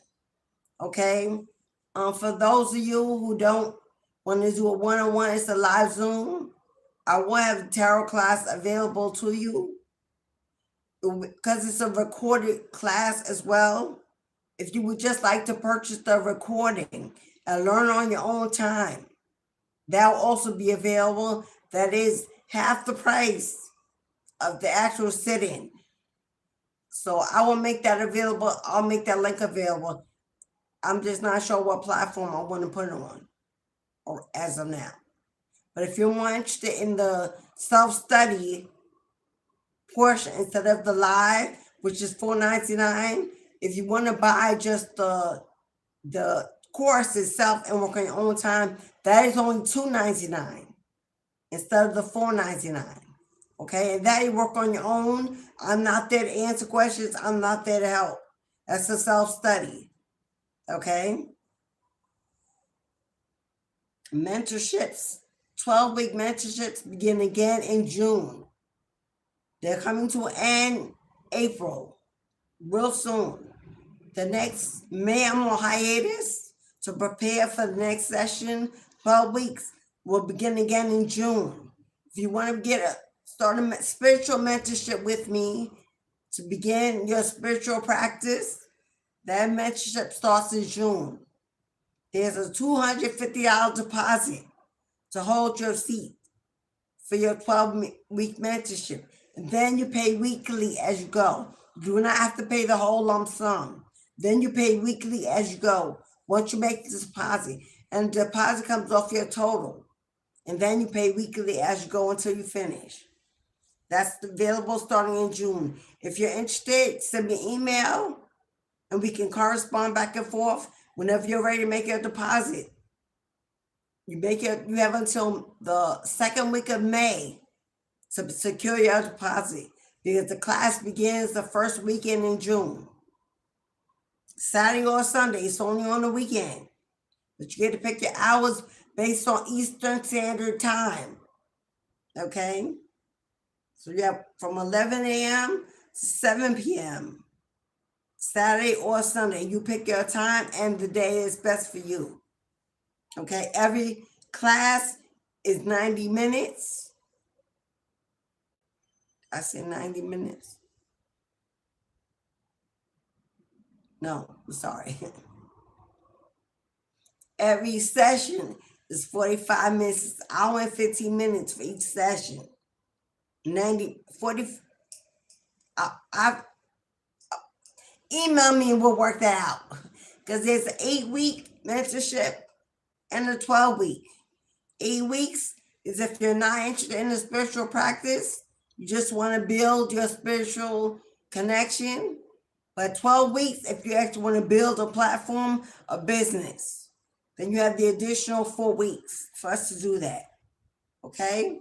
Okay? For those of you who don't want to do a one-on-one, it's a live Zoom. I will have a tarot class available to you because it's a recorded class as well. If you would just like to purchase the recording and learn on your own time, that will also be available. That is half the price of the actual sit-in. So I will make that available. I'll make that link available. I'm just not sure what platform I want to put it on or as of now. But if you're more interested in the self-study portion instead of the live, which is $4.99, if you want to buy just the course itself and work on your own time, that is only $2.99 instead of the $4.99. Okay, and that you work on your own. I'm not there to answer questions. I'm not there to help. That's a self-study. Okay. Mentorships. 12-week mentorships begin again in June. They're coming to an end April, real soon. The next May, I'm on hiatus to prepare for the next session. 12 weeks will begin again in June. If you want to start a spiritual mentorship with me to begin your spiritual practice, that mentorship starts in June. There's a $250 deposit to hold your seat for your 12-week mentorship. And then you pay weekly as you go. You do not have to pay the whole lump sum. Then you pay weekly as you go. Once you make the deposit, and the deposit comes off your total, and then you pay weekly as you go until you finish. That's available starting in June. If you're interested, send me an email and we can correspond back and forth whenever you're ready to make your deposit. You have until the second week of May to secure your deposit because the class begins the first weekend in June. Saturday or Sunday, it's only on the weekend. But you get to pick your hours based on Eastern Standard Time. Okay? So you have from 11 a.m. to 7 p.m. Saturday or Sunday. You pick your time and the day is best for you. Okay? Every class is 90 minutes. I said 90 minutes. No, I'm sorry. Every session is 45 minutes. It's an hour and 15 minutes for each session. 40. Email me and we'll work that out. Because there's an 8-week mentorship and a 12-week. 8 weeks is if you're not interested in the spiritual practice, you just want to build your spiritual connection. But 12 weeks, if you actually want to build a platform, a business, then you have the additional 4 weeks for us to do that. Okay?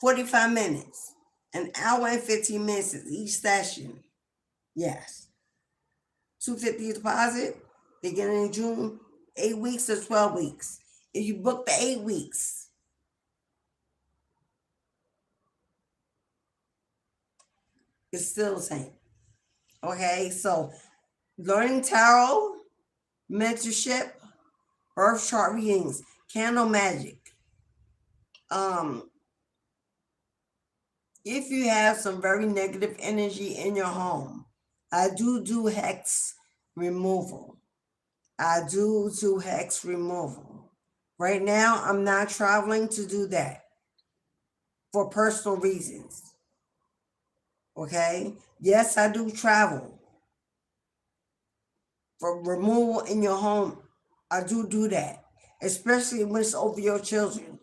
45 minutes. An hour and 15 minutes is each session. Yes. $250 deposit, beginning in June, 8 weeks or 12 weeks. If you book the 8 weeks, it's still the same. Okay, so learning tarot, mentorship, birth chart readings, candle magic. If you have some very negative energy in your home, I do hex removal. Right now, I'm not traveling to do that for personal reasons. Okay? Yes, I do travel for removal in your home. I do that, especially when it's over your children.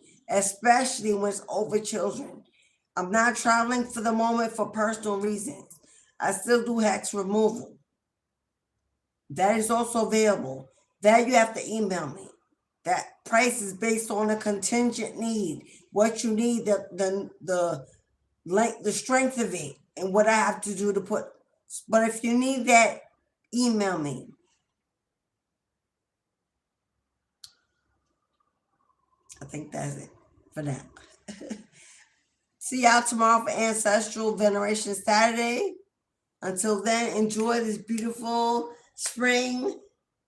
I'm not traveling for the moment for personal reasons. I still do hex removal. That is also available. That you have to email me. That price is based on a contingent need. What you need, the length, the strength of it, and what I have to do to put. But if you need that, email me. I think that's it for now. See y'all tomorrow for Ancestral Veneration Saturday. Until then, enjoy this beautiful spring,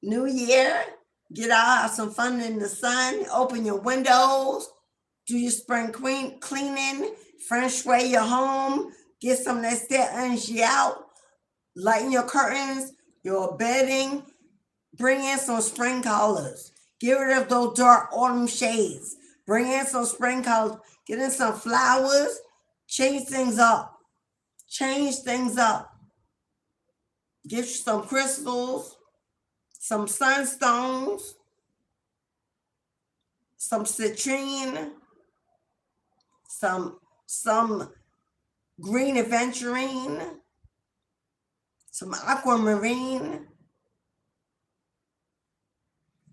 new year. Get out, have some fun in the sun. Open your windows. Do your spring cleaning. Feng shui your home. Get some of that stale energy out. Lighten your curtains, your bedding. Bring in some spring colors. Get rid of those dark autumn shades. Bring in some spring colors. Get in some flowers. Change things up. Get you some crystals, some sunstones, some citrine, some green aventurine, some aquamarine.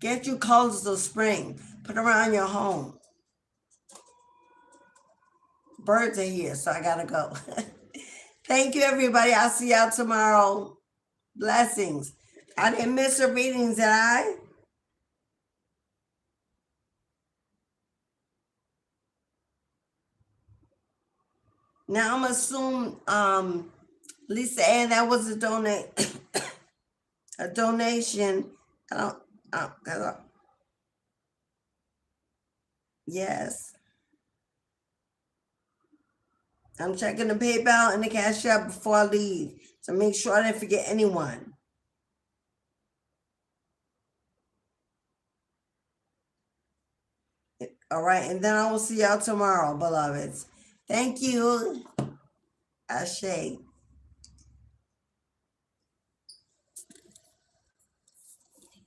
Get you colors of spring. Put around your home. Birds are here, so I gotta go. Thank you, everybody. I'll see y'all tomorrow. Blessings. I didn't miss the readings, did I? Now I'm assuming Lisa Ann, that was a donation. Yes. I'm checking the PayPal and the Cashapp before I leave. So make sure I didn't forget anyone. All right, and then I will see y'all tomorrow, beloveds. Thank you. Ashe.